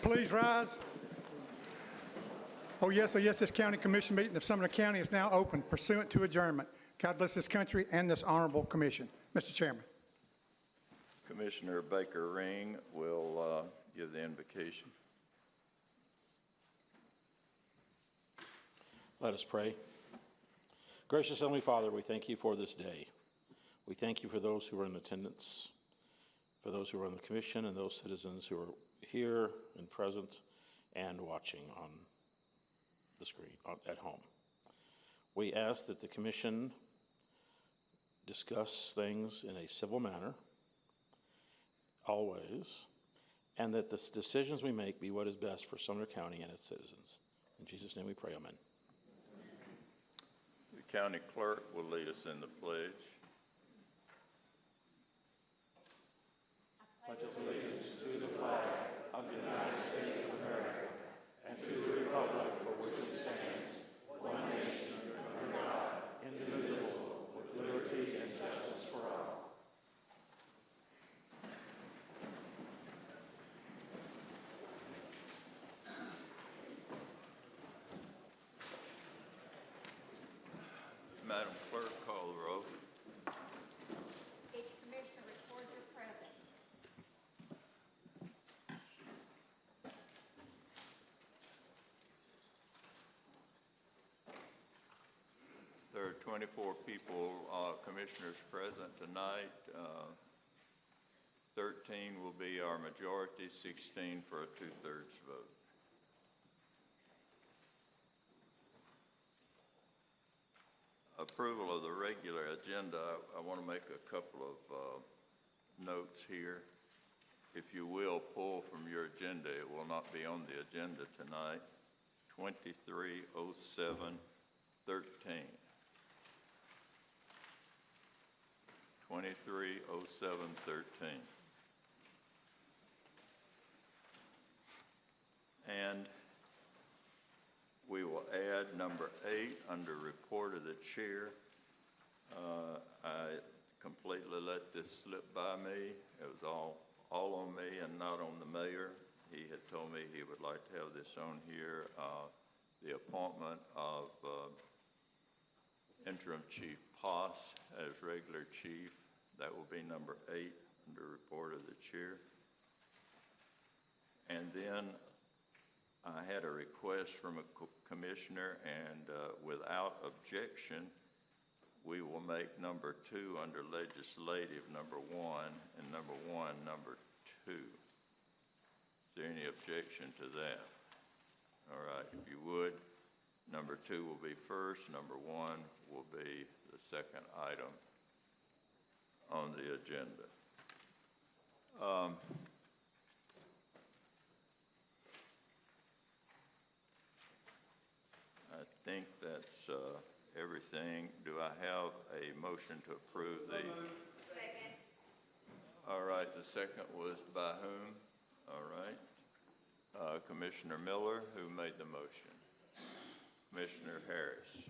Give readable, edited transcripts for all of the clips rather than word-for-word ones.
please rise? Oh yes, this county commission meeting of Sumner County is now open pursuant to adjournment. God bless this country and this honorable commission. Mr. Chairman. Commissioner Baker Ring will give the invocation. Let us pray. Gracious Heavenly Father, we thank you for this day. We thank you for those who are in attendance, for those who are on the commission, and those citizens who are here and present and watching on the screen at home. We ask that the commission discuss things in a civil manner, always, and that the decisions we make be what is best for Sumner County and its citizens. In Jesus' name we pray, amen. The county clerk will lead us in the pledge. I pledge allegiance to the flag of the United States of America and to the republic for which it stands, one nation, under God, indivisible, with liberty and justice for all. Madam Clerk, call the roll. Each commissioner record your presence. There are 24 people, commissioners present tonight. 13 will be our majority, 16 for a 2/3 vote. Approval of the regular agenda. I want to make a couple of notes here. If you will, pull from your agenda. It will not be on the agenda tonight. 230713. 230713. And we will add number 8 under report of the chair. I completely let this slip by me. It was all on me and not on the mayor. He had told me he would like to have this on here. The appointment of interim chief Poss as regular chief. That will be number 8 under report of the chair. And then I had a request from a commissioner, and without objection, we will make number 2 under legislative number 1, and number 1 number 2. Is there any objection to that? All right, if you would, number 2 will be first, number 1 will be the second item on the agenda. I think that's everything. Do I have a motion to approve the? Second. All right, the second was by whom? All right. Commissioner Miller, who made the motion? Commissioner Harris.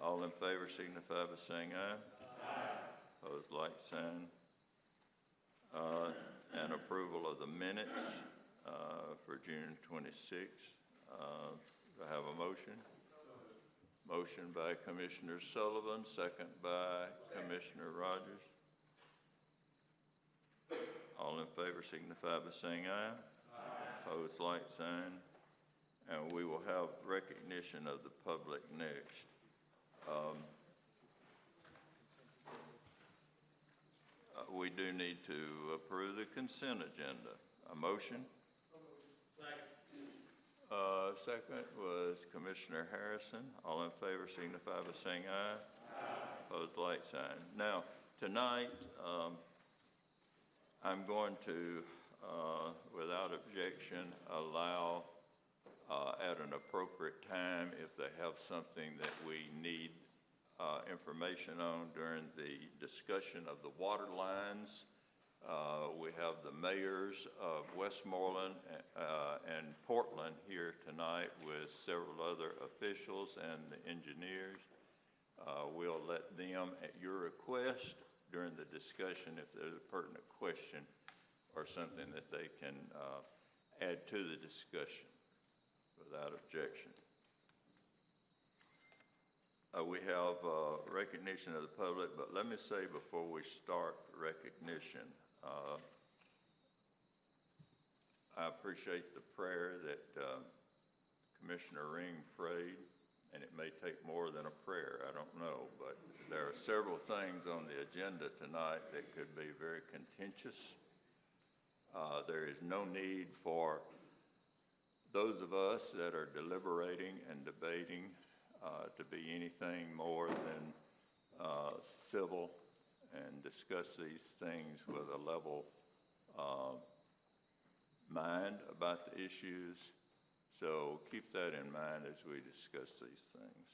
All in favor signify by saying aye. Aye. Opposed, like sign. And approval of the minutes for June 26th. Do I have a motion? Motion by Commissioner Sullivan, second by Commissioner Rogers. All in favor signify by saying aye. Aye. Opposed, like sign. And we will have recognition of the public next. We do need to approve the consent agenda. A motion? Second was Commissioner Harrison. All in favor signify by saying aye. Aye. Opposed, like sign. Now, tonight, I'm going to, without objection, allow at an appropriate time if they have something that we need information on during the discussion of the water lines. We have the mayors of Westmoreland and Portland here tonight with several other officials and the engineers. We'll let them, at your request, during the discussion, if there's a pertinent question, or something that they can add to the discussion without objection. We have recognition of the public, but let me say before we start recognition, I appreciate the prayer that Commissioner Ring prayed, and it may take more than a prayer, I don't know, but there are several things on the agenda tonight that could be very contentious. There is no need for those of us that are deliberating and debating to be anything more than civil and discuss these things with a level mind about the issues. So keep that in mind as we discuss these things.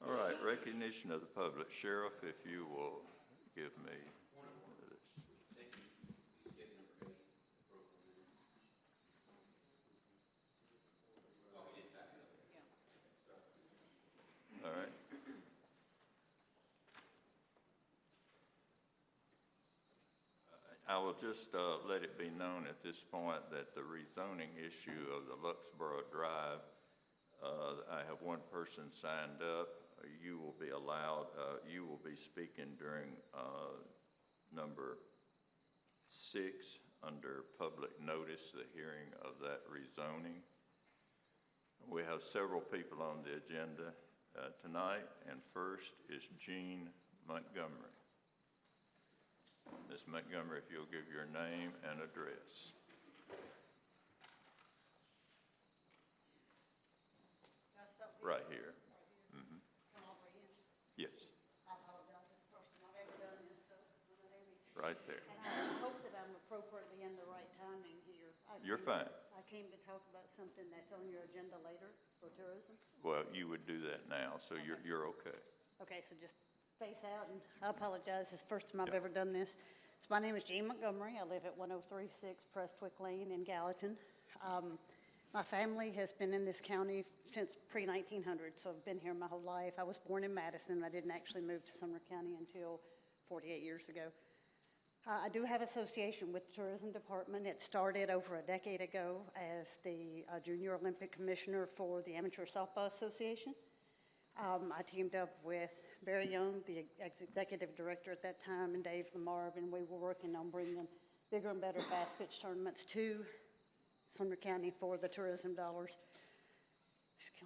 All right, recognition of the public. Sheriff, if you will give me this. All right. I will just let it be known at this point that the rezoning issue of the Luxboro Drive, I have one person signed up. You will be allowed, you will be speaking during number 6 under public notice, the hearing of that rezoning. We have several people on the agenda tonight, and first is Jean Montgomery. Ms. Montgomery, if you'll give your name and address. Right here. Mm-hmm. Come over here. Yes, I apologize, it's the first time I've ever done this, so I'm gonna name it. right there. And I hope that I'm appropriately in the right timing here. You're fine. I came to talk about something that's on your agenda later for tourism. Well, you would do that now, so you're okay. Okay, so just face out, and I apologize, it's the first time I've ever done this. So my name is Jean Montgomery. I live at 1036 Prestwick Lane in Gallatin. My family has been in this county since pre-1900, so I've been here my whole life. I was born in Madison. I didn't actually move to Sumner County until 48 years ago. I do have association with the Tourism Department. It started over a decade ago as the Junior Olympic Commissioner for the Amateur Softball Association. I teamed up with Barry Young, the executive director at that time, and Dave Lamarve, and we were working on bringing bigger and better fast pitch tournaments to Sumner County for the tourism dollars.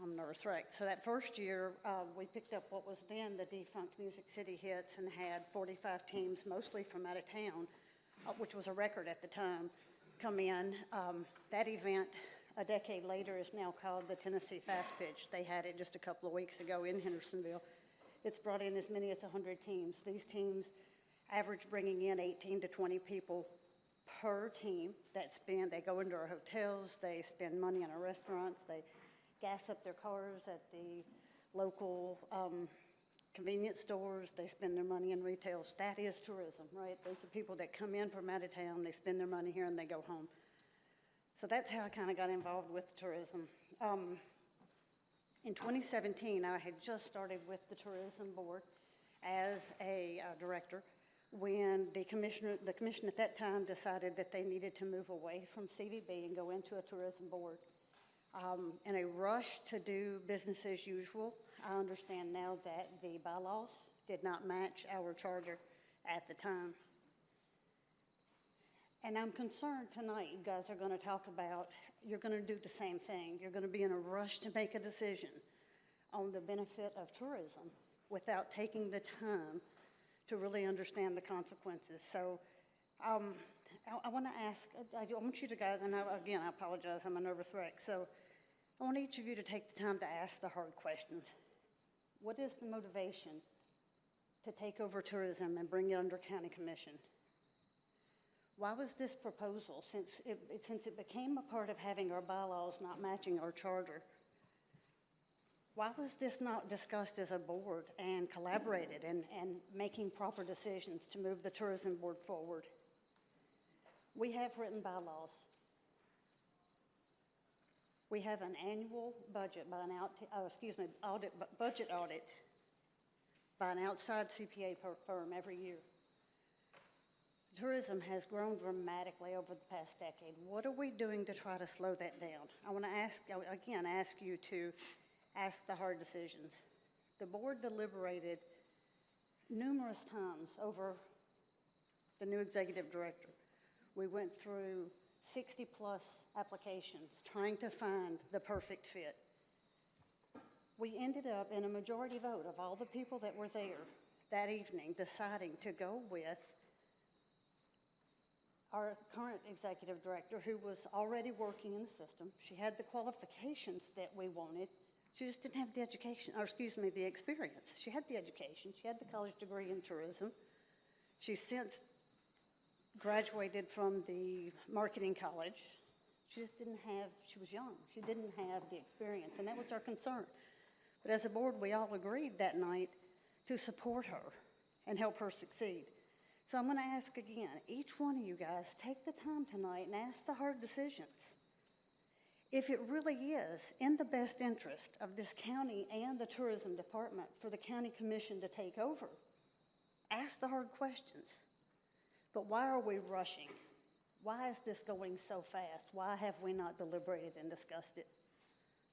I'm nervous wreck. So that first year, we picked up what was then the defunct Music City Hits and had 45 teams, mostly from out of town, which was a record at the time, come in. That event, a decade later, is now called the Tennessee Fast Pitch. They had it just a couple of weeks ago in Hendersonville. It's brought in as many as 100 teams. These teams average bringing in 18 to 20 people per team they go into our hotels, they spend money in our restaurants, they gas up their cars at the local convenience stores, they spend their money in retails. That is tourism, right? Those are people that come in from out of town, they spend their money here and they go home. So that's how I kind of got involved with tourism. In 2017, I had just started with the Tourism Board as a director when the commission at that time decided that they needed to move away from CVB and go into a tourism board. In a rush to do business as usual, I understand now that the bylaws did not match our charter at the time. And I'm concerned tonight you guys are going to talk about, you're going to do the same thing. You're going to be in a rush to make a decision on the benefit of tourism without taking the time to really understand the consequences. So I want to ask, I want you to guys, and again, I apologize, I'm a nervous wreck. So I want each of you to take the time to ask the hard questions. What is the motivation to take over tourism and bring it under county commission? Why was this proposal, since it became a part of having our bylaws not matching our charter, why was this not discussed as a board and collaborated and making proper decisions to move the tourism board forward? We have written bylaws. We have an annual budget by budget audit by an outside CPA firm every year. tourism has grown dramatically over the past decade. What are we doing to try to slow that down? I want to ask you to ask the hard decisions. The board deliberated numerous times over the new executive director. We went through 60-plus applications trying to find the perfect fit. We ended up in a majority vote of all the people that were there that evening deciding to go with our current executive director, who was already working in the system. She had the qualifications that we wanted. She just didn't have the education, or excuse me, the experience. She had the education. She had the college degree in tourism. She's since graduated from the marketing college. She just didn't have, she was young. She didn't have the experience, and that was our concern. But as a board, we all agreed that night to support her and help her succeed. So I'm going to ask again, each one of you guys, take the time tonight and ask the hard decisions. If it really is in the best interest of this county and the tourism department for the county commission to take over, ask the hard questions. But why are we rushing? Why is this going so fast? Why have we not deliberated and discussed it?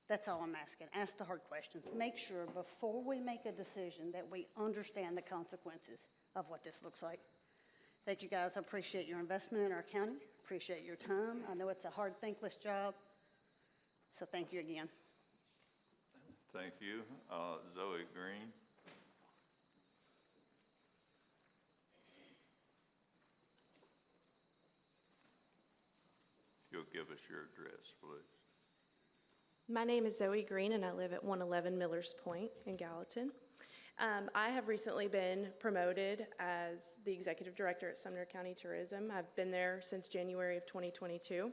That's all I'm asking. Ask the hard questions. Make sure before we make a decision that we understand the consequences of what this looks like. Thank you, guys. I appreciate your investment in our county. Appreciate your time. I know it's a hard, thankless job. So thank you again. Thank you. Zoe Green. You'll give us your address, please. My name is Zoe Green, and I live at 111 Millers Point in Gallatin. I have recently been promoted as the executive director at Sumner County Tourism. I've been there since January of 2022.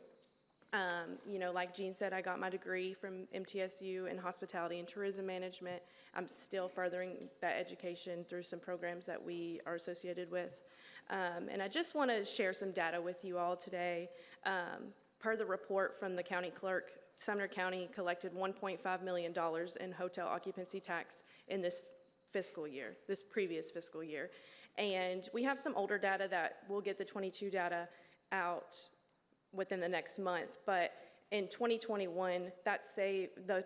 You know, like Jean said, I got my degree from MTSU in hospitality and tourism management. I'm still furthering that education through some programs that we are associated with. And I just want to share some data with you all today. Per the report from the county clerk, Sumner County collected $1.5 million in hotel occupancy tax in this fiscal year, this previous fiscal year. And we have some older data that we'll get the 22 data out within the next month. But in 2021, the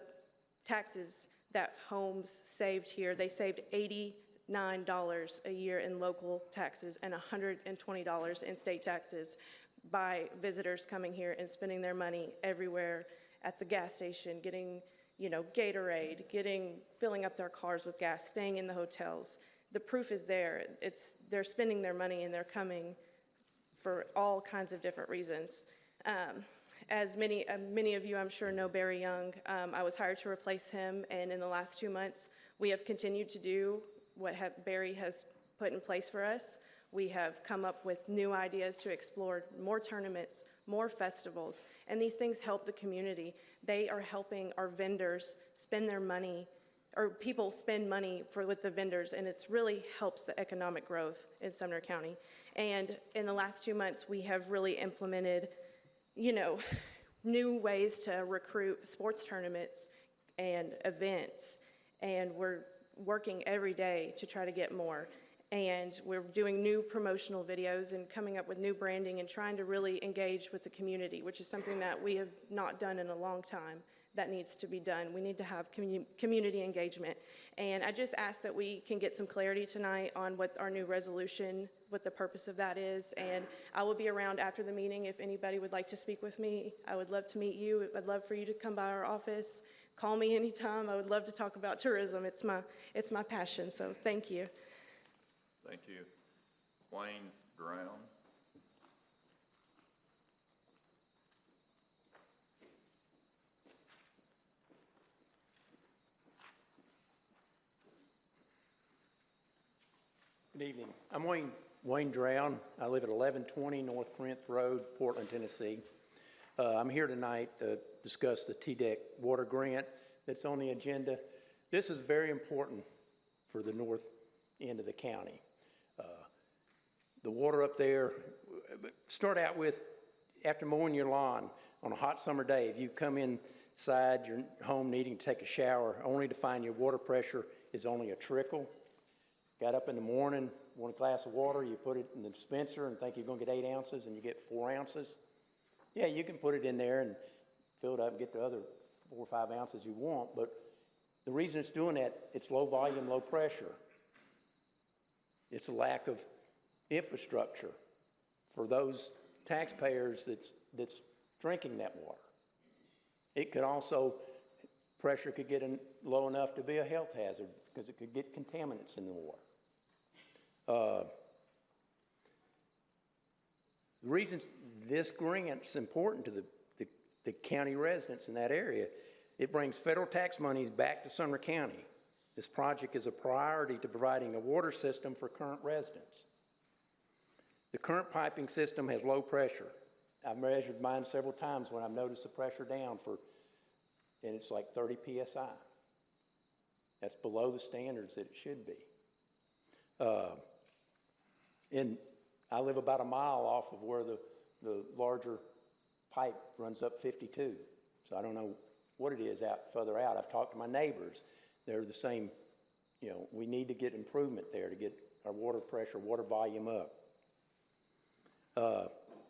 taxes that homes saved here, they saved $89 a year in local taxes and $120 in state taxes by visitors coming here and spending their money everywhere at the gas station, getting, you know, Gatorade, filling up their cars with gas, staying in the hotels. The proof is there. They're spending their money and they're coming for all kinds of different reasons. As many of you, I'm sure, know Barry Young. I was hired to replace him, and in the last 2 months, we have continued to do what Barry has put in place for us. We have come up with new ideas to explore more tournaments, more festivals, and these things help the community. They are helping our vendors spend their money, or people spend money with the vendors, and it really helps the economic growth in Sumner County. And in the last 2 months, we have really implemented, you know, new ways to recruit sports tournaments and events, and we're working every day to try to get more. And we're doing new promotional videos and coming up with new branding and trying to really engage with the community, which is something that we have not done in a long time. That needs to be done. We need to have community engagement. And I just ask that we can get some clarity tonight on what our new resolution, what the purpose of that is. And I will be around after the meeting if anybody would like to speak with me. I would love to meet you. I'd love for you to come by our office. Call me anytime. I would love to talk about tourism. It's my passion, so thank you. Thank you. Wayne Brown. Good evening. I'm Wayne Drown. I live at 1120 North Corinth Road, Portland, Tennessee. I'm here tonight to discuss the TDEC water grant that's on the agenda. This is very important for the north end of the county. The water up there, start out with, after mowing your lawn on a hot summer day, if you come inside your home needing to take a shower, only to find your water pressure is only a trickle, got up in the morning, want a glass of water, you put it in the dispenser and think you're gonna get 8 ounces and you get 4 ounces. Yeah, you can put it in there and fill it up and get the other 4 or 5 ounces you want, but the reason it's doing that, it's low volume, low pressure. It's a lack of infrastructure for those taxpayers that's drinking that water. It could also, pressure could get low enough to be a health hazard because it could get contaminants in the water. The reason this grant's important to the county residents in that area, it brings federal tax monies back to Sumner County. This project is a priority to providing a water system for current residents. The current piping system has low pressure. I've measured mine several times when I've noticed the pressure down and it's like 30 PSI. That's below the standards that it should be. And I live about a mile off of where the larger pipe runs up 52. So I don't know what it is further out. I've talked to my neighbors. They're the same, we need to get improvement there to get our water pressure, water volume up.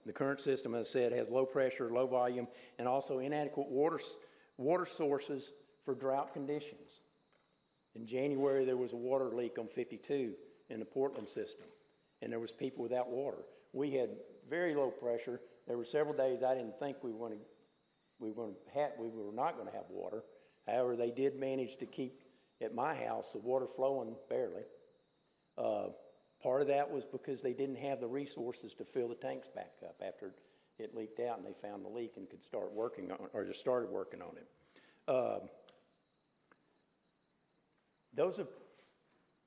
The current system, as I said, has low pressure, low volume, and also inadequate water sources for drought conditions. In January, there was a water leak on 52 in the Portland system, and there was people without water. We had very low pressure. There were several days I didn't think we were not going to have water. However, they did manage to keep, at my house, the water flowing barely. Part of that was because they didn't have the resources to fill the tanks back up after it leaked out and they found the leak and could start working on it, or just started working on it. Those are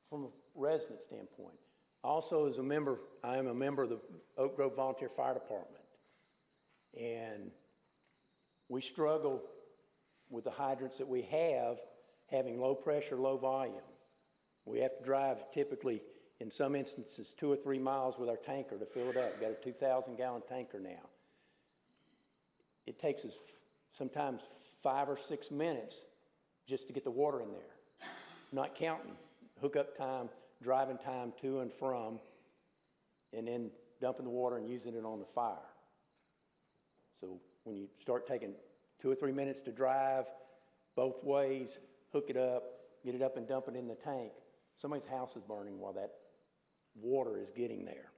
from a resident standpoint. Also, as a member, I am a member of the Oak Grove Volunteer Fire Department. And we struggle with the hydrants that we have, having low pressure, low volume. We have to drive typically, in some instances, 2 or 3 miles with our tanker to fill it up. We've got a 2,000-gallon tanker now. It takes us sometimes 5 or 6 minutes just to get the water in there, not counting hookup time, driving time to and from, and then dumping the water and using it on the fire. So when you start taking 2 or 3 minutes to drive both ways, hook it up, get it up and dump it in the tank, somebody's house is burning while that water is getting there.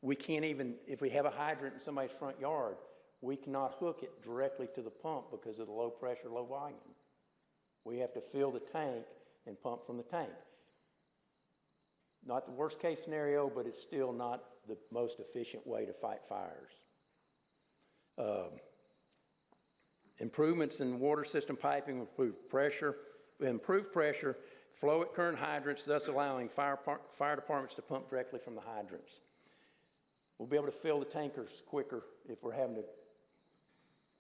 We can't even, if we have a hydrant in somebody's front yard, we cannot hook it directly to the pump because of the low pressure, low volume. We have to fill the tank and pump from the tank. Not the worst case scenario, but it's still not the most efficient way to fight fires. Improvements in water system piping improve pressure, flow at current hydrants, thus allowing fire departments to pump directly from the hydrants. We'll be able to fill the tankers quicker if we're having to,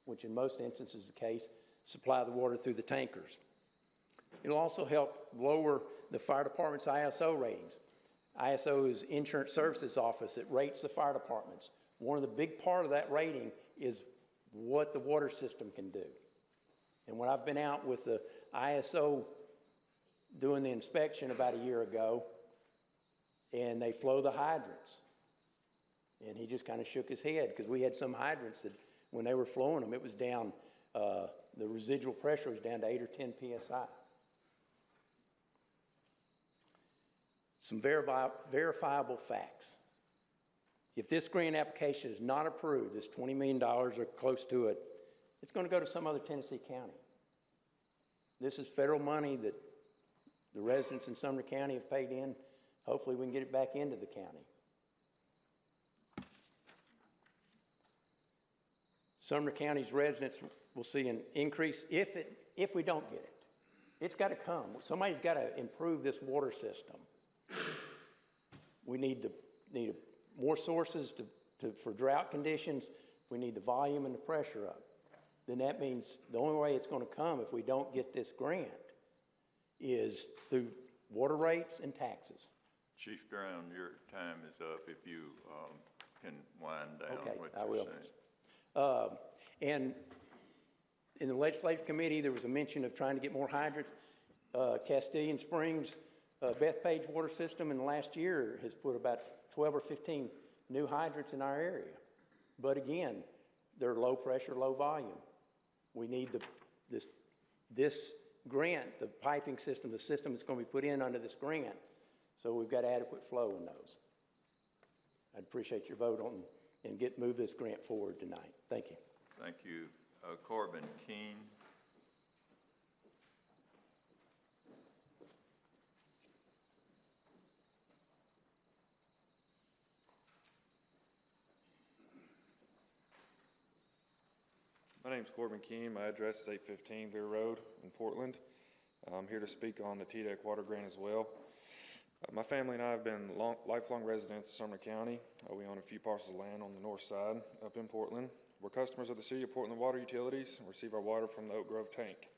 which in most instances is the case, supply the water through the tankers. It'll also help lower the fire department's ISO ratings. ISO is Insurance Services Office. It rates the fire departments. One of the big part of that rating is what the water system can do. And when I've been out with the ISO doing the inspection about a year ago, and they flow the hydrants, and he just kind of shook his head because we had some hydrants that when they were flowing them, it was down, the residual pressure was down to 8 or 10 PSI. Some verifiable facts. If this grant application is not approved, this $20 million or close to it, it's going to go to some other Tennessee county. This is federal money that the residents in Sumner County have paid in. Hopefully we can get it back into the county. Sumner County's residents will see an increase if we don't get it. It's got to come. Somebody's got to improve this water system. We need more sources for drought conditions. We need the volume and the pressure up. Then that means the only way it's going to come if we don't get this grant is through water rates and taxes. Chief Brown, your time is up. If you can wind down Okay, what I you're will. saying. And in the legislative committee, there was a mention of trying to get more hydrants. Castilian Springs Bethpage Water System in the last year has put about 12 or 15 new hydrants in our area. But again, they're low pressure, low volume. We need this grant, the piping system, the system that's going to be put in under this grant, so we've got adequate flow in those. I'd appreciate your vote on and move this grant forward tonight. Thank you. Thank you. Corbin Keene. My name's Corbin Keene. My address is 815 Beer Road in Portland. I'm here to speak on the TDEC water grant as well. My family and I have been lifelong residents of Sumner County. We own a few parcels of land on the north side up in Portland. We're customers of the City of Portland Water Utilities and receive our water from the Oak Grove tank.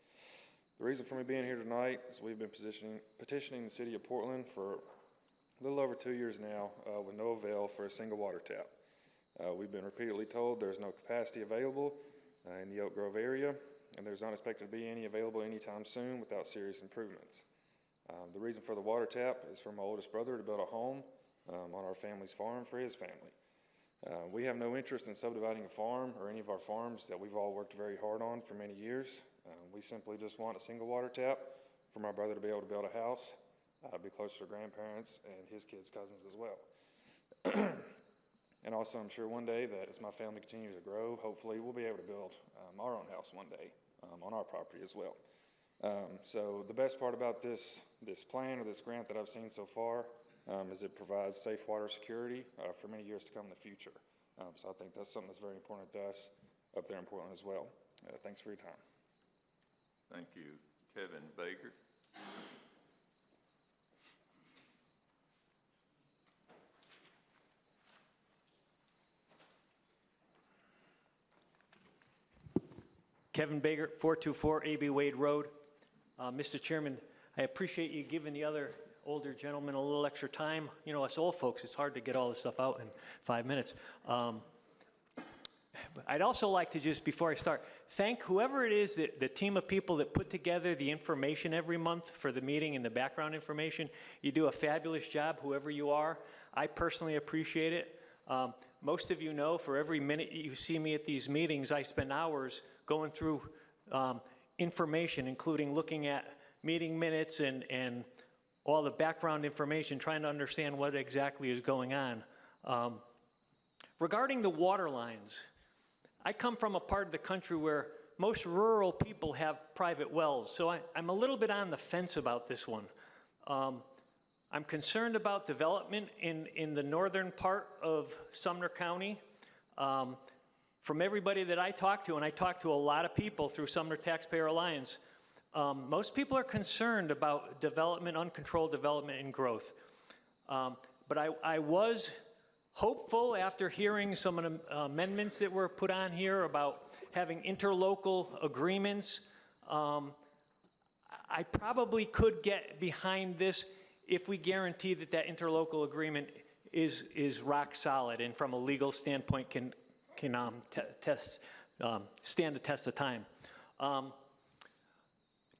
The reason for me being here tonight is we've been petitioning the City of Portland for a little over 2 years now with no avail for a single water tap. We've been repeatedly told there's no capacity available in the Oak Grove area, and there's not expected to be any available anytime soon without serious improvements. The reason for the water tap is for my oldest brother to build a home on our family's farm for his family. We have no interest in subdividing a farm or any of our farms that we've all worked very hard on for many years. We simply just want a single water tap for my brother to be able to build a house, be closer to grandparents and his kids' cousins as well. And also, I'm sure one day that as my family continues to grow, hopefully we'll be able to build our own house one day on our property as well. So the best part about this plan or this grant that I've seen so far is it provides safe water security for many years to come in the future. So I think that's something that's very important to us up there in Portland as well. Thanks for your time. Thank you. Kevin Baker. Kevin Baker, 424 A.B. Wade Road. Mr. Chairman, I appreciate you giving the other older gentleman a little extra time. You know, us old folks, it's hard to get all this stuff out in 5 minutes. I'd also like to just, before I start, thank whoever it is, that the team of people that put together the information every month for the meeting and the background information. You do a fabulous job, whoever you are. I personally appreciate it. Most of you know, for every minute you see me at these meetings, I spend hours going through information, including looking at meeting minutes and all the background information, trying to understand what exactly is going on. Regarding the water lines, I come from a part of the country where most rural people have private wells, so I'm a little bit on the fence about this one. I'm concerned about development in the northern part of Sumner County. From everybody that I talk to, and I talk to a lot of people through Sumner Taxpayer Alliance, most people are concerned about development, uncontrolled development and growth. But I was hopeful after hearing some of the amendments that were put on here about having interlocal agreements. I probably could get behind this if we guarantee that that interlocal agreement is rock solid and from a legal standpoint can stand the test of time.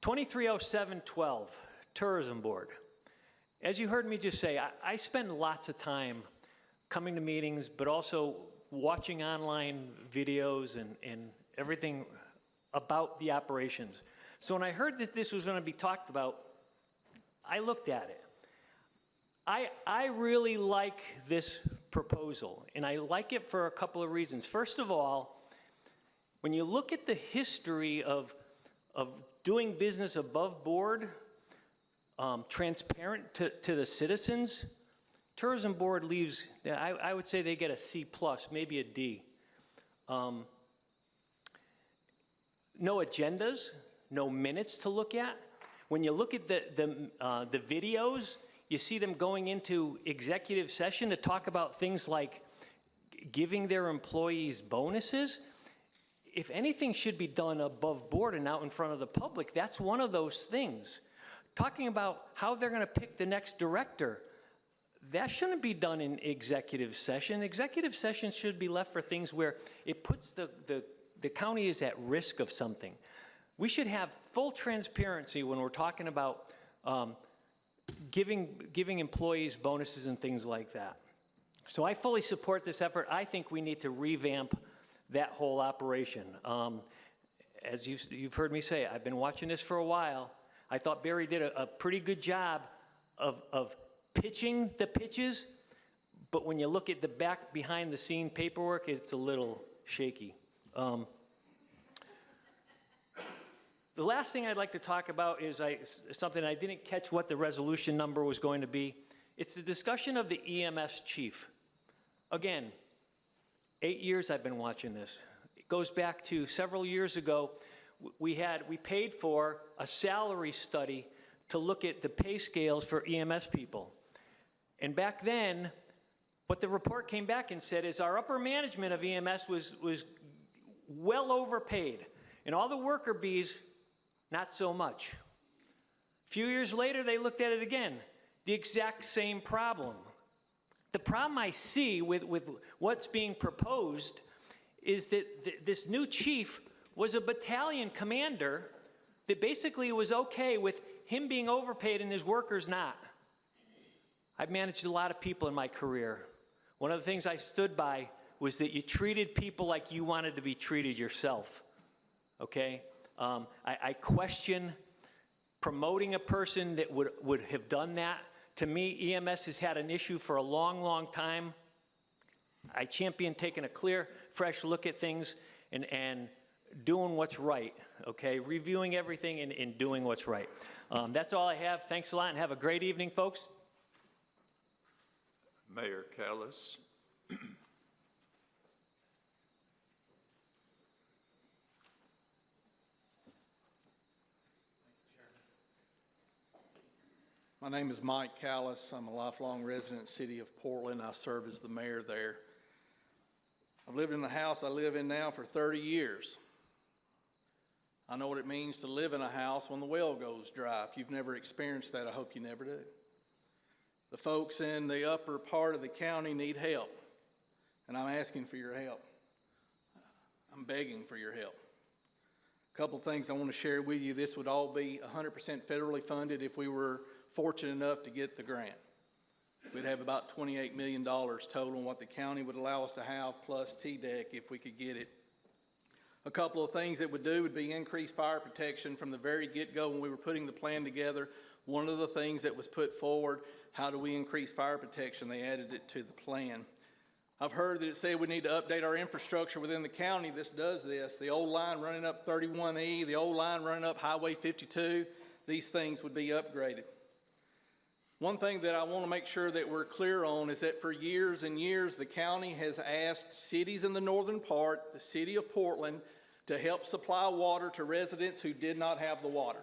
230712, Tourism Board. As you heard me just say, I spend lots of time coming to meetings, but also watching online videos and everything about the operations. So when I heard that this was going to be talked about, I looked at it. I really like this proposal, and I like it for a couple of reasons. First of all, when you look at the history of doing business above board, transparent to the citizens, Tourism Board leaves, I would say they get a C+, maybe a D. No agendas, no minutes to look at. When you look at the videos, you see them going into executive session to talk about things like giving their employees bonuses. If anything should be done above board and out in front of the public, that's one of those things. Talking about how they're going to pick the next director, that shouldn't be done in executive session. Executive session should be left for things where it puts the county is at risk of something. We should have full transparency when we're talking about giving employees bonuses and things like that. So I fully support this effort. I think we need to revamp that whole operation. As you've heard me say, I've been watching this for a while. I thought Barry did a pretty good job of pitching the pitches, but when you look at the behind the scene paperwork, it's a little shaky. The last thing I'd like to talk about is something I didn't catch what the resolution number was going to be. It's the discussion of the EMS chief. Again, 8 years I've been watching this. It goes back to several years ago. We paid for a salary study to look at the pay scales for EMS people. And back then, what the report came back and said is our upper management of EMS was well overpaid. And all the worker bees, not so much. A few years later, they looked at it again. The exact same problem. The problem I see with what's being proposed is that this new chief was a battalion commander that basically was okay with him being overpaid and his workers not. I've managed a lot of people in my career. One of the things I stood by was that you treated people like you wanted to be treated yourself, okay? I question promoting a person that would have done that. To me, EMS has had an issue for a long, long time. I champion taking a clear, fresh look at things and doing what's right, okay? Reviewing everything and doing what's right. That's all I have. Thanks a lot, and have a great evening, folks. Mayor Callis. My name is Mike Callis. I'm a lifelong resident of the city of Portland. I serve as the mayor there. I've lived in the house I live in now for 30 years. I know what it means to live in a house when the well goes dry. If you've never experienced that, I hope you never do. The folks in the upper part of the county need help, and I'm asking for your help. I'm begging for your help. A couple things I want to share with you. This would all be 100% federally funded if we were fortunate enough to get the grant. We'd have about $28 million total in what the county would allow us to have, plus TDEC if we could get it. A couple of things it would do would be increase fire protection from the very get-go when we were putting the plan together. One of the things that was put forward, how do we increase fire protection? They added it to the plan. I've heard that it said we need to update our infrastructure within the county. This does this. The old line running up 31E, the old line running up Highway 52, these things would be upgraded. One thing that I want to make sure that we're clear on is that for years and years, the county has asked cities in the northern part, the city of Portland, to help supply water to residents who did not have the water.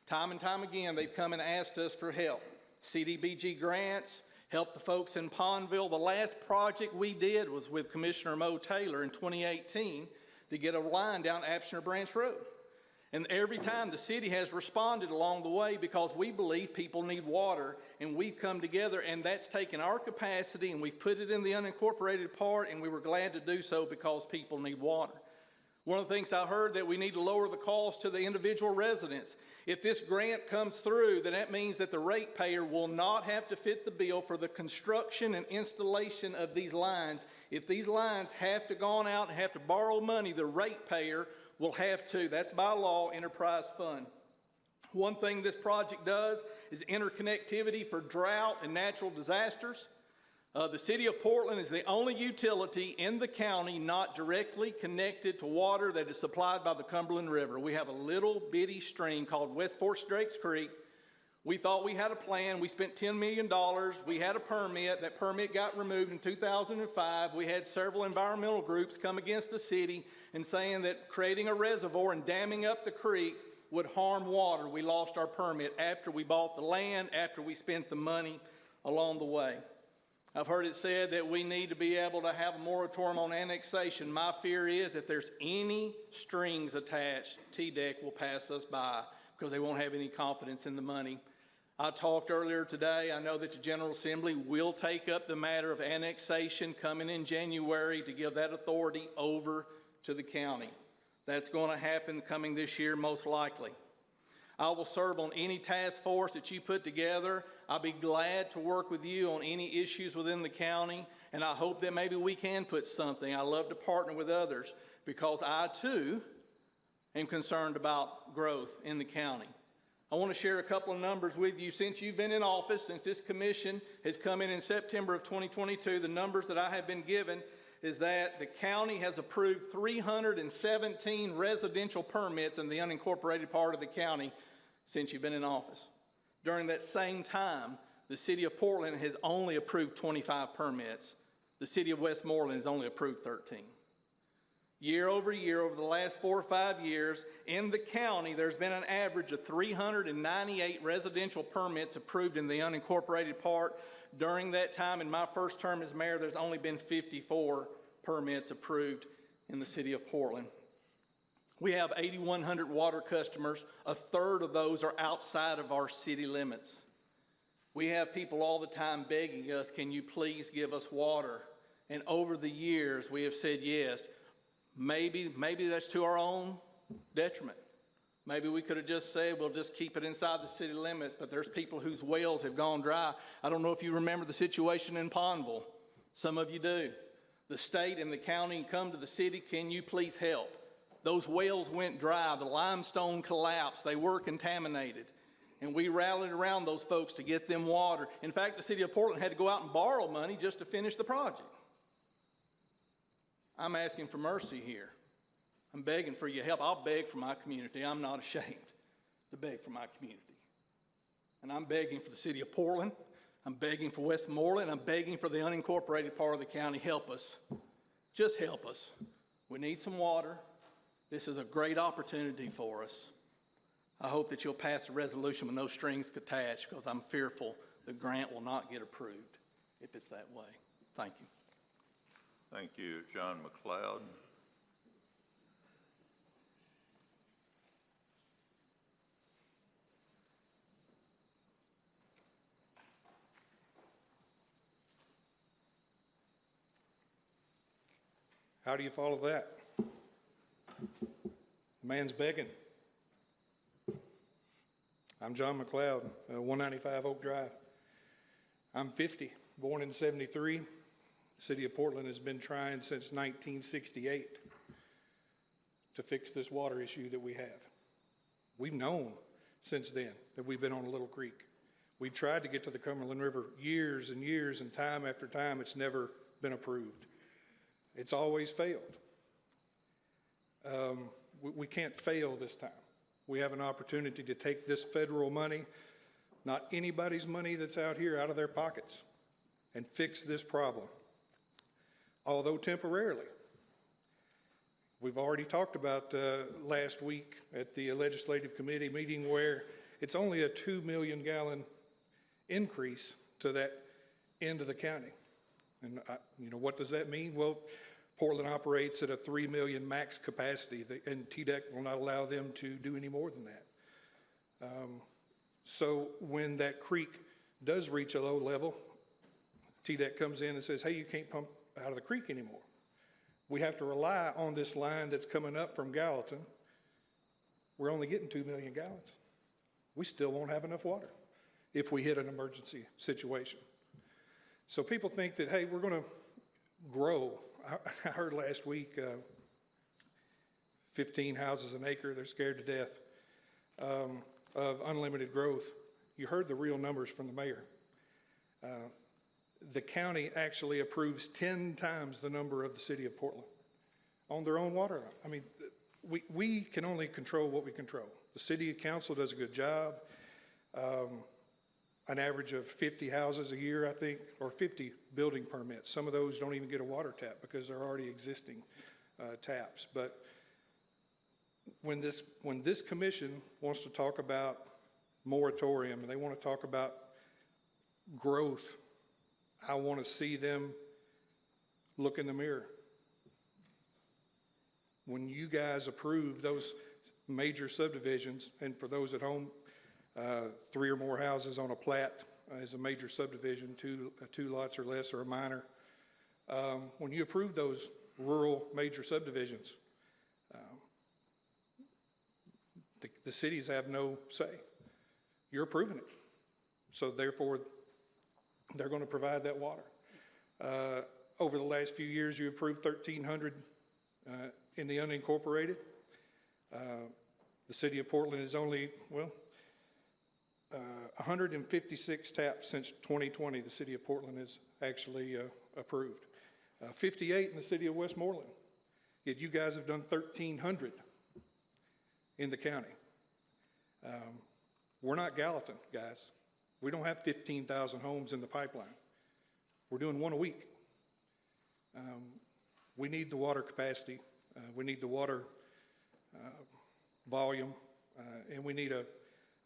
Time and time again, they've come and asked us for help. CDBG grants, help the folks in Pondville. The last project we did was with Commissioner Mo Taylor in 2018 to get a line down Absher Branch Road. And every time the city has responded along the way because we believe people need water, and we've come together and that's taken our capacity and we've put it in the unincorporated part, and we were glad to do so because people need water. One of the things I heard that we need to lower the cost to the individual residents. If this grant comes through, then that means that the ratepayer will not have to fit the bill for the construction and installation of these lines. If these lines have to go on out and have to borrow money, the ratepayer will have to. That's by law, enterprise fund. One thing this project does is interconnectivity for drought and natural disasters. The city of Portland is the only utility in the county not directly connected to water that is supplied by the Cumberland River. We have a little bitty stream called West Fort Drakes Creek. We thought we had a plan. We spent $10 million. We had a permit. That permit got removed in 2005. We had several environmental groups come against the city and saying that creating a reservoir and damming up the creek would harm water. We lost our permit after we bought the land, after we spent the money along the way. I've heard it said that we need to be able to have a moratorium on annexation. My fear is if there's any strings attached, TDEC will pass us by because they won't have any confidence in the money. I talked earlier today. I know that the General Assembly will take up the matter of annexation coming in January to give that authority over to the county. That's going to happen coming this year most likely. I will serve on any task force that you put together. I'll be glad to work with you on any issues within the county, and I hope that maybe we can put something. I love to partner with others because I, too, am concerned about growth in the county. I want to share a couple of numbers with you. Since you've been in office, since this commission has come in September of 2022, the numbers that I have been given is that the county has approved 317 residential permits in the unincorporated part of the county since you've been in office. During that same time, the city of Portland has only approved 25 permits. The city of Westmoreland has only approved 13. Year over year, over the last 4 or 5 years, in the county, there's been an average of 398 residential permits approved in the unincorporated part. During that time, in my first term as mayor, there's only been 54 permits approved in the city of Portland. We have 8,100 water customers. A third of those are outside of our city limits. We have people all the time begging us, can you please give us water? And over the years, we have said yes. Maybe that's to our own detriment. Maybe we could have just said, we'll just keep it inside the city limits, but there's people whose wells have gone dry. I don't know if you remember the situation in Pondville. Some of you do. The state and the county come to the city, can you please help? Those wells went dry, the limestone collapsed, they were contaminated. And we rallied around those folks to get them water. In fact, the city of Portland had to go out and borrow money just to finish the project. I'm asking for mercy here. I'm begging for your help. I'll beg for my community. I'm not ashamed to beg for my community. And I'm begging for the city of Portland. I'm begging for Westmoreland. I'm begging for the unincorporated part of the county. Help us. Just help us. We need some water. This is a great opportunity for us. I hope that you'll pass a resolution with no strings attached because I'm fearful the grant will not get approved if it's that way. Thank you. Thank you, John McLeod. How do you follow that? The man's begging. I'm John McLeod, 195 Oak Drive. I'm 50, born in 73. The city of Portland has been trying since 1968 to fix this water issue that we have. We've known since then that we've been on a little creek. We've tried to get to the Cumberland River years and years, and time after time, it's never been approved. It's always failed. We can't fail this time. We have an opportunity to take this federal money, not anybody's money that's out here, out of their pockets, and fix this problem, although temporarily. We've already talked about last week at the legislative committee meeting where it's only a 2 million gallon increase to that end of the county. And you know, what does that mean? Well, Portland operates at a 3 million max capacity, and TDEC will not allow them to do any more than that. So when that creek does reach a low level, TDEC comes in and says, hey, you can't pump out of the creek anymore. We have to rely on this line that's coming up from Gallatin. We're only getting 2 million gallons. We still won't have enough water if we hit an emergency situation. So people think that, hey, we're going to grow. I heard last week 15 houses an acre, they're scared to death of unlimited growth. You heard the real numbers from the mayor. The county actually approves 10 times the number of the city of Portland on their own water. I mean, we can only control what we control. The city council does a good job. An average of 50 houses a year, I think, or 50 building permits. Some of those don't even get a water tap because they're already existing taps. But when this commission wants to talk about moratorium and they want to talk about growth, I want to see them look in the mirror. When you guys approve those major subdivisions, and for those at home, 3 or more houses on a plat is a major subdivision, two lots or less or a minor. When you approve those rural major subdivisions, The cities have no say. You're approving it. So therefore, they're going to provide that water. Over the last few years, you approved 1,300 in the unincorporated. The city of Portland is only, 156 taps since 2020 the city of Portland has actually approved. 58 in the city of Westmoreland. Yet you guys have done 1,300 in the county. We're not Gallatin, guys. We don't have 15,000 homes in the pipeline. We're doing one a week. We need the water capacity. We need the water volume, and we need a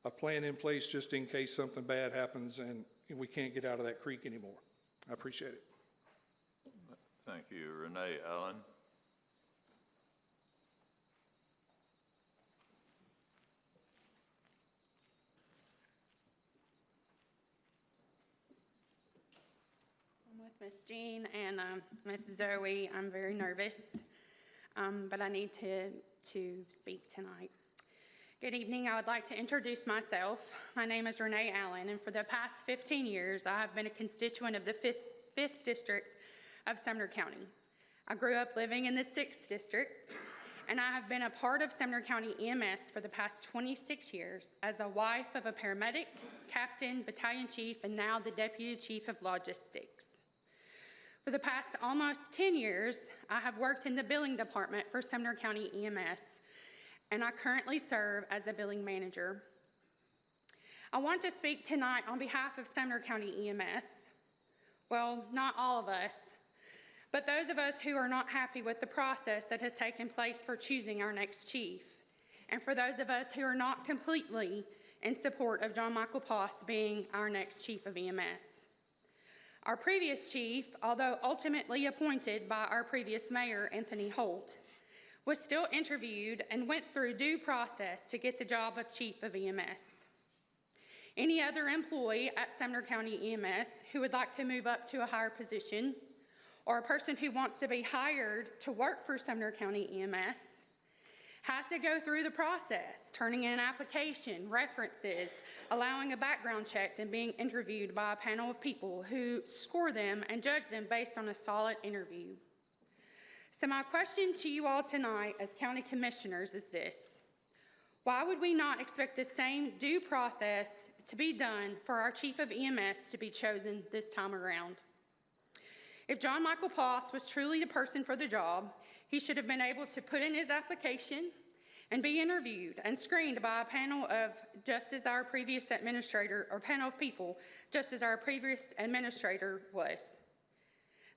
plan in place just in case something bad happens and we can't get out of that creek anymore. I appreciate it. Thank you. Renee Allen. I'm with Miss Jean and Miss Zoe. I'm very nervous, but I need to speak tonight. Good evening. I would like to introduce myself. My name is Renee Allen, and for the past 15 years, I have been a constituent of the 5th District of Sumner County. I grew up living in the 6th District, and I have been a part of Sumner County EMS for the past 26 years as the wife of a paramedic, captain, battalion chief, and now the deputy chief of logistics. For the past almost 10 years, I have worked in the billing department for Sumner County EMS, and I currently serve as the billing manager. I want to speak tonight on behalf of Sumner County EMS. Well, not all of us, but those of us who are not happy with the process that has taken place for choosing our next chief, and for those of us who are not completely in support of John Michael Poss being our next chief of EMS. Our previous chief, although ultimately appointed by our previous mayor, Anthony Holt, was still interviewed and went through due process to get the job of chief of EMS. Any other employee at Sumner County EMS who would like to move up to a higher position, or a person who wants to be hired to work for Sumner County EMS, has to go through the process, turning in an application, references, allowing a background check, and being interviewed by a panel of people who score them and judge them based on a solid interview. So my question to you all tonight as county commissioners is this: why would we not expect the same due process to be done for our chief of EMS to be chosen this time around? If John Michael Poss was truly the person for the job, he should have been able to put in his application and be interviewed and screened by a panel of just as our previous administrator, or panel of people, just as our previous administrator was.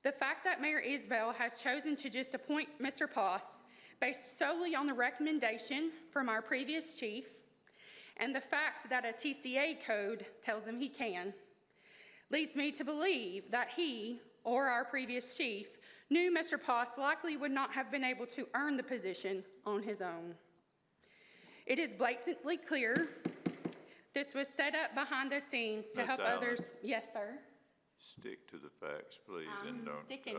The fact that Mayor Isbell has chosen to just appoint Mr. Poss based solely on the recommendation from our previous chief, and the fact that a TCA code tells him he can, leads me to believe that he, or our previous chief, knew Mr. Poss likely would not have been able to earn the position on his own. It is blatantly clear this was set up behind the scenes to help others. Yes, sir. Stick to the facts, please, and don't. Sticking.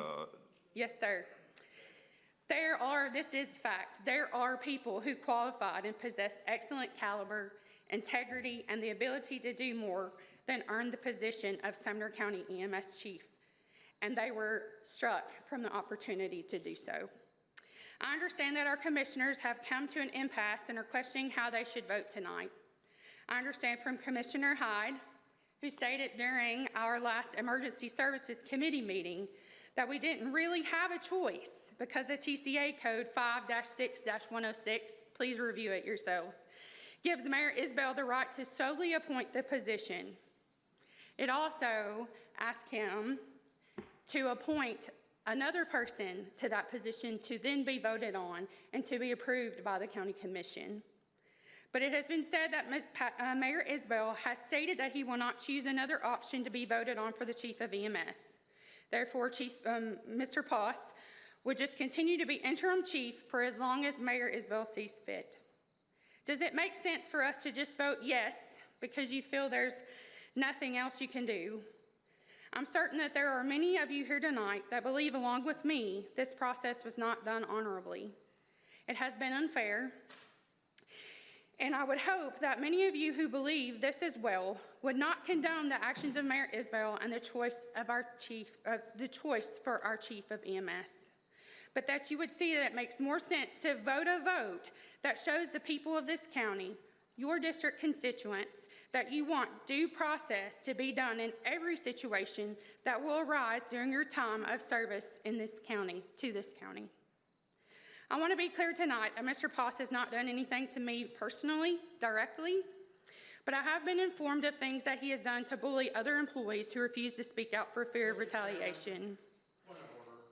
Yes, sir. This is fact. There are people who qualified and possessed excellent caliber, integrity, and the ability to do more than earn the position of Sumner County EMS chief, and they were struck from the opportunity to do so. I understand that our commissioners have come to an impasse and are questioning how they should vote tonight. I understand from Commissioner Hyde, who stated during our last Emergency Services Committee meeting that we didn't really have a choice because the TCA code 5-6-106, please review it yourselves, gives Mayor Isbell the right to solely appoint the position. It also asks him to appoint another person to that position to then be voted on and to be approved by the county commission. But it has been said that Mayor Isbell has stated that he will not choose another option to be voted on for the chief of EMS. Therefore, Mr. Poss would just continue to be interim chief for as long as Mayor Isbell sees fit. Does it make sense for us to just vote yes because you feel there's nothing else you can do? I'm certain that there are many of you here tonight that believe, along with me, this process was not done honorably. It has been unfair, And I would hope that many of you who believe this as well would not condone the actions of Mayor Isbell and the choice for our chief of EMS, but that you would see that it makes more sense to vote a vote that shows the people of this county, your district constituents, that you want due process to be done in every situation that will arise during your time of service in this county, to this county. I want to be clear tonight that Mr. Poss has not done anything to me personally, directly, but I have been informed of things that he has done to bully other employees who refuse to speak out for fear of retaliation. Point of order.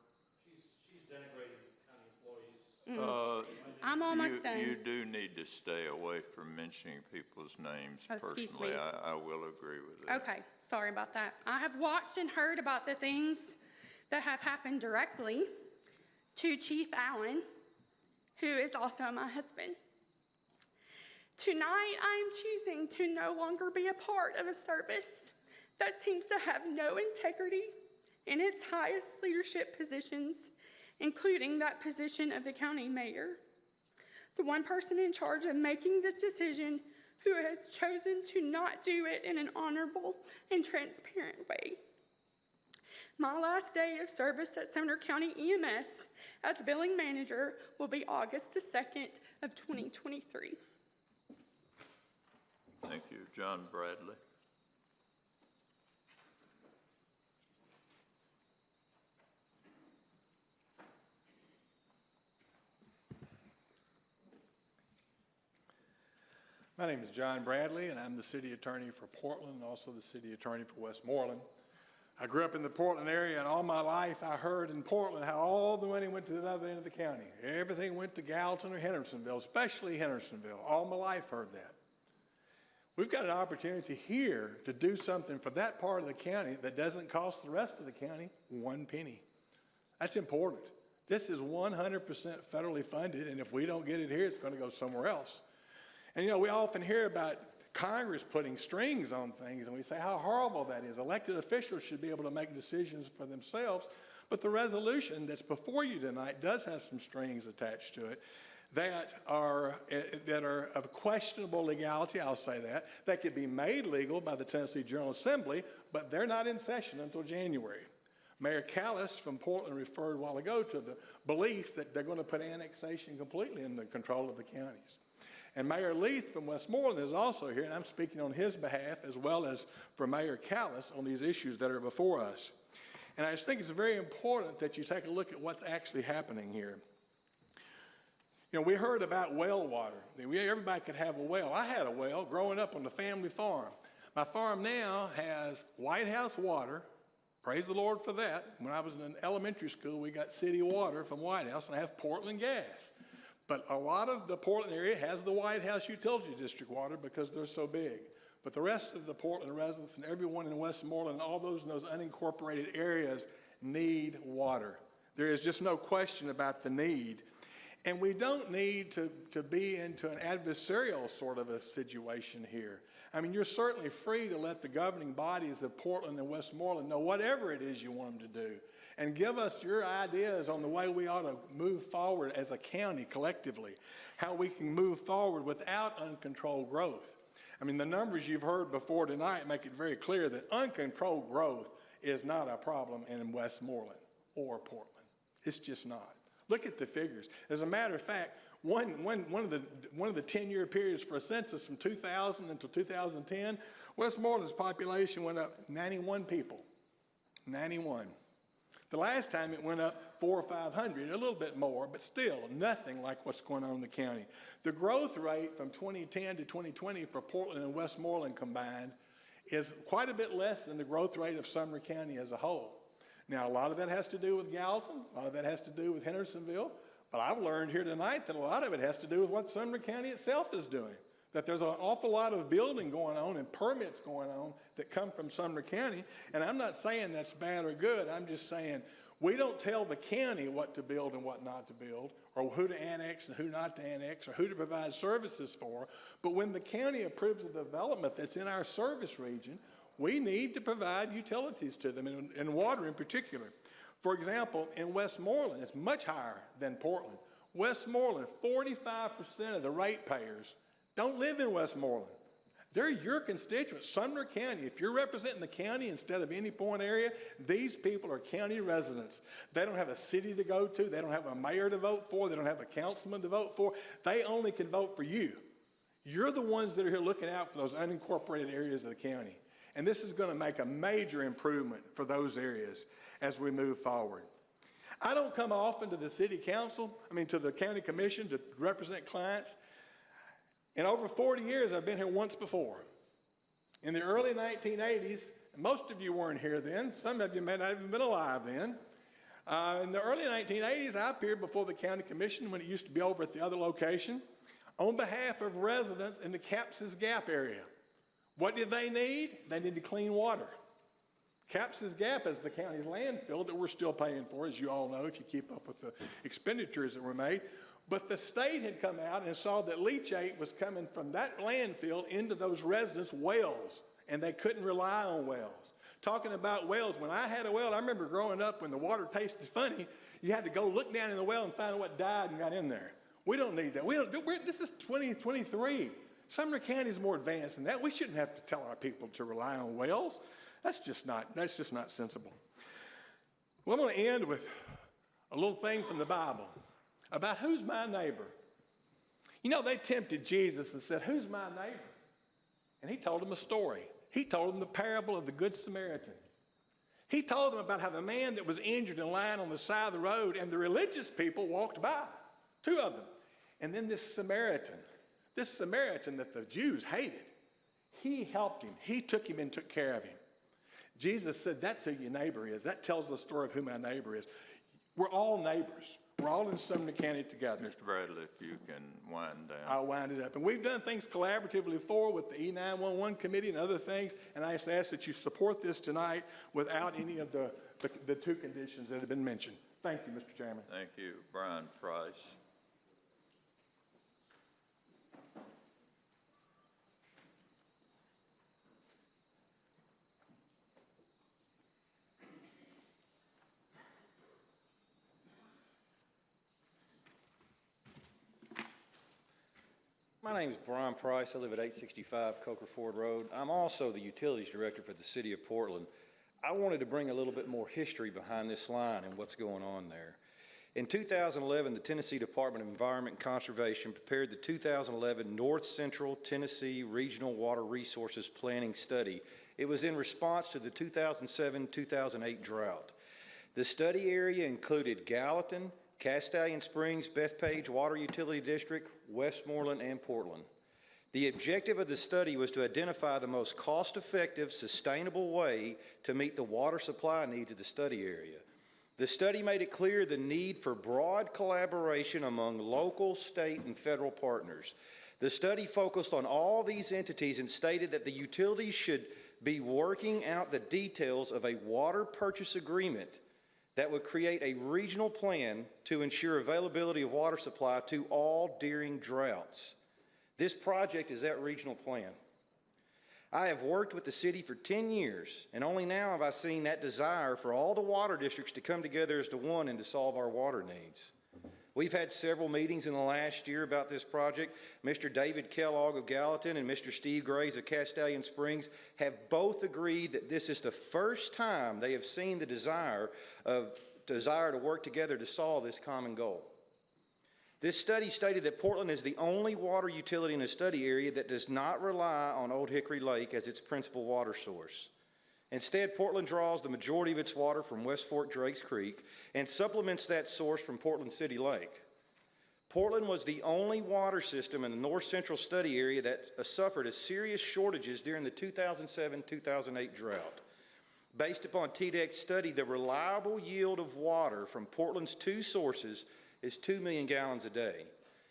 She's denigrating county employees. I'm almost done. You do need to stay away from mentioning people's names Excuse personally. me. I will agree with that. Okay, sorry about that. I have watched and heard about the things that have happened directly to Chief Allen, who is also my husband. Tonight, I am choosing to no longer be a part of a service that seems to have no integrity in its highest leadership positions, including that position of the county mayor. The one person in charge of making this decision who has chosen to not do it in an honorable and transparent way. My last day of service at Sumner County EMS as billing manager will be August the 2nd of 2023. Thank you. John Bradley. My name is John Bradley, and I'm the city attorney for Portland and also the city attorney for Westmoreland. I grew up in the Portland area, and all my life I heard in Portland how all the money went to the other end of the county. Everything went to Gallatin or Hendersonville, especially Hendersonville. All my life heard that. We've got an opportunity here to do something for that part of the county that doesn't cost the rest of the county one penny. That's important. This is 100% federally funded, and if we don't get it here, it's going to go somewhere else. And you know, we often hear about Congress putting strings on things, and we say how horrible that is. Elected officials should be able to make decisions for themselves, but the resolution that's before you tonight does have some strings attached to it that are of questionable legality, I'll say that could be made legal by the Tennessee General Assembly, but they're not in session until January. Mayor Callis from Portland referred a while ago to the belief that they're going to put annexation completely in the control of the counties. And Mayor Leith from Westmoreland is also here, and I'm speaking on his behalf as well as for Mayor Callis on these issues that are before us. And I just think it's very important that you take a look at what's actually happening here. You know, we heard about well water. Everybody could have a well. I had a well growing up on the family farm. My farm now has White House water. Praise the Lord for that. When I was in elementary school, we got city water from White House, and I have Portland gas. But a lot of the Portland area has the White House Utility District water because they're so big. But the rest of the Portland residents and everyone in Westmoreland, all those in those unincorporated areas need water. There is just no question about the need. And we don't need to be into an adversarial sort of a situation here. I mean, you're certainly free to let the governing bodies of Portland and Westmoreland know whatever it is you want them to do. And give us your ideas on the way we ought to move forward as a county collectively, how we can move forward without uncontrolled growth. I mean, the numbers you've heard before tonight make it very clear that uncontrolled growth is not a problem in Westmoreland or Portland. It's just not. Look at the figures. As a matter of fact, one of the 10-year periods for a census from 2000 until 2010, Westmoreland's population went up 91 people. 91. The last time it went up 400 or 500, a little bit more, but still nothing like what's going on in the county. The growth rate from 2010 to 2020 for Portland and Westmoreland combined is quite a bit less than the growth rate of Sumner County as a whole. Now, a lot of that has to do with Gallatin, a lot of that has to do with Hendersonville, but I've learned here tonight that a lot of it has to do with what Sumner County itself is doing. That there's an awful lot of building going on and permits going on that come from Sumner County. And I'm not saying that's bad or good. I'm just saying we don't tell the county what to build and what not to build, or who to annex and who not to annex, or who to provide services for. But when the county approves a development that's in our service region, we need to provide utilities to them, and water in particular. For example, in Westmoreland, it's much higher than Portland. Westmoreland, 45% of the ratepayers don't live in Westmoreland. They're your constituents. Sumner County, if you're representing the county instead of any point area, these people are county residents. They don't have a city to go to. They don't have a mayor to vote for. They don't have a councilman to vote for. They only can vote for you. You're the ones that are here looking out for those unincorporated areas of the county. And this is going to make a major improvement for those areas as we move forward. I don't come often to the city council, to the county commission to represent clients. In over 40 years, I've been here once before. In the early 1980s, most of you weren't here then. Some of you may not have even been alive then. In the early 1980s, I appeared before the county commission when it used to be over at the other location on behalf of residents in the Caps's Gap area. What did they need? They needed clean water. Caps's Gap is the county's landfill that we're still paying for, as you all know, if you keep up with the expenditures that were made. But the state had come out and saw that leachate was coming from that landfill into those residents' wells, and they couldn't rely on wells. Talking about wells, when I had a well, I remember growing up when the water tasted funny, you had to go look down in the well and find what died and got in there. We don't need that. This is 2023. Sumner County is more advanced than that. We shouldn't have to tell our people to rely on wells. That's just not sensible. Well, I'm going to end with a little thing from the Bible about who's my neighbor. You know, they tempted Jesus and said, who's my neighbor? And he told them a story. He told them the parable of the Good Samaritan. He told them about how the man that was injured and lying on the side of the road and the religious people walked by, 2 of them. And then this Samaritan that the Jews hated, he helped him. He took him and took care of him. Jesus said, that's who your neighbor is. That tells the story of who my neighbor is. We're all neighbors. We're all in Sumner County together. Mr. Bradley, if you can wind down. I'll wind it up. And we've done things collaboratively before with the E911 committee and other things, and I just ask that you support this tonight without any of the 2 conditions that have been mentioned. Thank you, Mr. Chairman. Thank you. Brian Price. My name is Brian Price. I live at 865 Coker Ford Road. I'm also the Utilities Director for the City of Portland. I wanted to bring a little bit more history behind this line and what's going on there. In 2011, the Tennessee Department of Environment and Conservation prepared the 2011 North Central Tennessee Regional Water Resources Planning Study. It was in response to the 2007-2008 drought. The study area included Gallatin, Castellan Springs, Bethpage Water Utility District, Westmoreland, and Portland. The objective of the study was to identify the most cost-effective, sustainable way to meet the water supply needs of the study area. The study made it clear the need for broad collaboration among local, state, and federal partners. The study focused on all these entities and stated that the utilities should be working out the details of a water purchase agreement that would create a regional plan to ensure availability of water supply to all during droughts. This project is that regional plan. I have worked with the city for 10 years, and only now have I seen that desire for all the water districts to come together as to one and to solve our water needs. We've had several meetings in the last year about this project. Mr. David Kellogg of Gallatin and Mr. Steve Grays of Castellan Springs have both agreed that this is the first time they have seen the desire to work together to solve this common goal. This study stated that Portland is the only water utility in the study area that does not rely on Old Hickory Lake as its principal water source. Instead, Portland draws the majority of its water from West Fork Drakes Creek and supplements that source from Portland City Lake. Portland was the only water system in the north central study area that suffered serious shortages during the 2007-2008 drought. Based upon TDEC's study, the reliable yield of water from Portland's 2 sources is 2 million gallons a day,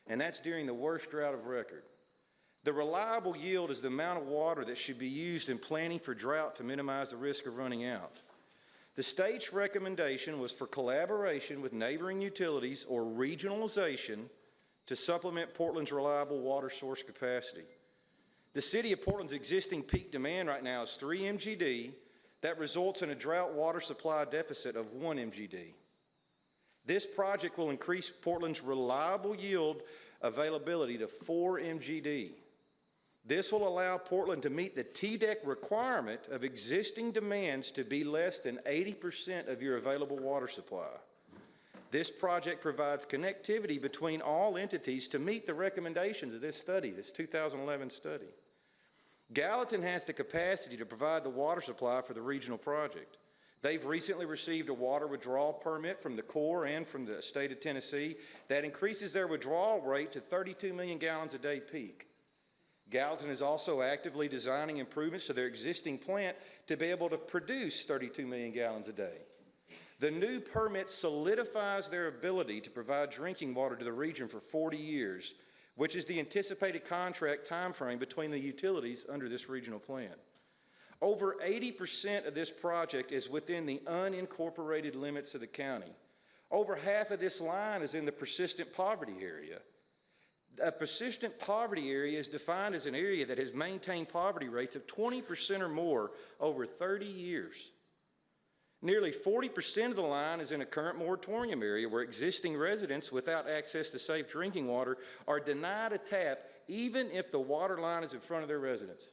and that's during the worst drought of record. The reliable yield is the amount of water that should be used in planning for drought to minimize the risk of running out. The state's recommendation was for collaboration with neighboring utilities or regionalization to supplement Portland's reliable water source capacity. The city of Portland's existing peak demand right now is 3 MGD. That results in a drought water supply deficit of 1 MGD. This project will increase Portland's reliable yield availability to 4 MGD. This will allow Portland to meet the TDEC requirement of existing demands to be less than 80% of your available water supply. This project provides connectivity between all entities to meet the recommendations of this study, this 2011 study. Gallatin has the capacity to provide the water supply for the regional project. They've recently received a water withdrawal permit from the Corps and from the state of Tennessee that increases their withdrawal rate to 32 million gallons a day peak. Gallatin is also actively designing improvements to their existing plant to be able to produce 32 million gallons a day. The new permit solidifies their ability to provide drinking water to the region for 40 years, which is the anticipated contract timeframe between the utilities under this regional plan. Over 80% of this project is within the unincorporated limits of the county. Over half of this line is in the persistent poverty area. A persistent poverty area is defined as an area that has maintained poverty rates of 20% or more over 30 years. Nearly 40% of the line is in a current moratorium area where existing residents without access to safe drinking water are denied a tap even if the water line is in front of their residence.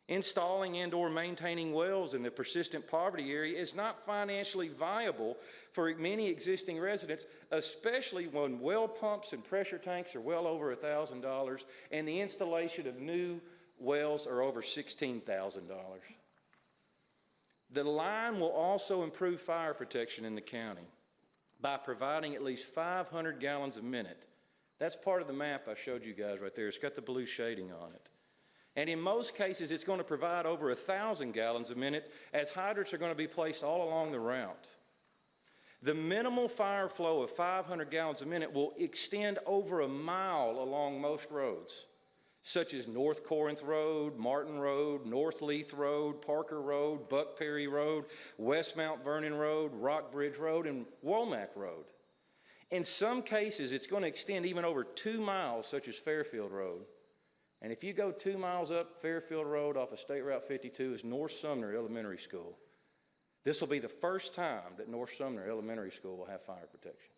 Installing and/or maintaining wells in the persistent poverty area is not financially viable for many existing residents, especially when well pumps and pressure tanks are well over $1,000 and the installation of new wells are over $16,000. The line will also improve fire protection in the county by providing at least 500 gallons a minute. That's part of the map I showed you guys right there. It's got the blue shading on it. And in most cases, it's going to provide over 1,000 gallons a minute as hydrants are going to be placed all along the route. The minimal fire flow of 500 gallons a minute will extend over a mile along most roads, such as North Corinth Road, Martin Road, North Leith Road, Parker Road, Buck Perry Road, West Mount Vernon Road, Rock Bridge Road, and Womack Road. In some cases, it's going to extend even over 2 miles, such as Fairfield Road. And if you go 2 miles up Fairfield Road off of State Route 52 is North Sumner Elementary School. This will be the first time that North Sumner Elementary School will have fire protection.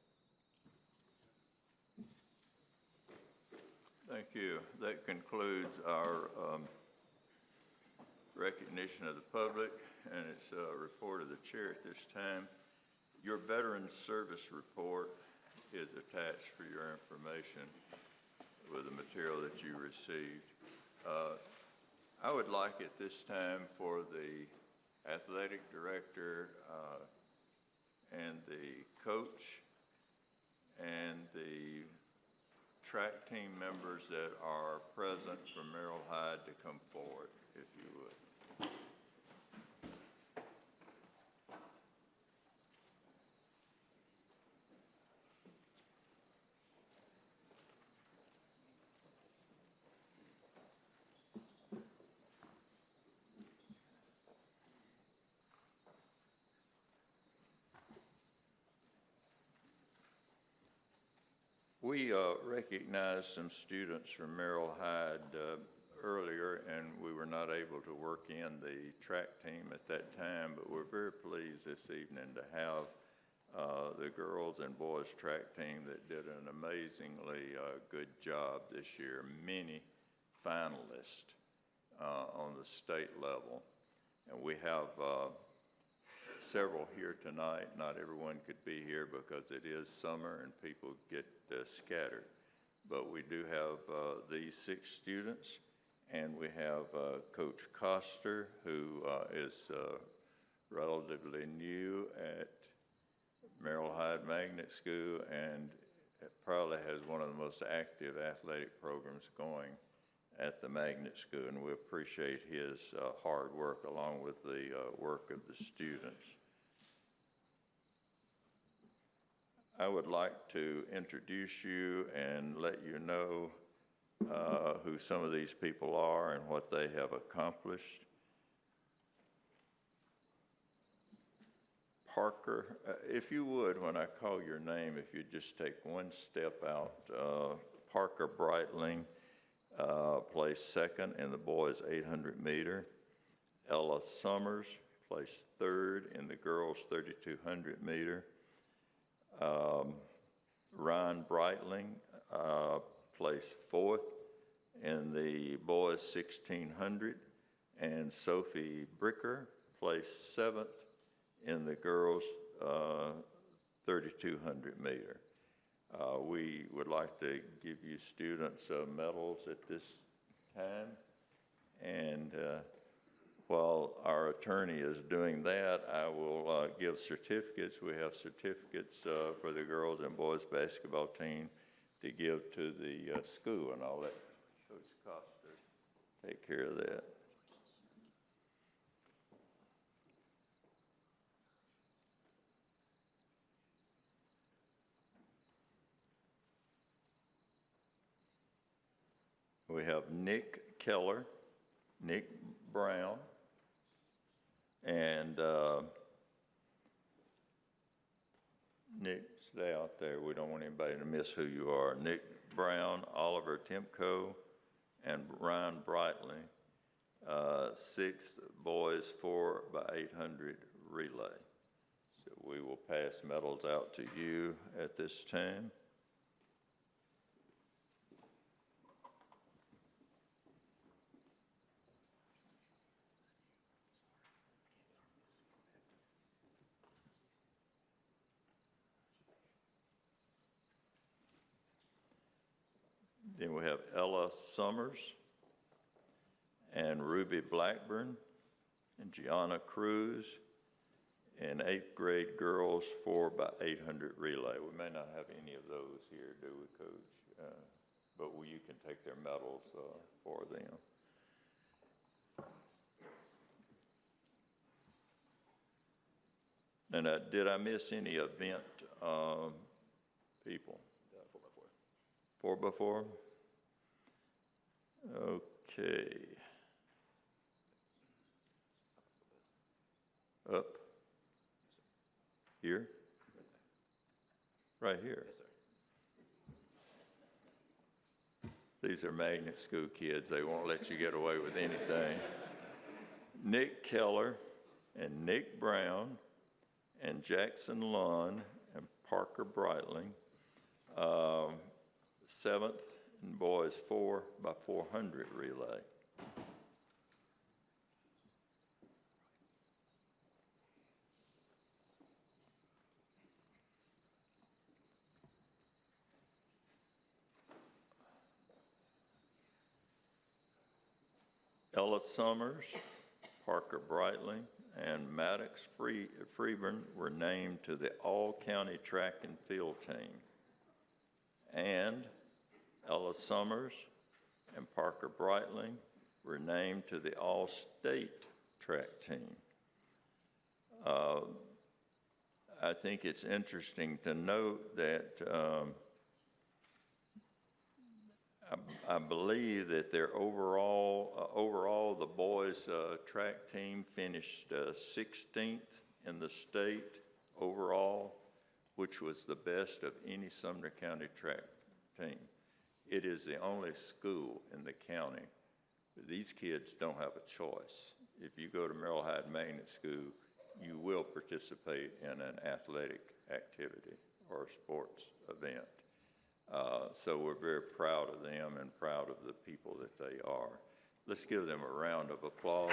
Thank you. That concludes our recognition of the public, and it's a report of the chair at this time. Your Veterans Service Report is attached for your information with the material that you received. I would like at this time for the athletic director and the coach and the track team members that are present from Merrill Hyde to come forward, if you would. We recognized some students from Merrill Hyde earlier, and we were not able to work in the track team at that time, but we're very pleased this evening to have the girls and boys track team that did an amazingly good job this year. Many finalists on the state level, and we have several here tonight. Not everyone could be here because it is summer and people get scattered. But we do have these 6 students, and we have Coach Coster, who is relatively new at Merrill Hyde Magnet School and probably has one of the most active athletic programs going at the Magnet School, and we appreciate his hard work along with the work of the students. I would like to introduce you and let you know who some of these people are and what they have accomplished. Parker, if you would, when I call your name, if you just take one step out, Parker Breitling, placed 2nd in the boys' 800 meter. Ella Summers placed 3rd in the girls' 3200 meter. Ryan Breitling placed 4th In the boys, 1,600, and Sophie Bricker placed 7th in the girls' 3,200 meter. We would like to give you students medals at this time. And while our attorney is doing that, I will give certificates. We have certificates for the girls and boys basketball team to give to the school, and I'll let Coach Costa take care of that. We have Nick Keller, Nick Brown, and Nick, stay out there. We don't want anybody to miss who you are. Nick Brown, Oliver Timko, and Ryan Brightly. 6th boys 4x800 relay. So we will pass medals out to you at this time. Then we have Ella Summers and Ruby Blackburn and Gianna Cruz and 8th grade girls 4x800 relay. We may not have any of those here, do we, Coach? But you can take their medals for them. And did I miss any event people? 4x4. 4x4? Okay. Up? Here? Right here? Yes, sir. These are magnet school kids. They won't let you get away with anything. Nick Keller and Nick Brown and Jackson Lund and Parker Breitling. 7th in boys 4x400 relay. Ella Summers, Parker Breitling, and Maddox Freeburn were named to the all-county track and field team. And Ella Summers and Parker Breitling were named to the all-state track team. I think it's interesting to note that I believe that their overall the boys' track team finished 16th in the state overall, which was the best of any Sumner County track team. It is the only school in the county. These kids don't have a choice. If you go to Merrill Hyde Magnet School, you will participate in an athletic activity or a sports event. So we're very proud of them and proud of the people that they are. Let's give them a round of applause.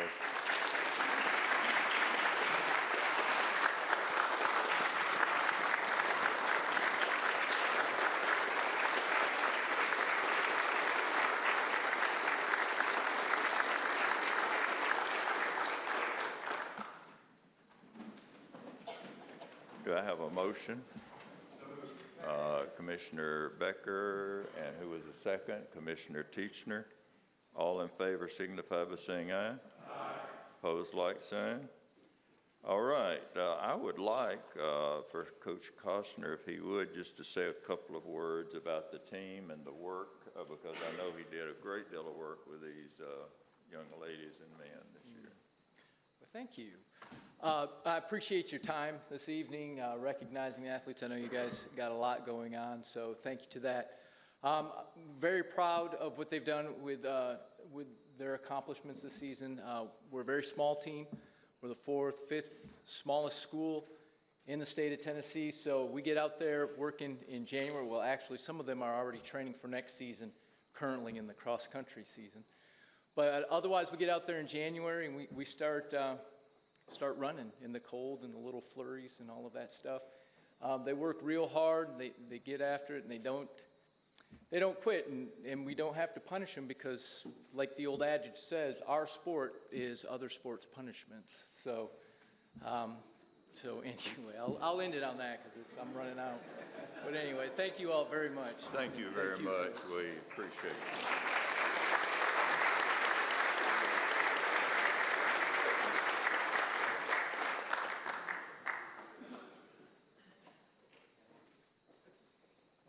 Do I have a motion? Commissioner Becker, and who was the second? Commissioner Teachner. All in favor signify by saying aye. Aye. Opposed, like sign. All right. I would like for Coach Costner, if he would, just to say a couple of words about the team and the work, because I know he did a great deal of work with these young ladies and men this year. Well, thank you. I appreciate your time this evening, recognizing the athletes. I know you guys got a lot going on, so thank you to that. I'm very proud of what they've done with their accomplishments this season. We're a very small team. We're the 4th, 5th smallest school in the state of Tennessee, so we get out there working in January. Well, actually, some of them are already training for next season. currently in the cross-country season. But otherwise, we get out there in January and we start running in the cold and the little flurries and all of that stuff. They work real hard, they get after it, and they don't quit, and we don't have to punish them because, like the old adage says, our sport is other sports' punishments. So anyway, I'll end it on that because I'm running out. But anyway, thank you all very much. Thank you very much. We appreciate it.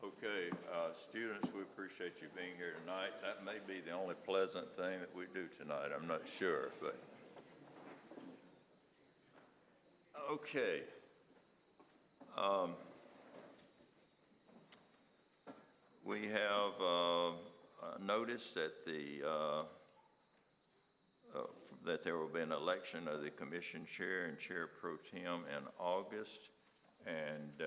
Okay, students, we appreciate you being here tonight. That may be the only pleasant thing that we do tonight. I'm not sure, but. Okay. We have noticed that that there will be an election of the commission chair and chair pro tem in August, and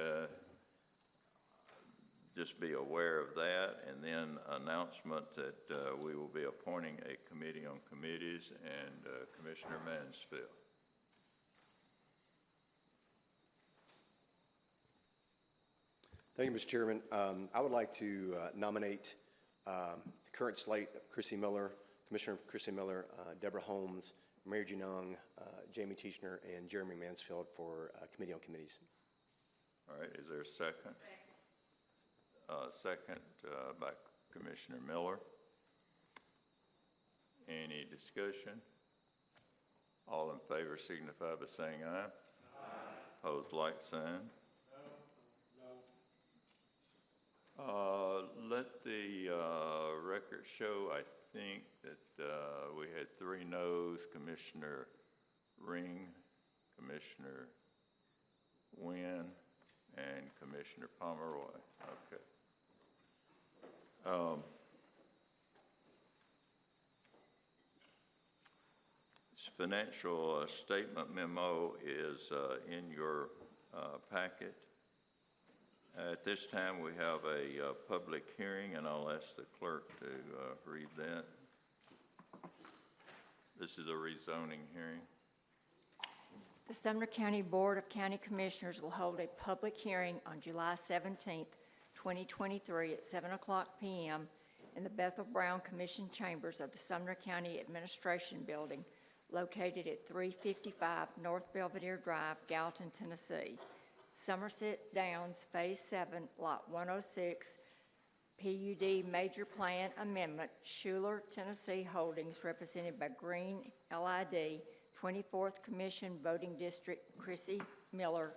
just be aware of that, and then announcement that we will be appointing a committee on committees and Commissioner Mansfield. Thank you, Mr. Chairman. I would like to nominate the current slate of Chrissy Miller, Commissioner Chrissy Miller, Deborah Holmes, Mary Jean Young, Jamie Teachner, and Jeremy Mansfield for Committee on Committees. All right, is there a second? Second by Commissioner Miller. Any discussion? All in favor signify by saying aye. Aye. Opposed, like sign. Let the record show, I think, that we had 3 noes, Commissioner Ring, Commissioner Wynn, and Commissioner Pomeroy. Okay. This financial statement memo is in your packet. At this time, we have a public hearing, and I'll ask the clerk to read that. This is a rezoning hearing. The Sumner County Board of County Commissioners will hold a public hearing on July 17th, 2023 at 7:00 p.m. in the Bethel Brown Commission Chambers of the Sumner County Administration Building, located at 355 North Belvedere Drive, Gallatin, Tennessee. Somerset Downs Phase 7, Lot 106, PUD Major Plan Amendment, Schuler, Tennessee Holdings, represented by Green LID, 24th Commission Voting District, Chrissy Miller.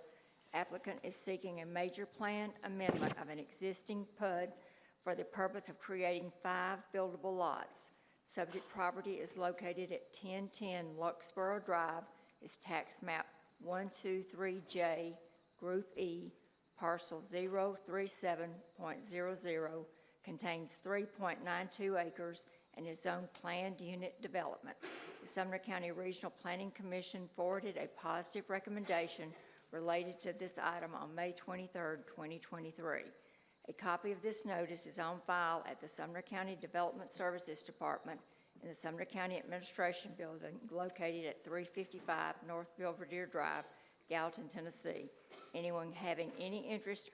Applicant is seeking a major plan amendment of an existing PUD for the purpose of creating 5 buildable lots. Subject property is located at 1010 Luxboro Drive, is tax map 123J, Group E, parcel 037.00, contains 3.92 acres, and is zoned planned unit development. The Sumner County Regional Planning Commission forwarded a positive recommendation related to this item on May 23, 2023. A copy of this notice is on file at the Sumner County Development Services Department in the Sumner County Administration Building, located at 355 North Belvedere Drive, Gallatin, Tennessee. Anyone having any interest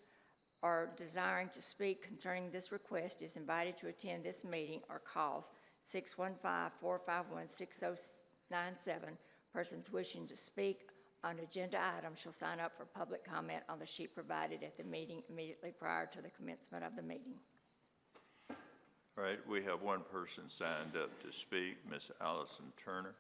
or desiring to speak concerning this request is invited to attend this meeting or call 615-451-6097. Persons wishing to speak on agenda items shall sign up for public comment on the sheet provided at the meeting immediately prior to the commencement of the meeting. All right, we have one person signed up to speak, Ms. Allison Turner.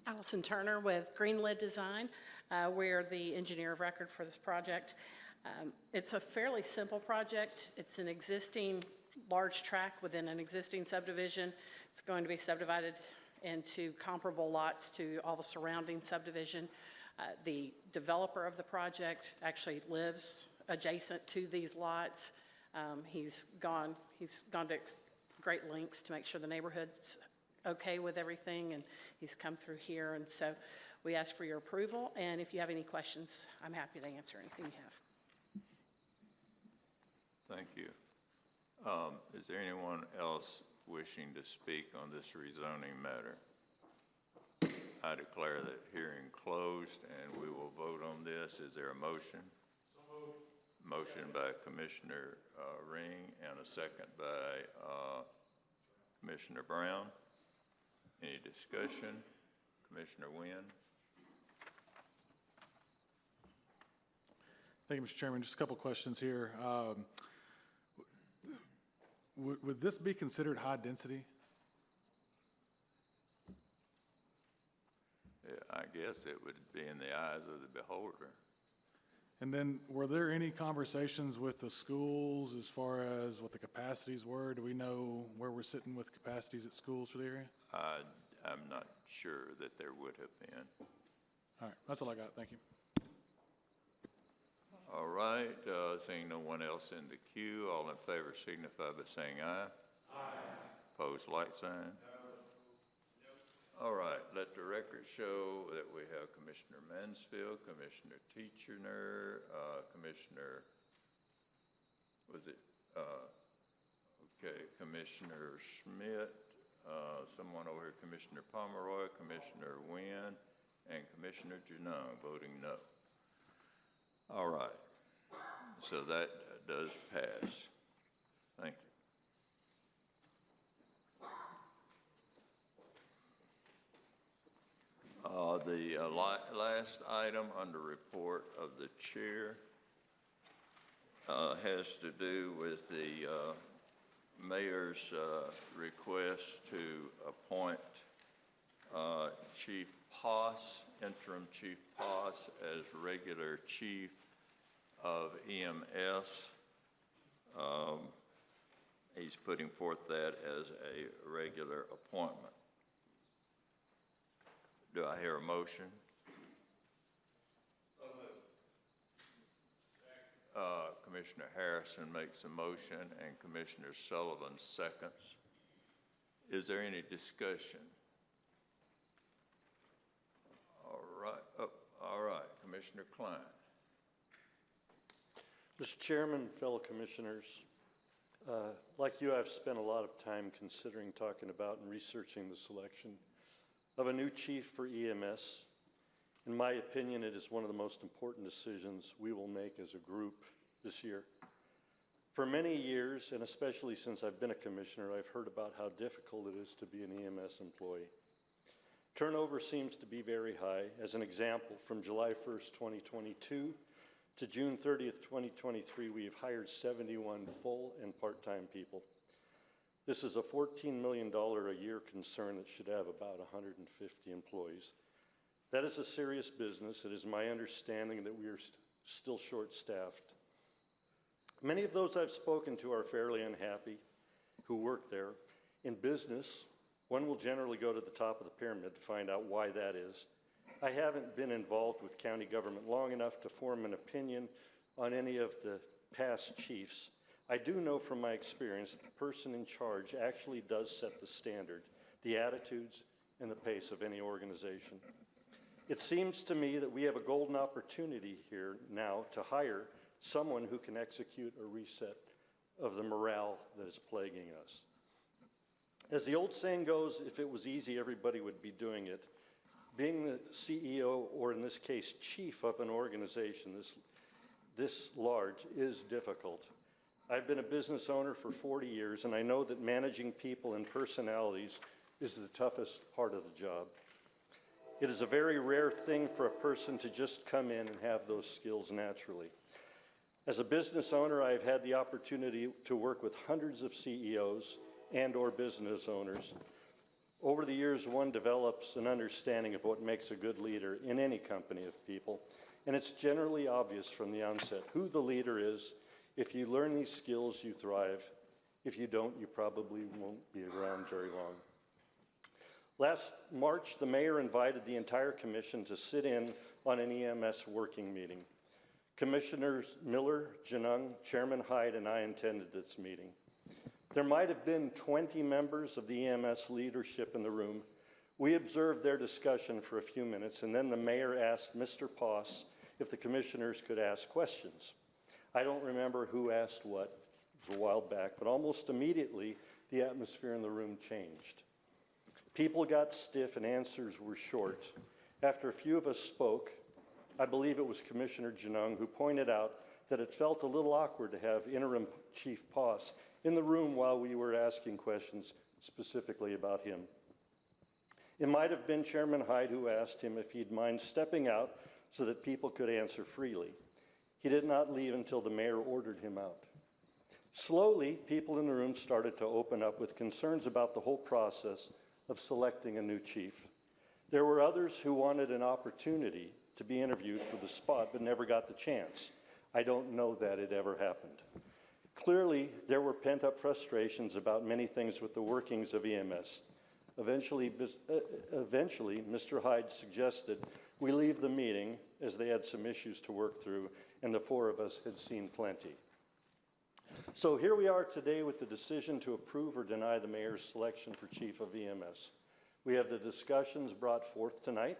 Allison Turner with Greenlead Design. We're the engineer of record for this project. It's a fairly simple project. It's an existing large tract within an existing subdivision. It's going to be subdivided into comparable lots to all the surrounding subdivision. The developer of the project actually lives adjacent to these lots. He's gone to great lengths to make sure the neighborhood's okay with everything, and he's come through here, and so we ask for your approval, and if you have any questions, I'm happy to answer anything you have. Thank you. Is there anyone else wishing to speak on this rezoning matter? I declare that hearing closed, and we will vote on this. Is there a motion? So moved. Motion by Commissioner Ring and a second by Commissioner Brown. Any discussion? Commissioner Wynn? Thank you, Mr. Chairman. Just a couple questions here. Would this be considered high density? I guess it would be in the eyes of the beholder. And then were there any conversations with the schools as far as what the capacities were? Do we know where we're sitting with capacities at schools for the area? I'm not sure that there would have been. All right, that's all I got. Thank you. All right, seeing no one else in the queue, all in favor signify by saying aye. Aye. Opposed, like sign. No. All right, let the record show that we have Commissioner Mansfield, Commissioner Teacherner, Commissioner, Commissioner Schmidt, someone over here, Commissioner Pomeroy, Commissioner Wynn, and Commissioner Janung voting no. All right, so that does pass. Thank you. The last item under report of the chair has to do with the mayor's request to appoint Chief Poss, interim Chief Poss, as regular chief of EMS. He's putting forth that as a regular appointment. Do I hear a motion? So moved. Commissioner Harrison makes a motion and Commissioner Sullivan seconds. Is there any discussion? All right, Commissioner Klein. Mr. Chairman, fellow commissioners, like you, I've spent a lot of time considering, talking about, and researching the selection of a new chief for EMS. In my opinion, it is one of the most important decisions we will make as a group this year. For many years, and especially since I've been a commissioner, I've heard about how difficult it is to be an EMS employee. Turnover seems to be very high. As an example, from July 1st, 2022 to June 30th, 2023, we have hired 71 full and part-time people. This is a $14 million a year concern that should have about 150 employees. That is a serious business. It is my understanding that we are still short-staffed. Many of those I've spoken to are fairly unhappy who work there. In business, one will generally go to the top of the pyramid to find out why that is. I haven't been involved with county government long enough to form an opinion on any of the past chiefs. I do know from my experience that the person in charge actually does set the standard, the attitudes, and the pace of any organization. It seems to me that we have a golden opportunity here now to hire someone who can execute a reset of the morale that is plaguing us. As the old saying goes, if it was easy, everybody would be doing it. Being the CEO, or in this case, chief of an organization this large, is difficult. I've been a business owner for 40 years, and I know that managing people and personalities is the toughest part of the job. It is a very rare thing for a person to just come in and have those skills naturally. As a business owner, I've had the opportunity to work with hundreds of CEOs and/or business owners. Over the years, one develops an understanding of what makes a good leader in any company of people, and it's generally obvious from the onset who the leader is. If you learn these skills, you thrive. If you don't, you probably won't be around very long. Last March, the mayor invited the entire commission to sit in on an EMS working meeting. Commissioners Miller, Janung, Chairman Hyde, and I attended this meeting. There might have been 20 members of the EMS leadership in the room. We observed their discussion for a few minutes, and then the mayor asked Mr. Poss if the commissioners could ask questions. I don't remember who asked what. It was a while back, but almost immediately, the atmosphere in the room changed. People got stiff and answers were short. After a few of us spoke, I believe it was Commissioner Genung who pointed out that it felt a little awkward to have interim Chief Poss in the room while we were asking questions specifically about him. It might have been Chairman Hyde who asked him if he'd mind stepping out so that people could answer freely. He did not leave until the mayor ordered him out. Slowly, people in the room started to open up with concerns about the whole process of selecting a new chief. There were others who wanted an opportunity to be interviewed for the spot but never got the chance. I don't know that it ever happened. Clearly, there were pent-up frustrations about many things with the workings of EMS. Eventually, Mr. Hyde suggested we leave the meeting as they had some issues to work through, and the four of us had seen plenty. So here we are today with the decision to approve or deny the mayor's selection for chief of EMS. We have the discussions brought forth tonight.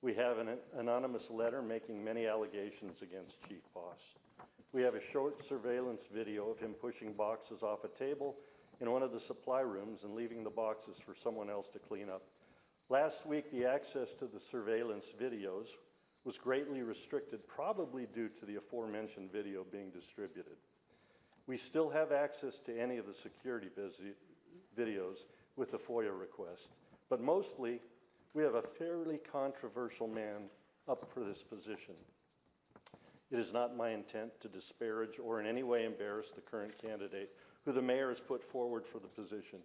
We have an anonymous letter making many allegations against Chief Poss. We have a short surveillance video of him pushing boxes off a table in one of the supply rooms and leaving the boxes for someone else to clean up. Last week, the access to the surveillance videos was greatly restricted, probably due to the aforementioned video being distributed. We still have access to any of the security videos with the FOIA request, but mostly we have a fairly controversial man up for this position. It is not my intent to disparage or in any way embarrass the current candidate who the mayor has put forward for the position.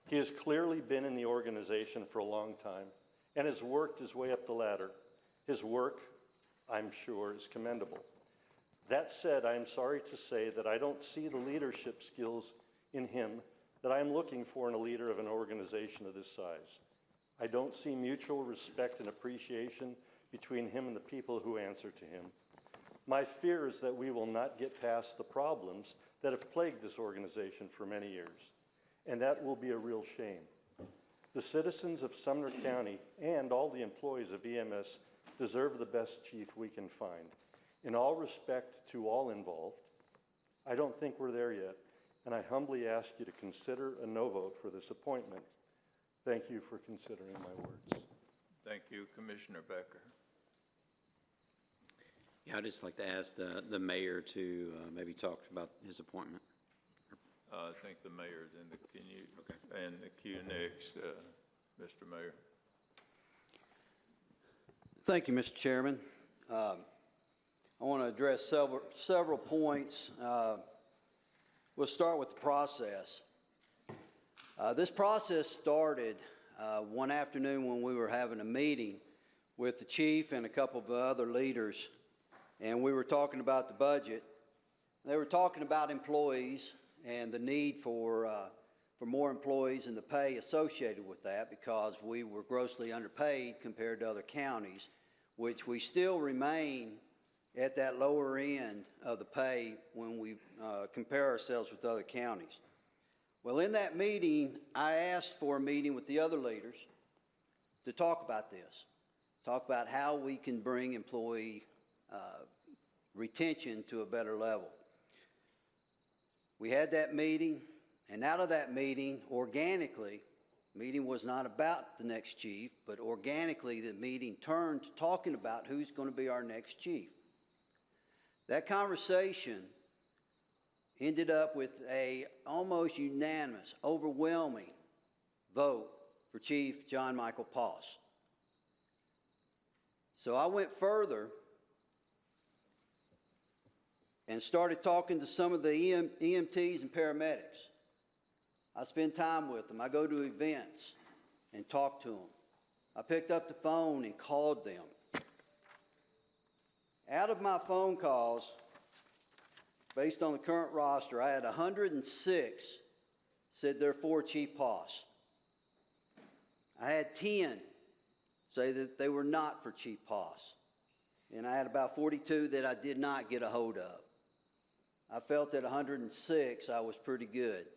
He has clearly been in the organization for a long time and has worked his way up the ladder. His work, I'm sure, is commendable. That said, I am sorry to say that I don't see the leadership skills in him that I am looking for in a leader of an organization of this size. I don't see mutual respect and appreciation between him and the people who answer to him. My fear is that we will not get past the problems that have plagued this organization for many years, and that will be a real shame. The citizens of Sumner County and all the employees of EMS deserve the best chief we can find. In all respect to all involved, I don't think we're there yet, and I humbly ask you to consider a no vote for this appointment. Thank you for considering my words. Thank you, Commissioner Becker. Yeah, I'd just like to ask the mayor to maybe talk about his appointment. I think the mayor's in the queue next, Mr. Mayor. Thank you, Mr. Chairman. I want to address several points. We'll start with the process. This process started one afternoon when we were having a meeting with the chief and a couple of other leaders, and we were talking about the budget. They were talking about employees and the need for more employees and the pay associated with that, because we were grossly underpaid compared to other counties, which we still remain at that lower end of the pay when we compare ourselves with other counties. Well, in that meeting, I asked for a meeting with the other leaders to talk about this, talk about how we can bring employee retention to a better level. We had that meeting, and out of that meeting, organically, meeting was not about the next chief, but organically the meeting turned to talking about who's going to be our next chief. That conversation ended up with a almost unanimous, overwhelming vote for Chief John Michael Poss. So I went further and started talking to some of the EMTs and paramedics. I spend time with them. I go to events and talk to them. I picked up the phone and called them. Out of my phone calls, based on the current roster, I had 106 said they're for Chief Poss. I had 10 say that they were not for Chief Poss. And I had about 42 that I did not get a hold of. I felt at 106 I was pretty good.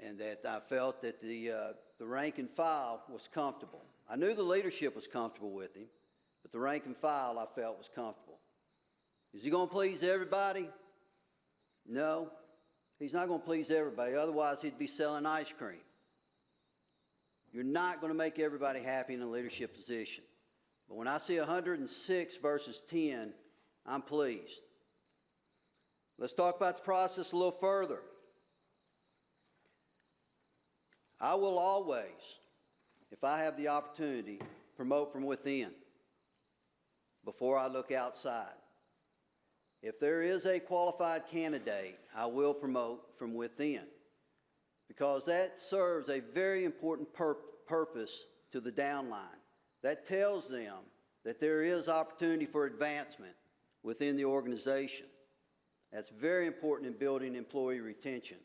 and that I felt that the rank and file was comfortable. I knew the leadership was comfortable with him, but the rank and file I felt was comfortable. Is he going to please everybody? No, he's not going to please everybody. Otherwise, he'd be selling ice cream. You're not going to make everybody happy in a leadership position. But when I see 106 versus 10, I'm pleased. Let's talk about the process a little further. I will always, if I have the opportunity, promote from within before I look outside. If there is a qualified candidate, I will promote from within, because that serves a very important purpose to the downline. That tells them that there is opportunity for advancement within the organization. That's very important in building employee retention.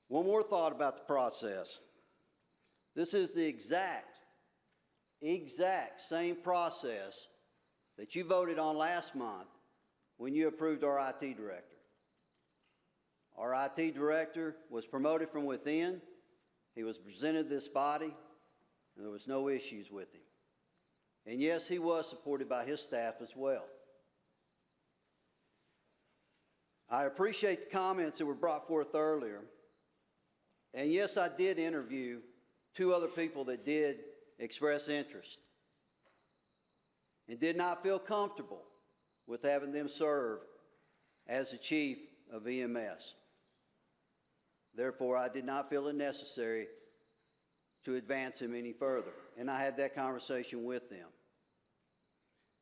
One more thought about the process. This is the exact same process that you voted on last month when you approved our IT director. Our IT director was promoted from within. He was presented this body, and there was no issues with him. And yes, he was supported by his staff as well. I appreciate the comments that were brought forth earlier. And yes, I did interview 2 other people that did express interest and did not feel comfortable with having them serve as the chief of EMS. Therefore, I did not feel it necessary to advance him any further. And I had that conversation with them.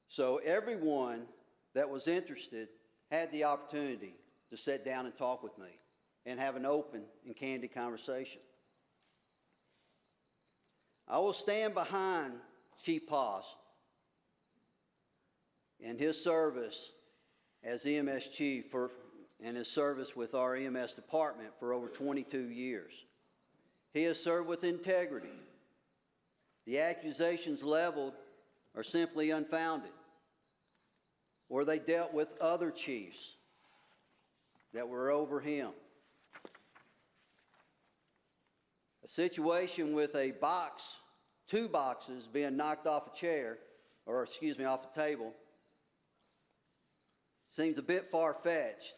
So everyone that was interested had the opportunity to sit down and talk with me and have an open and candid conversation. I will stand behind Chief Poss and his service as EMS chief and his service with our EMS department for over 22 years. He has served with integrity. The accusations leveled are simply unfounded, or they dealt with other chiefs that were over him. A situation with a box, 2 boxes being knocked off a chair, or excuse me, off a table, seems a bit far-fetched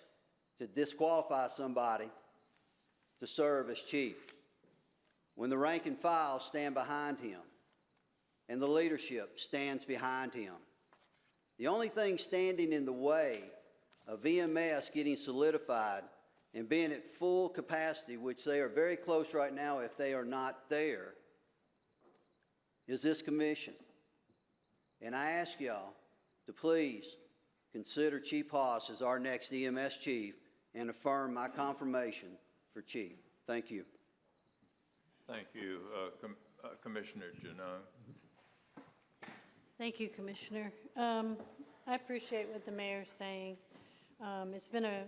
to disqualify somebody to serve as chief when the rank and file stand behind him and the leadership stands behind him. The only thing standing in the way of EMS getting solidified and being at full capacity, which they are very close right now if they are not there, is this commission. And I ask y'all to please consider Chief Haas as our next EMS chief and affirm my confirmation for chief. Thank you. Thank you. Commissioner Janone. Thank you, Commissioner. I appreciate what the mayor's saying. It's been a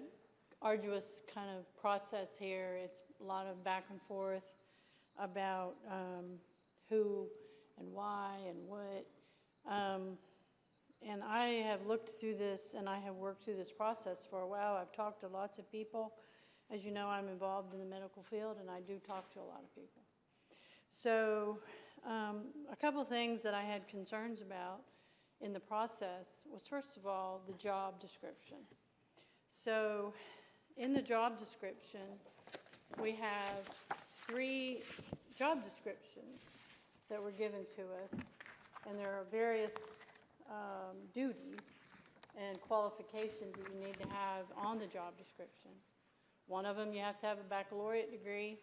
arduous kind of process here. It's a lot of back and forth about who and why and what. And I have looked through this and I have worked through this process for a while. I've talked to lots of people. As you know, I'm involved in the medical field and I do talk to a lot of people. So a couple of things that I had concerns about in the process was, first of all, the job description. So in the job description, we have 3 job descriptions that were given to us, and there are various duties and qualifications that you need to have on the job description. One of them, you have to have a baccalaureate degree,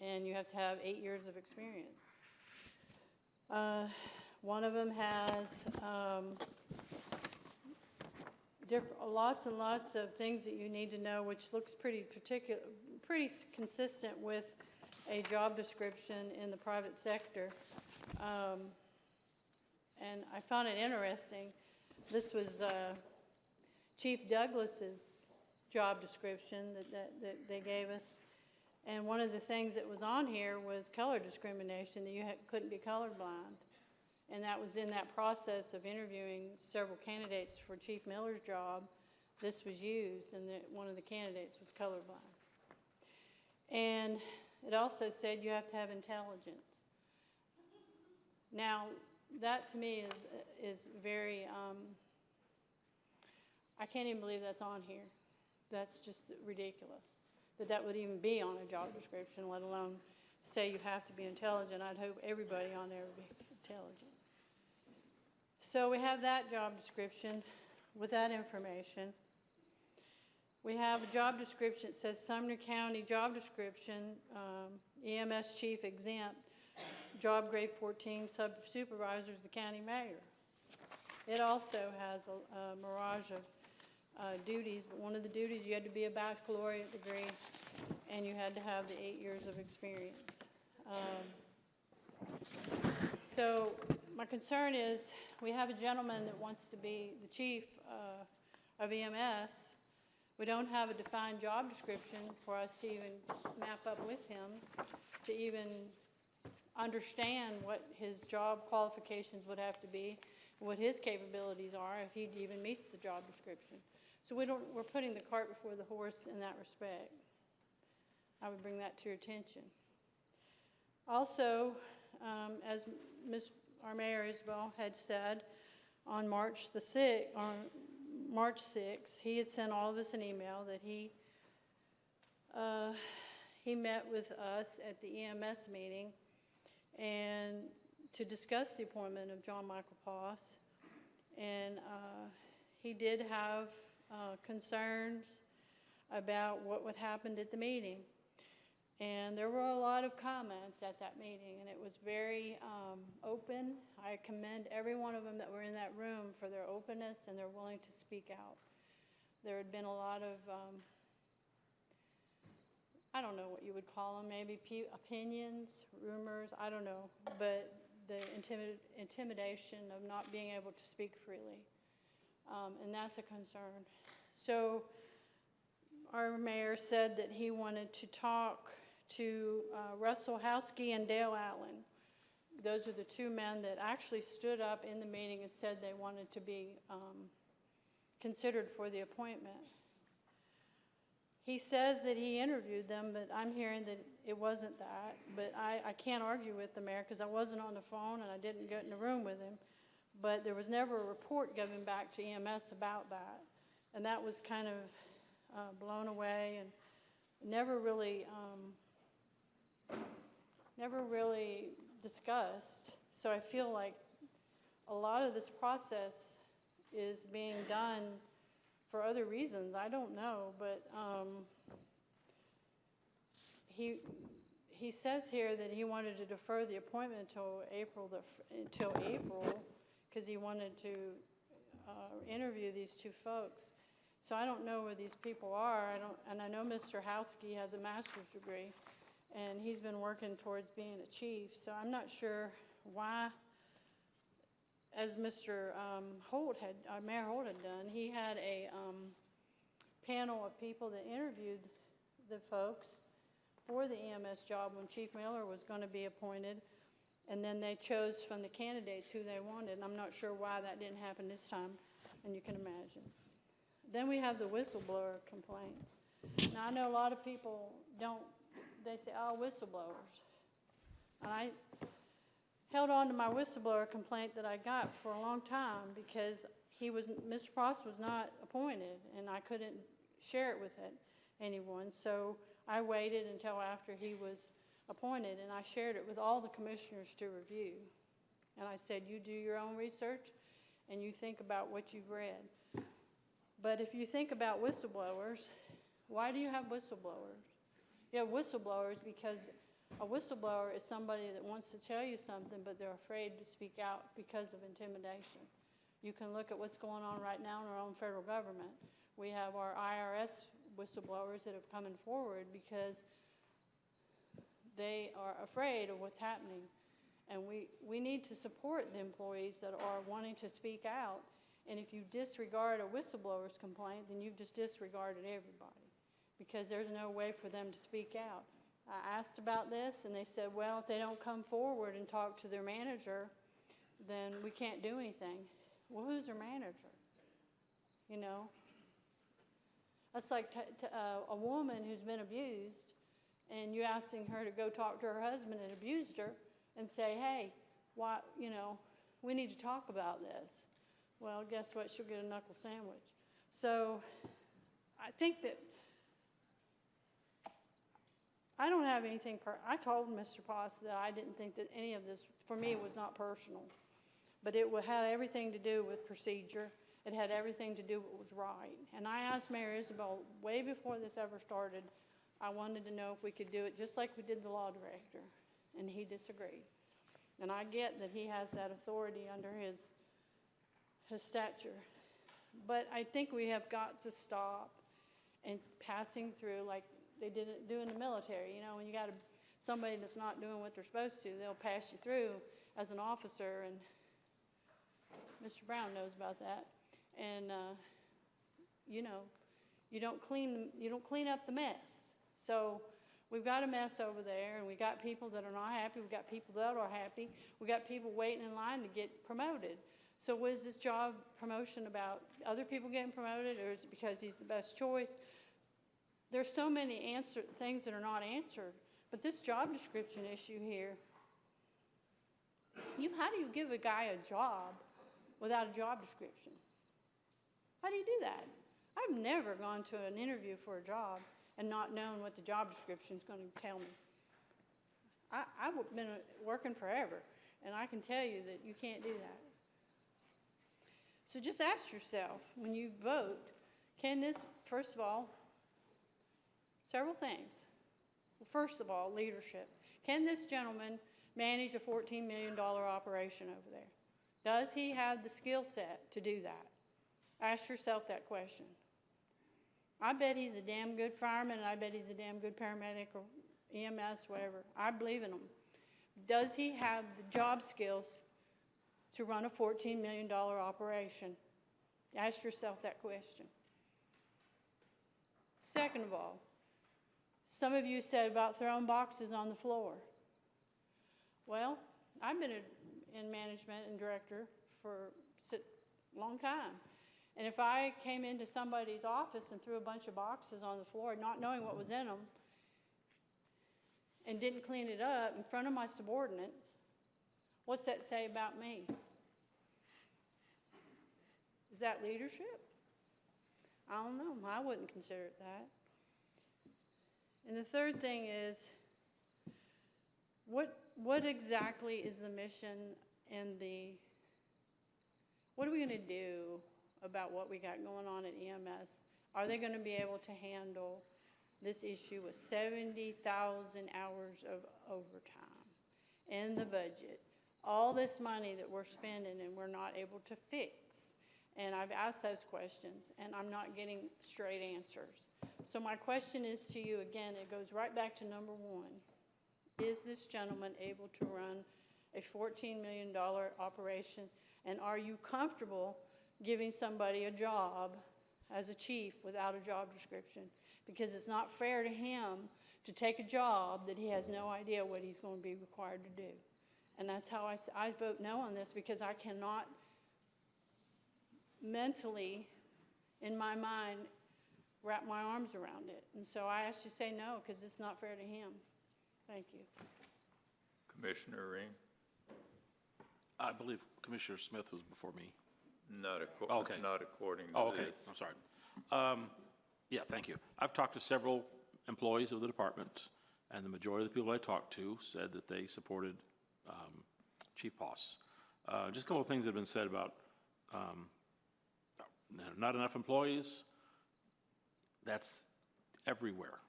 and you have to have 8 years of experience. One of them has lots and lots of things that you need to know, which looks pretty consistent with a job description in the private sector. And I found it interesting. This was Chief Douglas's job description that they gave us. And one of the things that was on here was color discrimination, that you couldn't be colorblind. And that was in that process of interviewing several candidates for Chief Miller's job. this was used and that one of the candidates was colorblind. And it also said you have to have intelligence. Now, that to me is very, I can't even believe that's on here. That's just ridiculous, that would even be on a job description, let alone say you have to be intelligent. I'd hope everybody on there would be intelligent. So we have that job description with that information. We have a job description that says Sumner County job description, EMS chief exempt, job grade 14, supervisors, the county mayor. It also has a mirage of duties, but one of the duties, you had to be a baccalaureate degree and you had to have the 8 years of experience. So my concern is we have a gentleman that wants to be the chief of EMS. We don't have a defined job description for us to even map up with him, to even understand what his job qualifications would have to be, what his capabilities are, if he even meets the job description. So we're putting the cart before the horse in that respect. I would bring that to your attention. Also, as our Mayor Isabel had said, on March 6th, he had sent all of us an email that he met with us at the EMS meeting and to discuss the appointment of John Michael Poss. And he did have concerns about what would happen at the meeting. And there were a lot of comments at that meeting, and it was very open. I commend every one of them that were in that room for their openness and their willing to speak out. There had been a lot of, I don't know what you would call them, maybe opinions, rumors, I don't know, but the intimidation of not being able to speak freely, and that's a concern. So our mayor said that he wanted to talk to Russell Houskey and Dale Allen. Those are the two men that actually stood up in the meeting and said they wanted to be considered for the appointment. He says that he interviewed them, but I'm hearing that it wasn't that. But I can't argue with the mayor because I wasn't on the phone and I didn't get in the room with him. But there was never a report given back to EMS about that. And that was kind of blown away and never really discussed. So I feel like a lot of this process is being done for other reasons. I don't know, but he says here that he wanted to defer the appointment until April, because he wanted to interview these two folks. So I don't know where these people are. I know Mr. Houskey has a master's degree, and he's been working towards being a chief. So I'm not sure why, as Mr. Mayor Holt had done, he had a panel of people that interviewed the folks for the EMS job when Chief Miller was going to be appointed, and then they chose from the candidates who they wanted. And I'm not sure why that didn't happen this time, and you can imagine. Then we have the whistleblower complaint. Now, I know a lot of people they say, oh, whistleblowers. And I held on to my whistleblower complaint that I got for a long time because Mr. Frost was not appointed, and I couldn't share it with anyone. So I waited until after he was appointed, and I shared it with all the commissioners to review. And I said, you do your own research, and you think about what you've read. But if you think about whistleblowers, why do you have whistleblowers? You have whistleblowers because a whistleblower is somebody that wants to tell you something, but they're afraid to speak out because of intimidation. You can look at what's going on right now in our own federal government. We have our IRS whistleblowers that have come forward because they are afraid of what's happening. And we need to support the employees that are wanting to speak out. And if you disregard a whistleblower's complaint, then you've just disregarded everybody because there's no way for them to speak out. I asked about this, and they said, well, if they don't come forward and talk to their manager, then we can't do anything. Well, who's their manager? You know? That's like a woman who's been abused, and you asking her to go talk to her husband that abused her and say, hey, why, you know, we need to talk about this. Well, guess what? She'll get a knuckle sandwich. So I think that I don't have anything, I told Mr. Potts that I didn't think that any of this, for me, was not personal. But it had everything to do with procedure. It had everything to do with what was right. And I asked Mayor Isabel way before this ever started, I wanted to know if we could do it just like we did the law director, and he disagreed. And I get that he has that authority under his stature. But I think we have got to stop and passing through like they didn't do in the military. You know, when you got somebody that's not doing what they're supposed to, they'll pass you through as an officer, and Mr. Brown knows about that. And you know, you don't clean up the mess. So we've got a mess over there, and we got people that are not happy. We've got people that are happy. We got people waiting in line to get promoted. So what is this job promotion about? Other people getting promoted, or is it because he's the best choice? There's so many things that are not answered. But this job description issue here, how do you give a guy a job without a job description? How do you do that? I've never gone to an interview for a job and not known what the job description is going to tell me. I've been working forever, and I can tell you that you can't do that. So just ask yourself, when you vote, can this, first of all, several things. Well, first of all, leadership. Can this gentleman manage a $14 million operation over there? Does he have the skill set to do that? Ask yourself that question. I bet he's a damn good fireman, and I bet he's a damn good paramedic or EMS, whatever. I believe in him. Does he have the job skills to run a $14 million operation? Ask yourself that question. Second of all, some of you said about throwing boxes on the floor. Well, I've been in management and director for a long time. And if I came into somebody's office and threw a bunch of boxes on the floor, not knowing what was in them, and didn't clean it up in front of my subordinates, what's that say about me? Is that leadership? I don't know. I wouldn't consider it that. And the third thing is, what exactly is the mission and what are we going to do about what we got going on at EMS? Are they going to be able to handle this issue with 70,000 hours of overtime in the budget? All this money that we're spending and we're not able to fix. And I've asked those questions, and I'm not getting straight answers. So my question is to you again, it goes right back to number one. Is this gentleman able to run a $14 million operation, and are you comfortable giving somebody a job as a chief without a job description? Because it's not fair to him to take a job that he has no idea what he's going to be required to do. And that's how I vote no on this, because I cannot mentally, in my mind, wrap my arms around it. And so I ask you to say no, because it's not fair to him. Thank you. Commissioner Ring? I believe Commissioner Smith was before me. Not according to okay. this. I'm sorry. Yeah, thank you. I've talked to several employees of the department, and the majority of the people I talked to said that they supported Chief Poss. Just a couple of things that have been said about not enough employees. That's everywhere.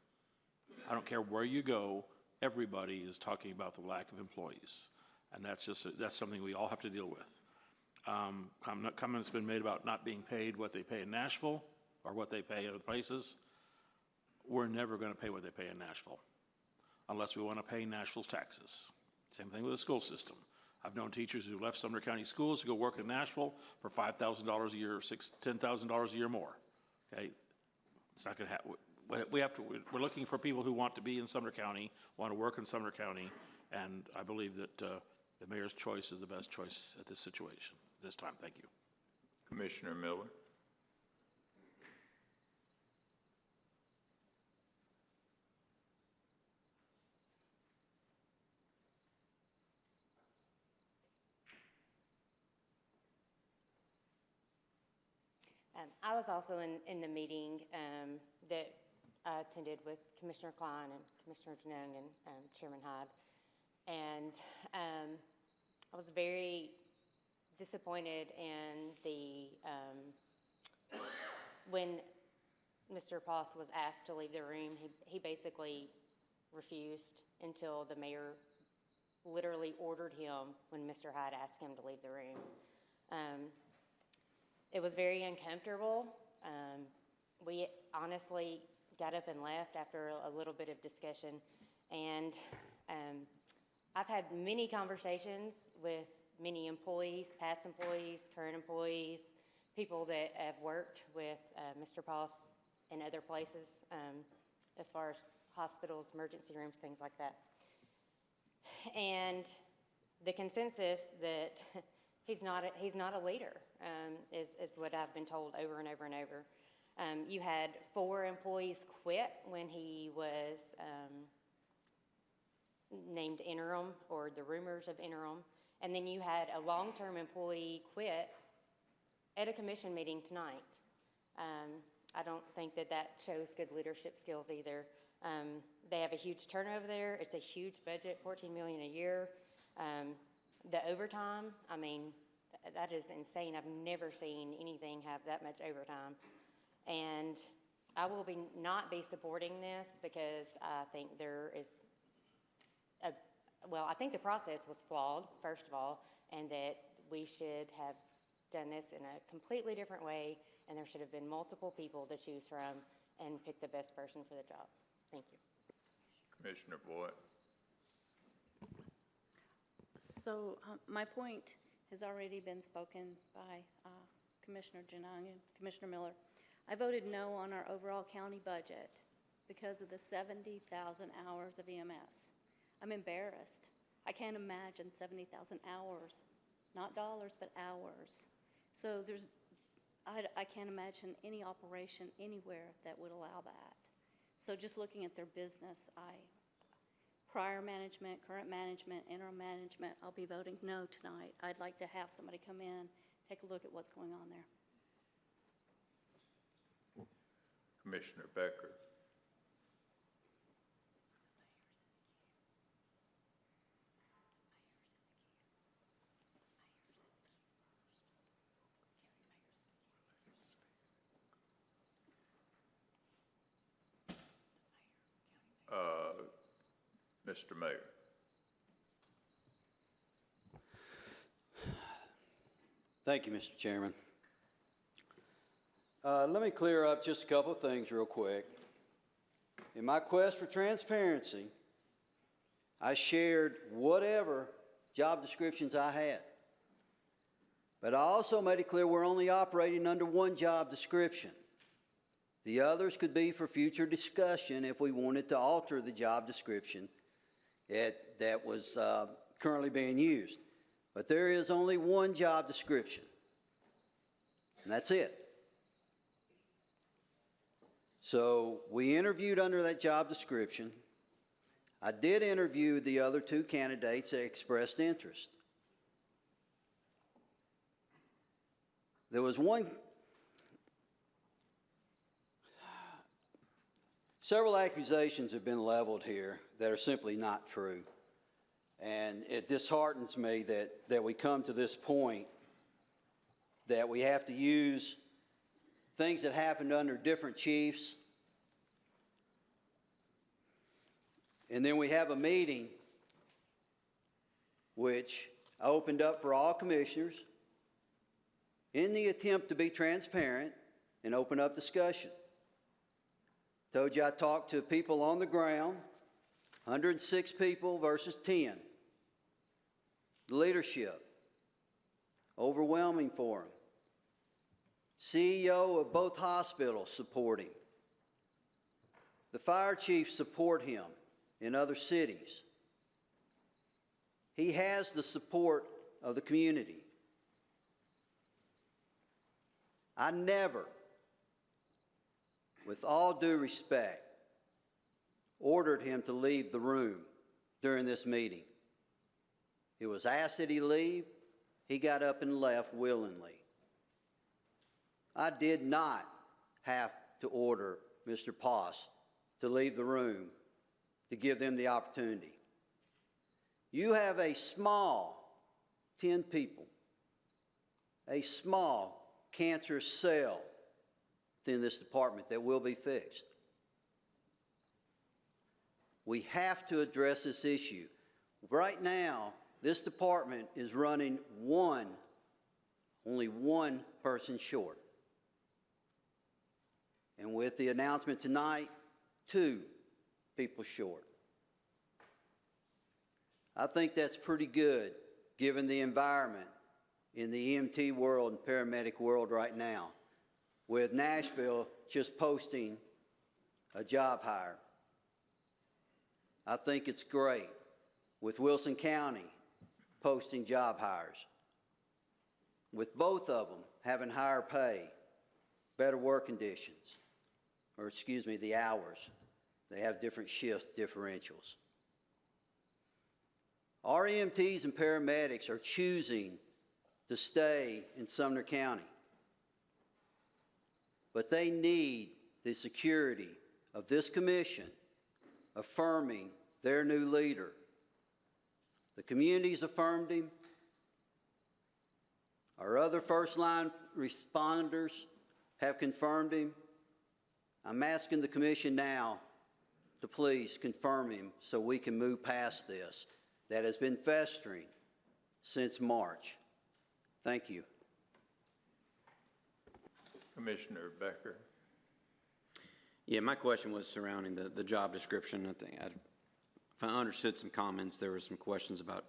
I don't care where you go, everybody is talking about the lack of employees. And that's something we all have to deal with. Comments been made about not being paid what they pay in Nashville or what they pay other places. We're never going to pay what they pay in Nashville unless we want to pay Nashville's taxes. Same thing with the school system. I've known teachers who left Sumner County schools to go work in Nashville for $5,000 a year, $10,000 a year more. Okay, it's not going to happen. We're looking for people who want to be in Sumner County, want to work in Sumner County, and I believe that the mayor's choice is the best choice at this situation, this time. Thank you. Commissioner Miller? I was also in the meeting that I attended with Commissioner Klein and Commissioner Janung and Chairman Hyde. And I was very disappointed in when Mr. Poss was asked to leave the room, he basically refused until the mayor literally ordered him when Mr. Hyde asked him to leave the room. It was very uncomfortable. We honestly got up and left after a little bit of discussion. And I've had many conversations with many employees, past employees, current employees, people that have worked with Mr. Poss in other places, as far as hospitals, emergency rooms, things like that. And the consensus that he's not a leader, is what I've been told over and over and over. You had 4 employees quit when he was named interim, or the rumors of interim, and then you had a long-term employee quit at a commission meeting tonight. I don't think that shows good leadership skills either. They have a huge turnover there. It's a huge budget, $14 million a year. The overtime, I mean, that is insane. I've never seen anything have that much overtime. And I will not be supporting this because I think I think the process was flawed, first of all, and that we should have done this in a completely different way, and there should have been multiple people to choose from and pick the best person for the job. Thank you. Commissioner Boyd. So my point has already been spoken by Commissioner Janung and Commissioner Miller. I voted no on our overall county budget because of the 70,000 hours of EMS. I'm embarrassed. I can't imagine 70,000 hours, not dollars, but hours. So I can't imagine any operation anywhere that would allow that. So just looking at their business, prior management, current management, interim management, I'll be voting no tonight. I'd like to have somebody come in, take a look at what's going on there. Commissioner Becker. Mr. Mayor. Thank you, Mr. Chairman. Let me clear up just a couple of things real quick. In my quest for transparency, I shared whatever job descriptions I had. But I also made it clear we're only operating under one job description. The others could be for future discussion if we wanted to alter the job description that was currently being used. But there is only one job description, and that's it. So we interviewed under that job description. I did interview the other 2 candidates that expressed interest. There was several accusations have been leveled here that are simply not true. And it disheartens me that we come to this point that we have to use things that happened under different chiefs. And then we have a meeting which I opened up for all commissioners in the attempt to be transparent and open up discussion. Told you I talked to people on the ground, 106 people versus 10. The leadership, overwhelming for him. CEO of both hospitals support him. The fire chiefs support him in other cities. He has the support of the community. I never, with all due respect, ordered him to leave the room during this meeting. It was asked that he leave. He got up and left willingly. I did not have to order Mr. Poss to leave the room to give them the opportunity. You have a small, 10 people, a small cancerous cell within this department that will be fixed. We have to address this issue. Right now, this department is running only one person short. And with the announcement tonight, 2 people short. I think that's pretty good given the environment in the EMT world and paramedic world right now, with Nashville just posting a job hire. I think it's great with Wilson County posting job hires, with both of them having higher pay, better work conditions, or excuse me, the hours. They have different shift differentials. Our EMTs and paramedics are choosing to stay in Sumner County, but they need the security of this commission affirming their new leader. The community's affirmed him. Our other first-line responders have confirmed him. I'm asking the commission now to please confirm him so we can move past this that has been festering since March. Thank you. Commissioner Becker. Yeah, my question was surrounding the job description. I think if I understood some comments, there were some questions about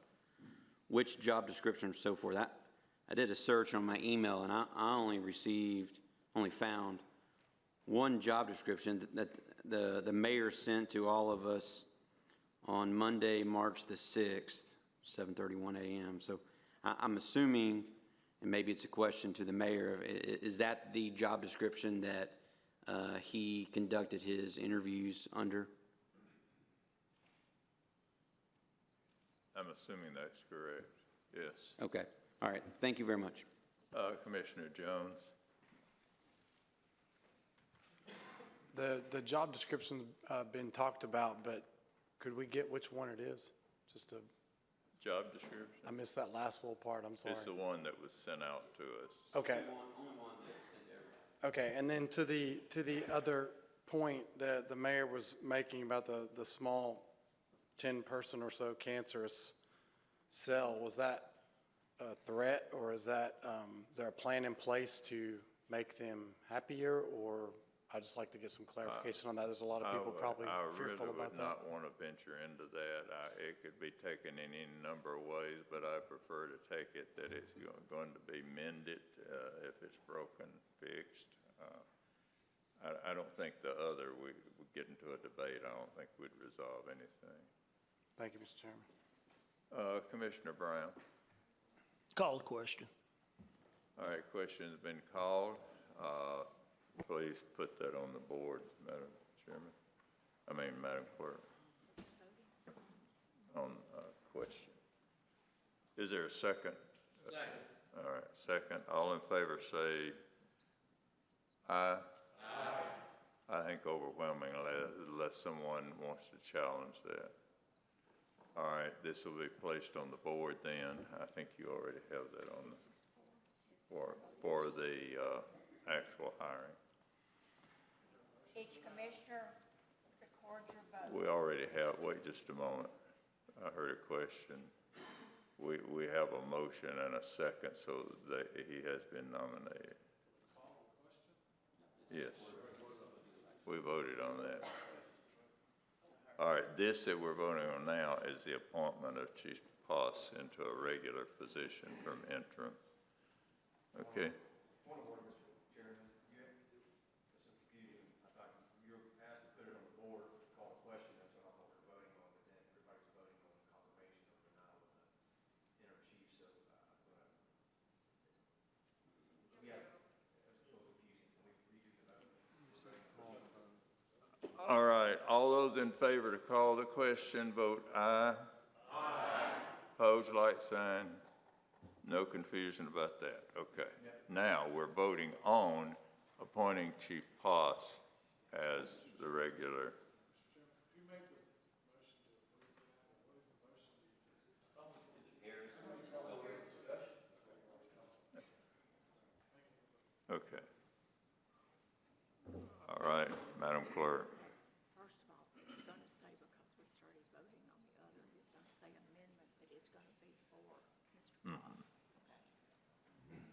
which job description and so forth. I did a search on my email, and I only found one job description that the mayor sent to all of us on Monday, March the 6th, 7:31 a.m. So I'm assuming, and maybe it's a question to the mayor, is that the job description that he conducted his interviews under? I'm assuming that's correct, yes. Okay, all right, thank you very much. Commissioner Jones. The job description's been talked about, but could we get which one it is? Just a Job description? I missed that last little part, I'm sorry. It's the one that was sent out to us. Okay. Okay, and then to the other point that the mayor was making about the small 10-person or so cancerous cell, was that a threat, or is there a plan in place to make them happier, or I'd just like to get some clarification on that. There's a lot of people probably fearful about that. I really would not want to venture into that. It could be taken in any number of ways, but I prefer to take it that it's going to be mended if it's broken, fixed. I don't think the other, we get into a debate, I don't think we'd resolve anything. Thank you, Mr. Chairman. Commissioner Brown. Call the question. All right, question has been called. Please put that on the board, Madam Clerk. On question. Is there a second? Second. All right, second. All in favor say aye. Aye. I think overwhelmingly, unless someone wants to challenge that. All right, this will be placed on the board then. I think you already have that on for the actual hiring. Each commissioner records your vote. We already have, wait just a moment. I heard a question. We have a motion and a second, so that he has been nominated. Yes. We voted on that. All right, this that we're voting on now is the appointment of Chief Poss into a regular position from interim. Okay. All right, all those in favor to call the question, vote aye. Aye. Opposed, like sign. No confusion about that, okay. Now, we're voting on appointing Chief Poss as the regular. Okay. All right, Madam Clerk. First of all, it's going to say, because we started voting on the other, it's going to say amendment, but it's going to be for Mr. Moss. Okay.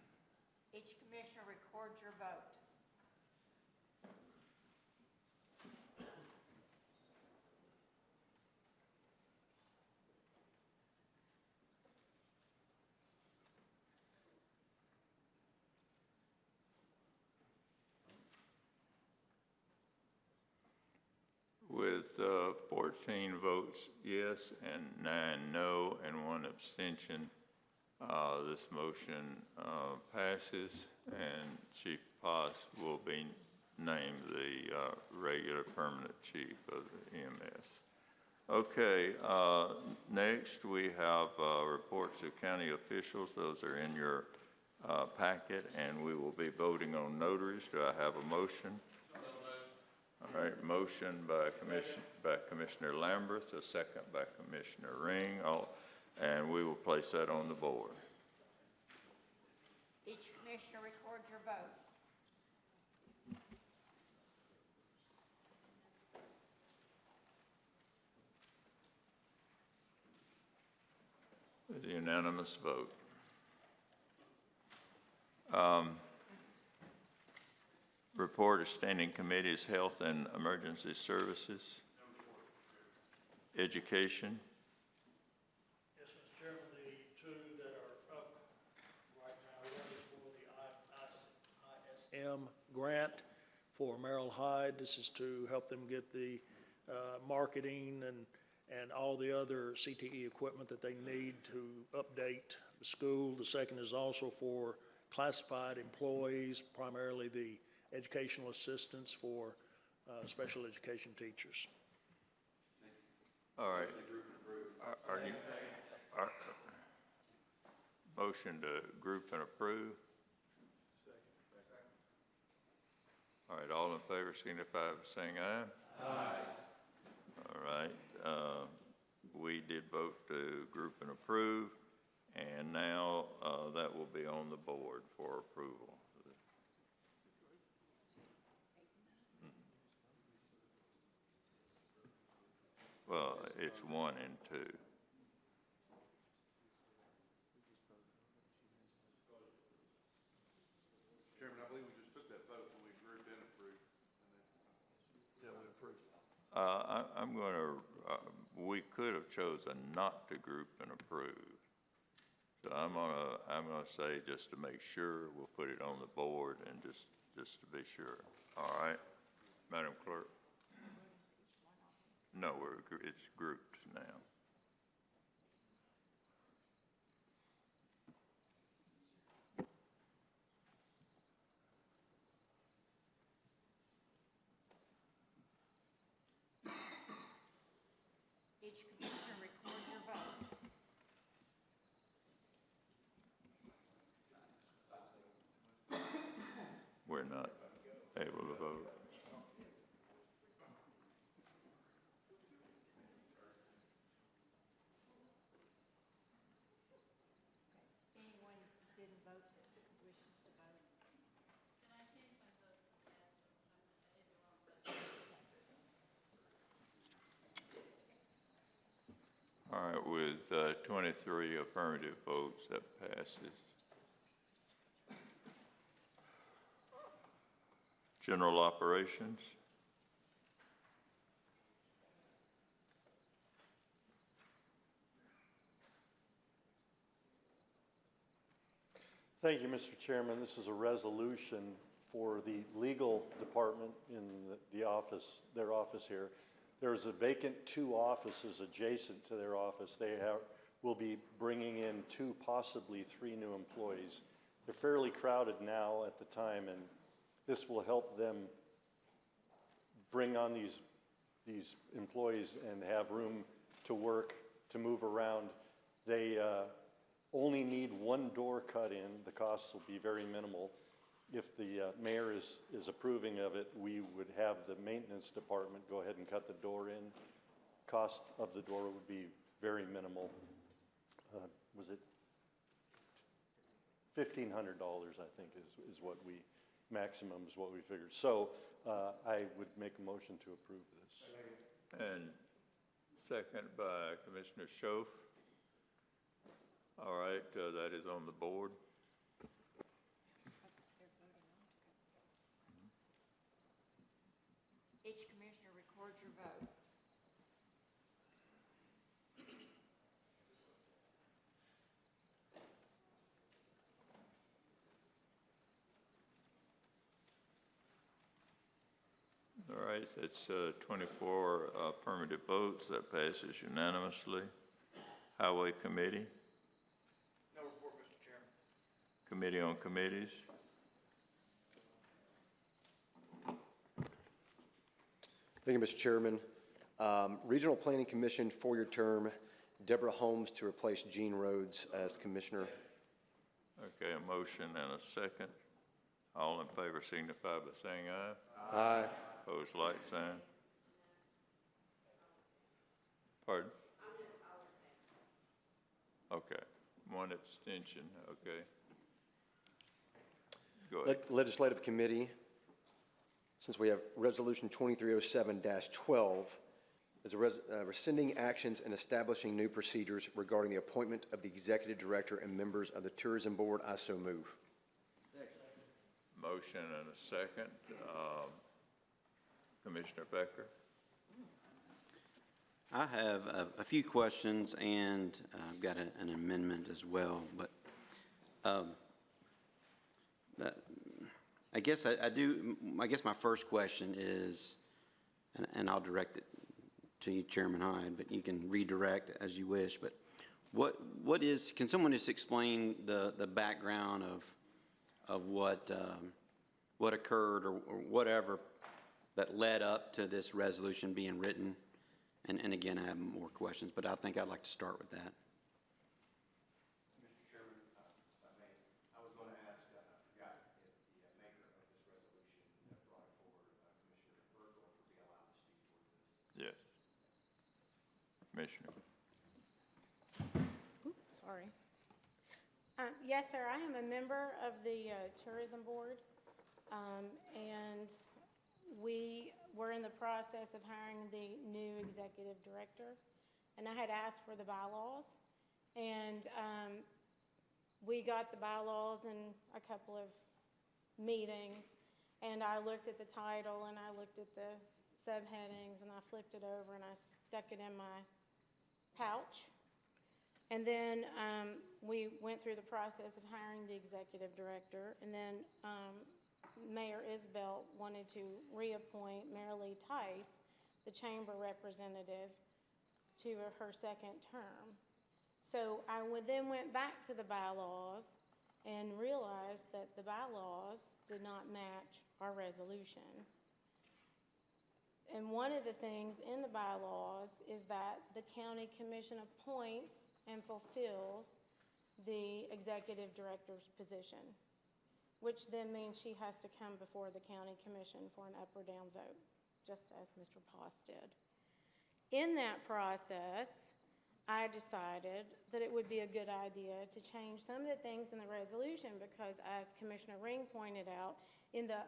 Each commissioner record your vote. With 14 votes yes and 9 no and 1 abstention, this motion passes, and Chief Poss will be named the regular permanent chief of the EMS. Okay, next we have reports of county officials. Those are in your packet, and we will be voting on notaries. Do I have a motion? All right, motion by Commissioner Lamberth, a second by Commissioner Ring, and we will place that on the board. Each commissioner record your vote. With a unanimous vote. Report of Standing Committees, Health and Emergency Services. Education. Yes, Mr. Chairman, the two that are up right now, one is for the ISM grant for Merrill Hyde. This is to help them get the marketing and all the other CTE equipment that they need to update the school. The second is also for classified employees, primarily the educational assistants for special education teachers. All right. Motion to group and approve? All right, all in favor signify by saying aye. Aye. All right, we did vote to group and approve, and now that will be on the board for approval. Well, it's 1 and 2. Chairman, I believe we just took that vote when we grouped and approved. Yeah, we approved. I'm going to, we could have chosen not to group and approve. So I'm gonna say, just to make sure, we'll put it on the board and just to be sure. All right, Madam Clerk? No, it's grouped now. Each commissioner record your vote. We're not able to vote. Anyone didn't vote that wishes to vote? Can I change my vote? All right, with 23 affirmative votes, that passes. General operations. Thank you, Mr. Chairman. This is a resolution for the legal department in the office, their office here. There's a vacant 2 offices adjacent to their office. They will be bringing in 2, possibly 3 new employees. They're fairly crowded now at the time, and this will help them bring on these employees and have room to work, to move around. They only need one door cut in, the costs will be very minimal. If the mayor is approving of it, we would have the maintenance department go ahead and cut the door in. Cost of the door would be very minimal. Was it $1,500, I think, is what we, maximum is what we figured. So I would make a motion to approve this. And second by Commissioner Schoaf. All right, that is on the board. Each commissioner records your vote. All right, that's 24 affirmative votes. That passes unanimously. Highway Committee? No report, Mr. Chairman. Committee on Committees? Thank you, Mr. Chairman. Regional Planning Commission, 4-year term, Deborah Holmes to replace Gene Rhodes as commissioner. Okay, a motion and a second. All in favor signify by saying aye. Aye. Opposed, like sign. Pardon? Okay, one abstention, okay. Go ahead. Legislative Committee, since we have Resolution 2307-12, is rescinding actions and establishing new procedures regarding the appointment of the executive director and members of the Tourism Board. I so move. Motion and a second. Commissioner Becker. I have a few questions, and I've got an amendment as well, but I guess I guess my first question is, and I'll direct it to you, Chairman Hyde, but you can redirect as you wish, but can someone just explain the background of what occurred or whatever that led up to this resolution being written? And again, I have more questions, but I think I'd like to start with that. Mr. Chairman, I was going to ask, I forgot if the maker of this resolution brought it forward, Commissioner Burkholz would be allowed to speak towards this. Yes. Commissioner. Oops, sorry. Yes, sir, I am a member of the Tourism Board, and we were in the process of hiring the new executive director, and I had asked for the bylaws, and we got the bylaws in a couple of meetings, and I looked at the title, and I looked at the subheadings, and I flipped it over, and I stuck it in my pouch. And then we went through the process of hiring the executive director, and then Mayor Isbell wanted to reappoint Marilee Tice, the chamber representative, to her second term. So I then went back to the bylaws and realized that the bylaws did not match our resolution. And one of the things in the bylaws is that the county commission appoints and fulfills the executive director's position, which then means she has to come before the county commission for an up or down vote, just as Mr. Poss did. In that process, I decided that it would be a good idea to change some of the things in the resolution because, as Commissioner Ring pointed out, in the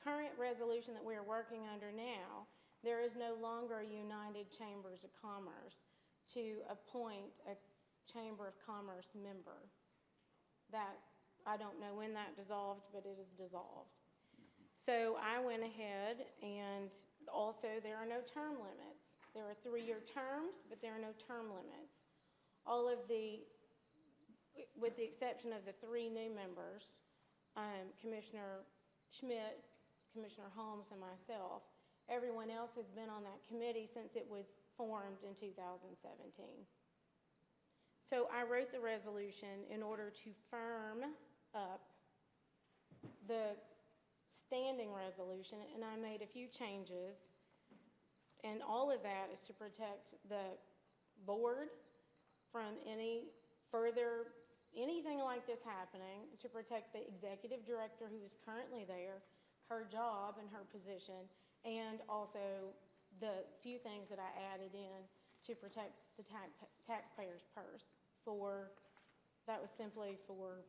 current resolution that we are working under now, there is no longer a United Chambers of Commerce to appoint a Chamber of Commerce member. That, I don't know when that dissolved, but it is dissolved. So I went ahead, and also there are no term limits. There are 3-year terms, but there are no term limits. All of with the exception of the 3 new members, Commissioner Schmidt, Commissioner Holmes, and myself, everyone else has been on that committee since it was formed in 2017. So I wrote the resolution in order to firm up the standing resolution, and I made a few changes, and all of that is to protect the board from any further anything like this happening, to protect the executive director who is currently there, her job and her position, and also the few things that I added in to protect the taxpayer's purse that was simply for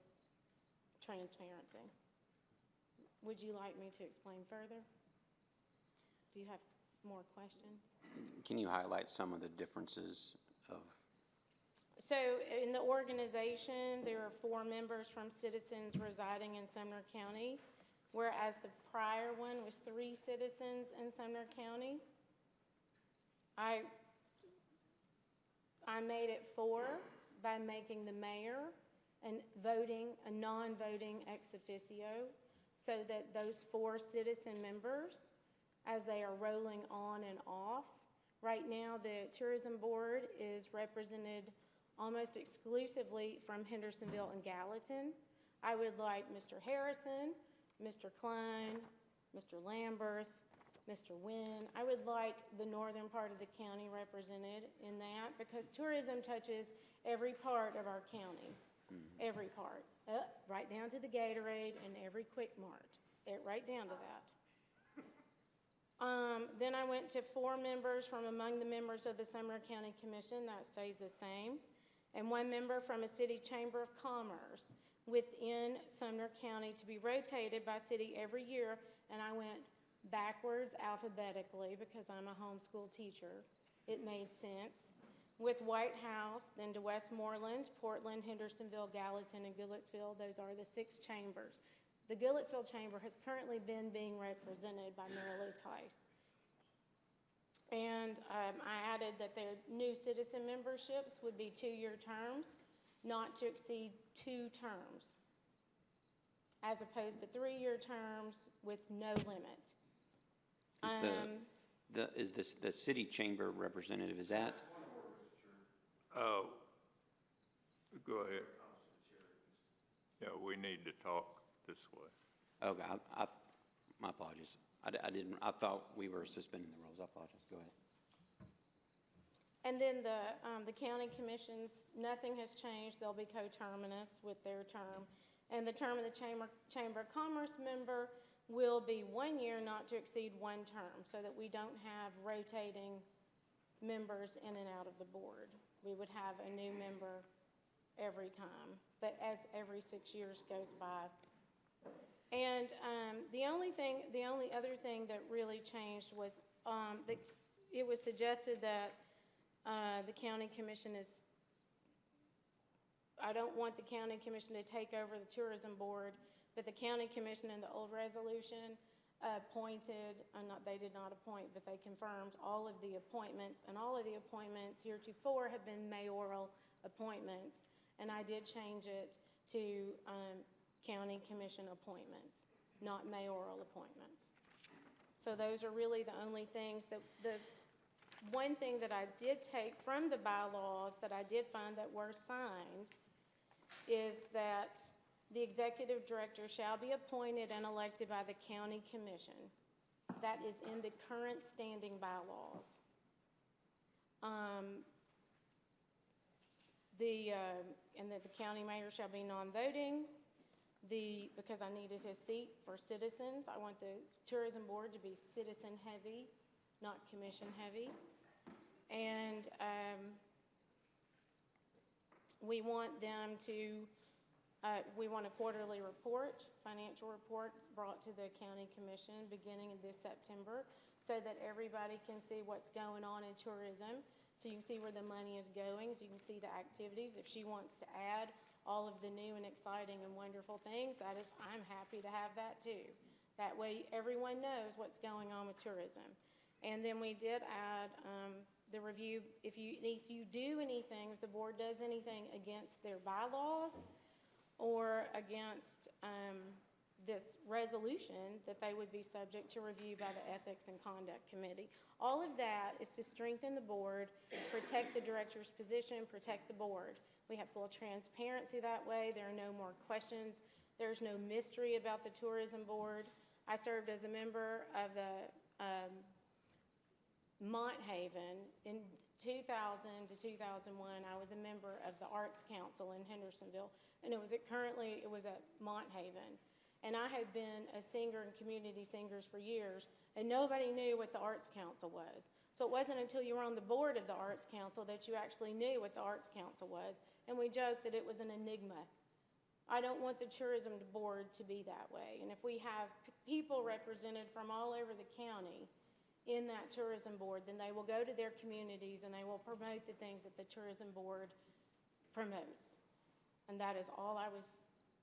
transparency. Would you like me to explain further? Do you have more questions? Can you highlight some of the differences of? So in the organization, there are 4 members from citizens residing in Sumner County, whereas the prior one was 3 citizens in Sumner County. I made it 4 by making the mayor and a non-voting ex officio, so that those 4 citizen members, as they are rolling on and off. Right now, the tourism board is represented almost exclusively from Hendersonville and Gallatin. I would like Mr. Harrison, Mr. Klein, Mr. Lamberth, Mr. Wynn. I would like the northern part of the county represented in that, because tourism touches every part of our county, every part, right down to the Gatorade and every Quick Mart, right down to that. Then I went to 4 members from among the members of the Sumner County Commission. That stays the same. And 1 member from a city chamber of commerce within Sumner County, to be rotated by city every year. And I went backwards alphabetically because I'm a homeschool teacher. It made sense. With White House, then to Westmoreland, Portland, Hendersonville, Gallatin, and Goodlettsville. Those are the 6 chambers. The Goodlettsville Chamber has currently been being represented by Marilee Tice. And I added that their new citizen memberships would be 2-year terms, not to exceed 2 terms, as opposed to 3-year terms with no limit. Is the city chamber representative, is that? Go ahead. Yeah, we need to talk this way. Okay, my apologies. I thought we were suspending the rules. I apologize. Go ahead. And then the county commissions, nothing has changed. They'll be coterminous with their term. And the term of the Chamber of Commerce member will be 1 year, not to exceed 1 term, so that we don't have rotating members in and out of the board. We would have a new member every time, but as every 6 years goes by. And the only other thing that really changed was it was suggested that the county commission I don't want the county commission to take over the tourism board, but the county commission in the old resolution they did not appoint, but they confirmed all of the appointments, and all of the appointments heretofore have been mayoral appointments, and I did change it to county commission appointments, not mayoral appointments. So those are really the only things. The one thing that I did take from the bylaws that I did find that were signed is that the executive director shall be appointed and elected by the county commission. That is in the current standing bylaws. And that the county mayor shall be non-voting. Because I needed a seat for citizens, I want the tourism board to be citizen-heavy, not commission-heavy. And we want them to, we want a quarterly report, financial report brought to the county commission beginning of this September, so that everybody can see what's going on in tourism, so you can see where the money is going, so you can see the activities. If she wants to add all of the new and exciting and wonderful things, I'm happy to have that too. That way everyone knows what's going on with tourism. And then we did add the review, if you do anything, if the board does anything against their bylaws or against this resolution, that they would be subject to review by the Ethics and Conduct Committee. All of that is to strengthen the board, protect the director's position, protect the board. We have full transparency that way. There are no more questions. There's no mystery about the tourism board. I served as a member of the Mont Haven in 2000 to 2001, I was a member of the Arts Council in Hendersonville, and it was at Mont Haven. And I had been a singer in community singers for years, and nobody knew what the Arts Council was. So it wasn't until you were on the board of the Arts Council that you actually knew what the Arts Council was, and we joked that it was an enigma. I don't want the tourism board to be that way, and if we have people represented from all over the county in that tourism board, then they will go to their communities and they will promote the things that the tourism board promotes. And that is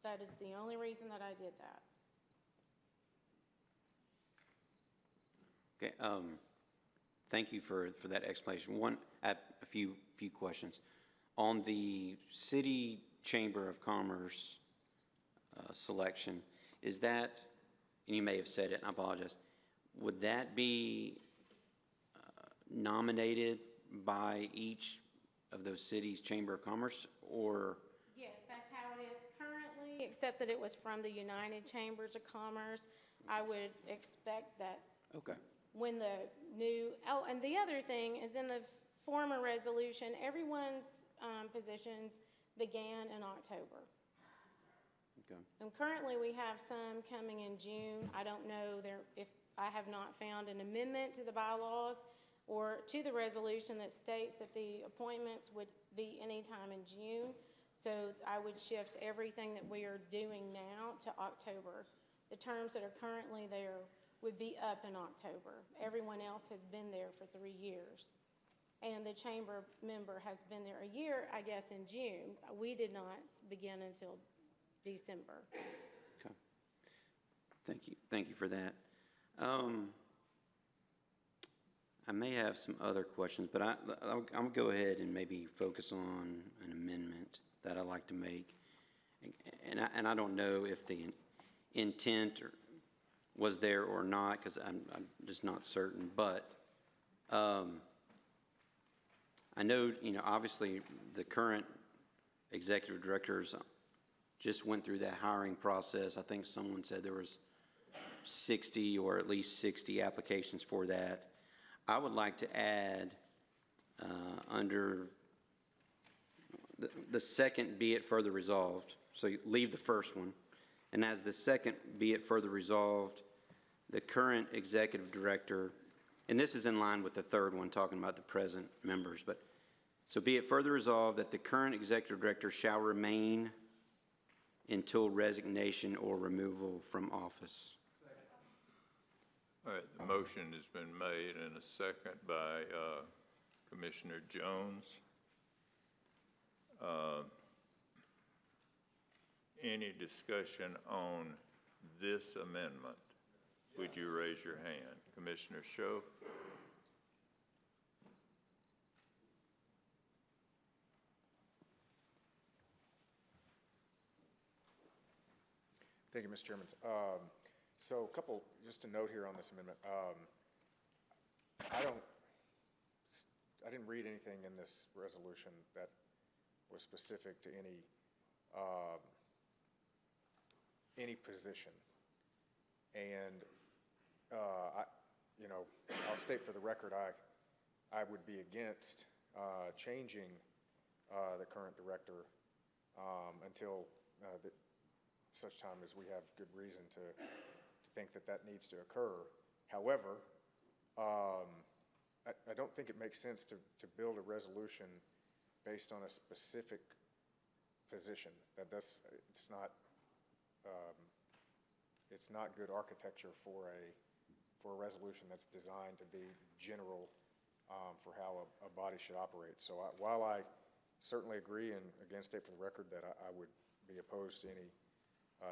that is the only reason that I did that. Okay, thank you for that explanation. I have a few questions. On the City Chamber of Commerce selection, is that, and you may have said it, and I apologize, would that be nominated by each of those cities' Chamber of Commerce, or? Yes, that's how it is currently, except that it was from the United Chambers of Commerce. I would expect that Okay. when the new, oh, and the other thing is in the former resolution, everyone's positions began in October. Okay. And currently, we have some coming in June. I don't know if I have not found an amendment to the bylaws or to the resolution that states that the appointments would be anytime in June. So I would shift everything that we are doing now to October. The terms that are currently there would be up in October. Everyone else has been there for 3 years. And the chamber member has been there a year, I guess, in June. We did not begin until December. Okay. Thank you for that. I may have some other questions, but I'm going to go ahead and maybe focus on an amendment that I'd like to make. And I don't know if the intent was there or not, because I'm just not certain. But I know, obviously the current executive directors just went through that hiring process. I think someone said there was 60 or at least 60 applications for that. I would like to add under the second, be it further resolved. So you leave the first one. And as the second, be it further resolved, the current executive director, and this is in line with the third one, talking about the present members, but so be it further resolved that the current executive director shall remain until resignation or removal from office. All right, the motion has been made and a second by Commissioner Jones. Any discussion on this amendment? Would you raise your hand? Commissioner Scho? Thank you, Mr. Chairman. So a couple, just a note here on this amendment. I didn't read anything in this resolution that was specific to any position. And, I'll state for the record, I would be against changing the current director until such time as we have good reason to think that needs to occur. However, I don't think it makes sense to build a resolution based on a specific position. It's not good architecture for a resolution that's designed to be general for how a body should operate. So while I certainly agree, and again state for the record that I would be opposed to any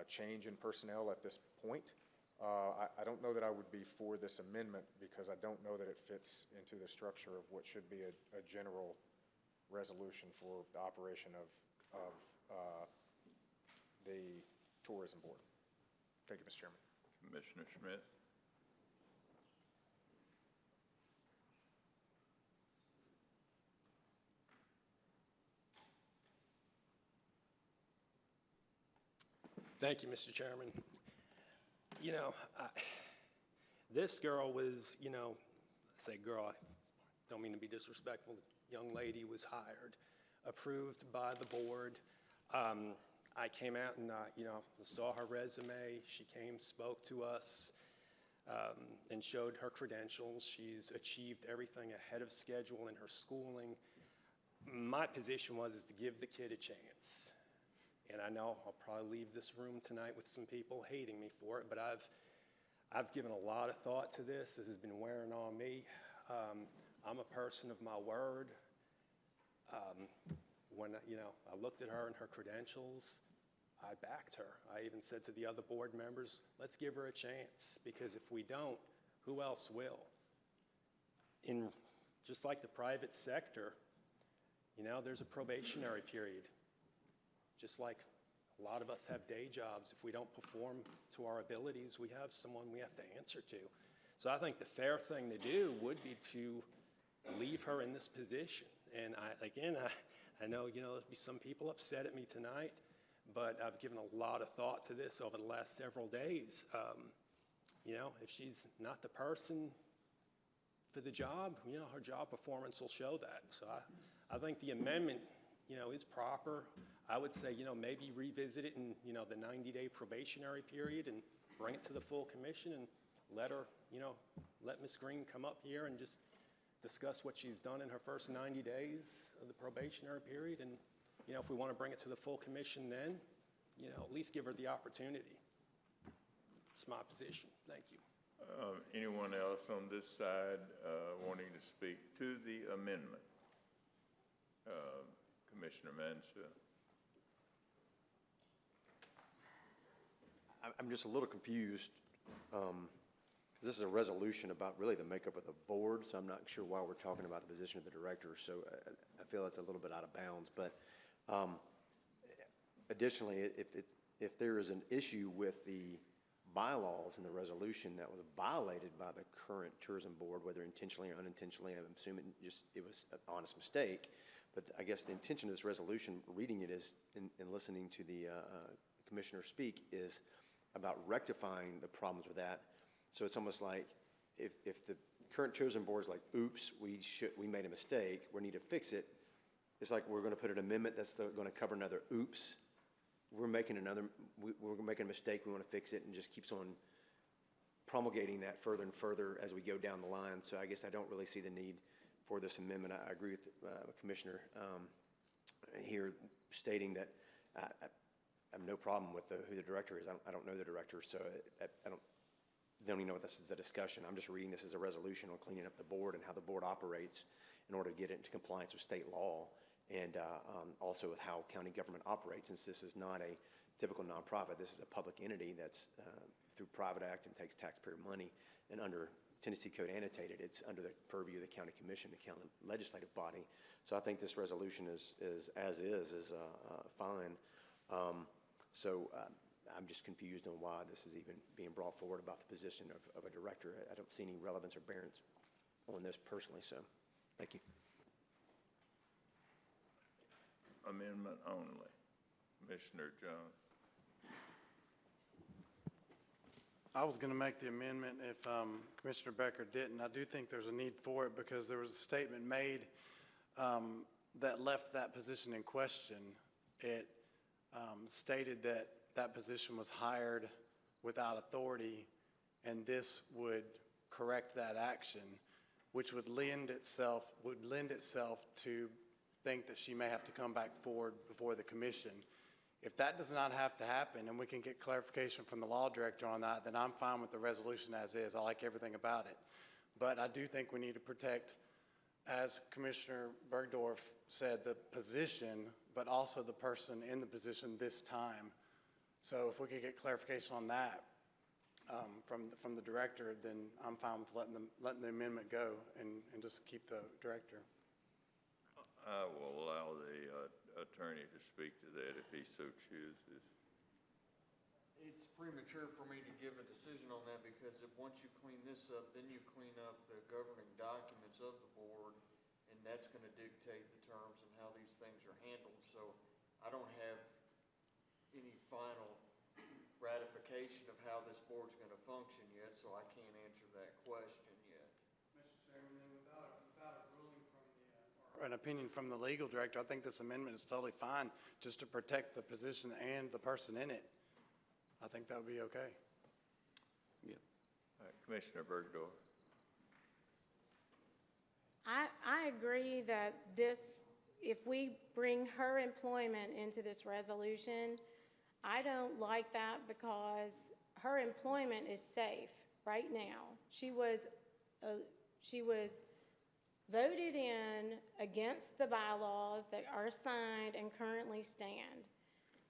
change in personnel at this point, I don't know that I would be for this amendment because I don't know that it fits into the structure of what should be a general resolution for the operation of the tourism board. Thank you, Mr. Chairman. Commissioner Schmidt? Thank you, Mr. Chairman. This girl was, I say girl, don't mean to be disrespectful, the young lady was hired, approved by the board. I came out and, saw her resume. She came, spoke to us, and showed her credentials. She's achieved everything ahead of schedule in her schooling. My position is to give the kid a chance. And I know I'll probably leave this room tonight with some people hating me for it, but I've given a lot of thought to this. This has been wearing on me. I'm a person of my word. When I looked at her and her credentials, I backed her. I even said to the other board members, let's give her a chance, because if we don't, who else will? Just like the private sector, there's a probationary period. Just like a lot of us have day jobs, if we don't perform to our abilities, we have someone we have to answer to. So I think the fair thing to do would be to leave her in this position. And I know, there'll be some people upset at me tonight, but I've given a lot of thought to this over the last several days. If she's not the person for the job, her job performance will show that. So I think the amendment, is proper. I would say, maybe revisit it in, the 90-day probationary period and bring it to the full commission and let her, let Ms. Green come up here and just discuss what she's done in her first 90 days of the probationary period. And, if we want to bring it to the full commission then, at least give her the opportunity. It's my position. Thank you. Anyone else on this side wanting to speak to the amendment? Commissioner Mansfield. I'm just a little confused. This is a resolution about really the makeup of the board, so I'm not sure why we're talking about the position of the director. So I feel it's a little bit out of bounds. But additionally, if there is an issue with the bylaws in the resolution that was violated by the current tourism board, whether intentionally or unintentionally, I'm assuming it was an honest mistake. But I guess the intention of this resolution, reading it is, and listening to the commissioner speak, is about rectifying the problems with that. So it's almost like if the current tourism board is like, oops, we made a mistake, we need to fix it. It's like we're going to put an amendment that's going to cover another oops. We're making a mistake, we want to fix it, and just keeps on promulgating that further and further as we go down the line. So I guess I don't really see the need for this amendment. I agree with the commissioner here stating that I have no problem with who the director is. I don't know the director, so I don't even know what this is a discussion. I'm just reading this as a resolution on cleaning up the board and how the board operates in order to get it into compliance with state law, and also with how county government operates. Since this is not a typical nonprofit, this is a public entity that's through Private Act and takes taxpayer money, and under Tennessee Code annotated, it's under the purview of the county commission, the county legislative body. So I think this resolution is fine. I'm just confused on why this is even being brought forward about the position of a director. I don't see any relevance or bearance on this personally, so thank you. Amendment only. Commissioner Jones. I was going to make the amendment if Commissioner Becker didn't. I do think there's a need for it because there was a statement made that left that position in question. It stated that that position was hired without authority, and this would correct that action, which would lend itself to think that she may have to come back forward before the commission. If that does not have to happen, and we can get clarification from the law director on that, then I'm fine with the resolution as is. I like everything about it. But I do think we need to protect, as Commissioner Bergdorf said, the position, but also the person in the position this time. So if we could get clarification on that from the director, then I'm fine with letting the amendment go and just keep the director. I will allow the attorney to speak to that if he so chooses. It's premature for me to give a decision on that because once you clean this up, then you clean up the governing documents of the board, and that's going to dictate the terms and how these things are handled. So I don't have any final ratification of how this board's going to function yet, so I can't answer that question yet. Mr. Chairman, without a ruling an opinion from the legal director, I think this amendment is totally fine, just to protect the position and the person in it. I think that would be okay. All right, Commissioner Bergdorf. I agree that if we bring her employment into this resolution, I don't like that because her employment is safe right now. She was voted in against the bylaws that are signed and currently stand.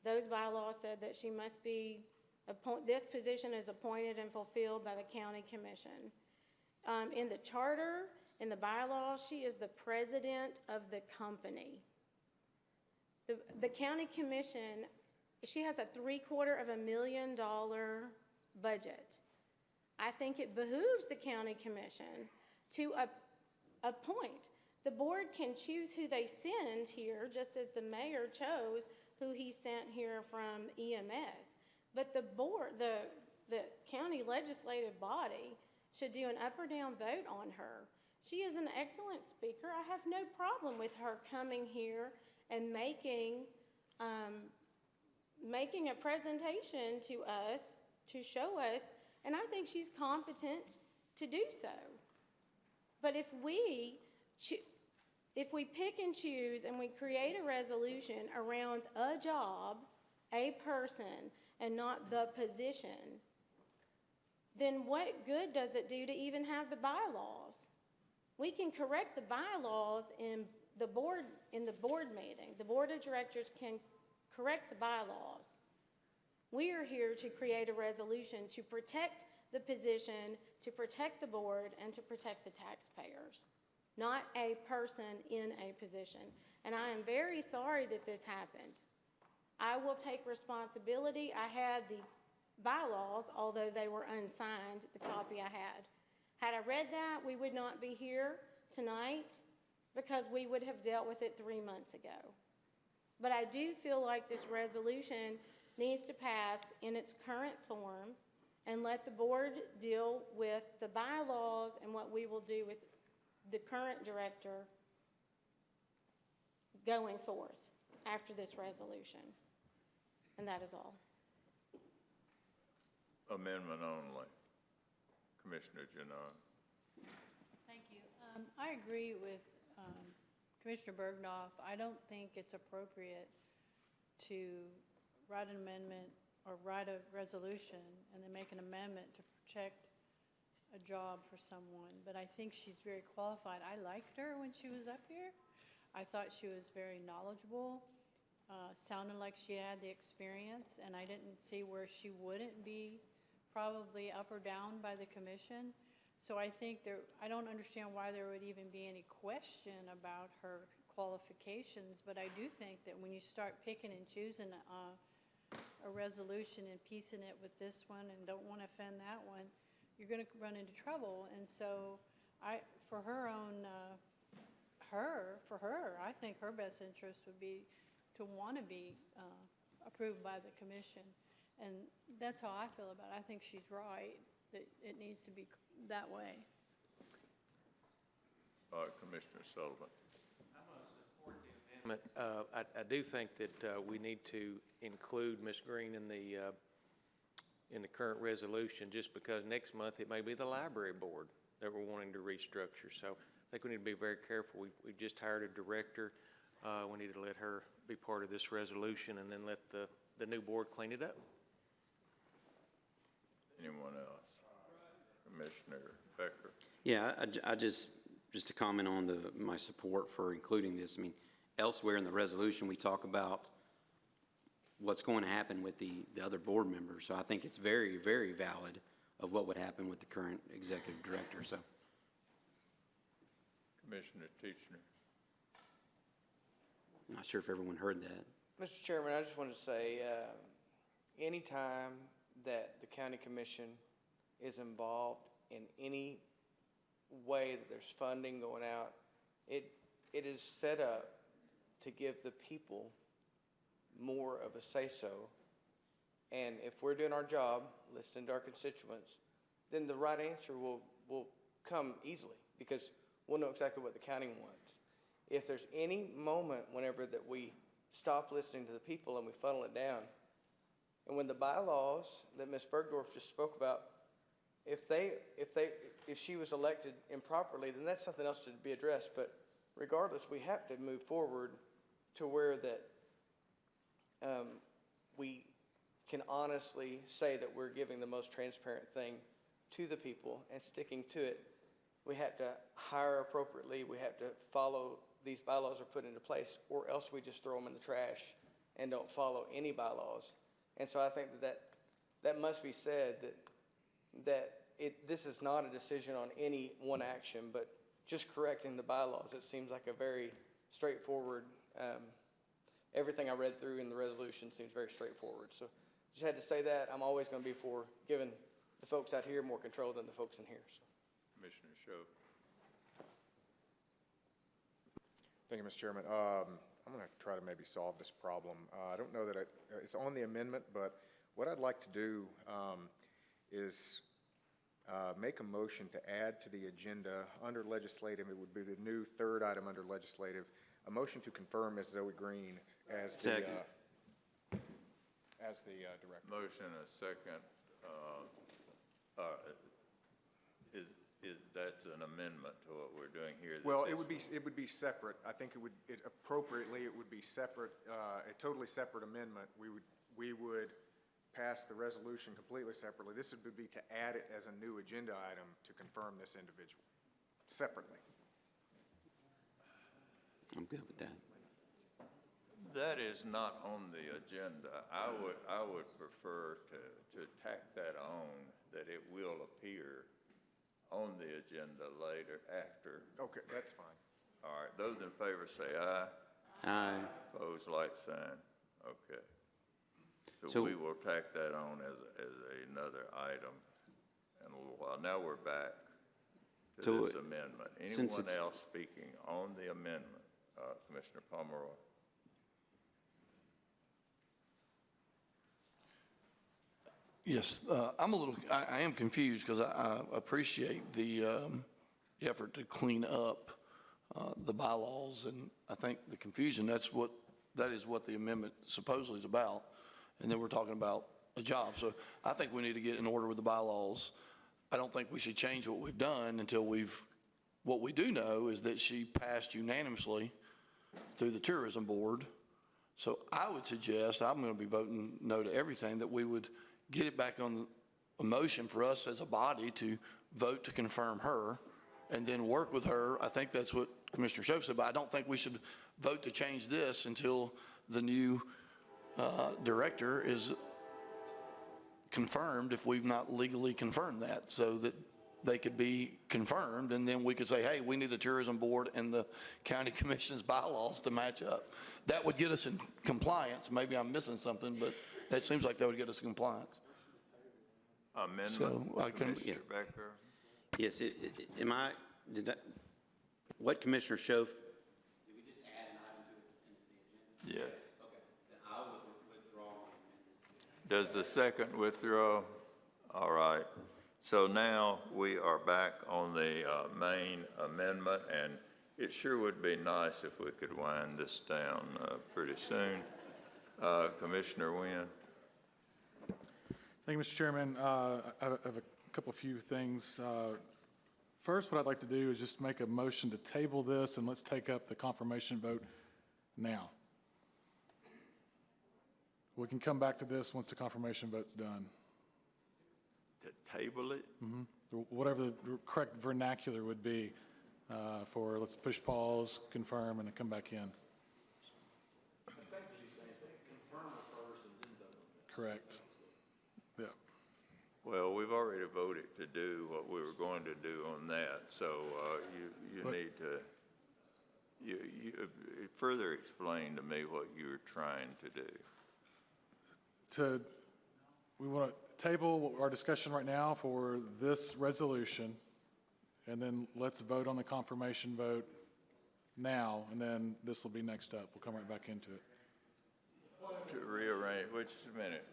Those bylaws said that she must be, this position is appointed and fulfilled by the county commission. In the charter, in the bylaws, she is the president of the company. The county commission, she has a $750,000 budget. I think it behooves the county commission to appoint. The board can choose who they send here, just as the mayor chose who he sent here from EMS. But the board, the county legislative body should do an up or down vote on her. She is an excellent speaker. I have no problem with her coming here and making a presentation to us, to show us, and I think she's competent to do so. But if we pick and choose and we create a resolution around a job, a person, and not the position, then what good does it do to even have the bylaws? We can correct the bylaws in the board meeting. The board of directors can correct the bylaws. We are here to create a resolution to protect the position, to protect the board, and to protect the taxpayers, not a person in a position. And I am very sorry that this happened. I will take responsibility. I had the bylaws, although they were unsigned, the copy I had. Had I read that, we would not be here tonight because we would have dealt with it 3 months ago. But I do feel like this resolution needs to pass in its current form and let the board deal with the bylaws and what we will do with the current director going forth after this resolution. And that is all. Amendment only. Commissioner Janan. Thank you. I agree with Commissioner Bergdorf. I don't think it's appropriate to write an amendment or write a resolution and then make an amendment to protect a job for someone. But I think she's very qualified. I liked her when she was up here. I thought she was very knowledgeable, sounded like she had the experience, and I didn't see where she wouldn't be probably up or down by the commission. So I think I don't understand why there would even be any question about her qualifications, but I do think that when you start picking and choosing a resolution and piecing it with this one and don't want to offend that one, you're going to run into trouble. And so for her, I think her best interest would be to want to be approved by the commission. And that's how I feel about it. I think she's right, that it needs to be that way. Commissioner Sullivan. I'm going to support the amendment. I do think that we need to include Ms. Green in the current resolution, just because next month it may be the library board that we're wanting to restructure. So I think we need to be very careful. We just hired a director. We need to let her be part of this resolution and then let the new board clean it up. Anyone else? Commissioner Becker. Yeah, I just to comment on my support for including this. I mean, elsewhere in the resolution, we talk about what's going to happen with the other board members. So I think it's very, very valid of what would happen with the current executive director. So, Commissioner Teachner. I'm not sure if everyone heard that. Mr. Chairman, I just want to say, anytime that the county commission is involved in any way that there's funding going out, it is set up to give the people more of a say-so. And if we're doing our job, listening to our constituents, then the right answer will come easily, because we'll know exactly what the county wants. if there's any moment whenever that we stop listening to the people and we funnel it down, and when the bylaws that Ms. Bergdorf just spoke about, if she was elected improperly, then that's something else to be addressed. But regardless, we have to move forward to where that we can honestly say that we're giving the most transparent thing to the people and sticking to it. We have to hire appropriately. We have to follow these bylaws are put into place, or else we just throw them in the trash and don't follow any bylaws. And so I think that must be said, that this is not a decision on any one action, but just correcting the bylaws. It seems like a very straightforward, everything I read through in the resolution seems very straightforward. So just had to say that. I'm always going to be for giving the folks out here more control than the folks in here. So. Commissioner Show. Thank you, Mr. Chairman. I'm going to try to maybe solve this problem. I don't know that it's on the amendment, but what I'd like to do is make a motion to add to the agenda under legislative. It would be the new third item under legislative, a motion to confirm Ms. Zoe Green as the director. Motion and a second. That's an amendment to what we're doing here? Well, it would be separate. I think appropriately it would be separate, a totally separate amendment. We would pass the resolution completely separately. This would be to add it as a new agenda item to confirm this individual separately. I'm good with that. That is not on the agenda. I would prefer to tack that on, that it will appear on the agenda later after. Okay, that's fine. All right, those in favor say aye. Aye. Opposed, like sign. Okay. So we will tack that on as another item in a little while. Now we're back to this amendment. Anyone else speaking on the amendment? Commissioner Pomeroy. Yes, I am confused because I appreciate the effort to clean up the bylaws, and I think the confusion, that is what the amendment supposedly is about, and then we're talking about a job. So I think we need to get in order with the bylaws. I don't think we should change what we've done until what we do know is that she passed unanimously through the Tourism Board. So I would suggest, I'm going to be voting no to everything, that we would get it back on a motion for us as a body to vote to confirm her and then work with her. I think that's what Commissioner Schoaf said, but I don't think we should vote to change this until the new director is confirmed, if we've not legally confirmed that, so that they could be confirmed, and then we could say, hey, we need the Tourism Board and the County Commission's bylaws to match up. That would get us in compliance. Maybe I'm missing something, but that seems like that would get us in compliance. Amendment, So Commissioner Becker? Yes, what Commissioner Schoaf? Did we just add an item to it? Yes. Okay, then I will withdraw. Does the second withdraw? All right. So now we are back on the main amendment, and it sure would be nice if we could wind this down pretty soon. Commissioner Wynn. Thank you, Mr. Chairman. I have a few things. First, what I'd like to do is just make a motion to table this, and let's take up the confirmation vote now. We can come back to this once the confirmation vote's done. To table it? Mm-hmm. Whatever the correct vernacular would be for let's push pause, confirm, and then come back in. Correct. Yeah. Well, we've already voted to do what we were going to do on that, so you need to you further explain to me what you're trying to do. We want to table our discussion right now for this resolution, and then let's vote on the confirmation vote now, and then this will be next up. We'll come right back into it. To rearrange, which minute?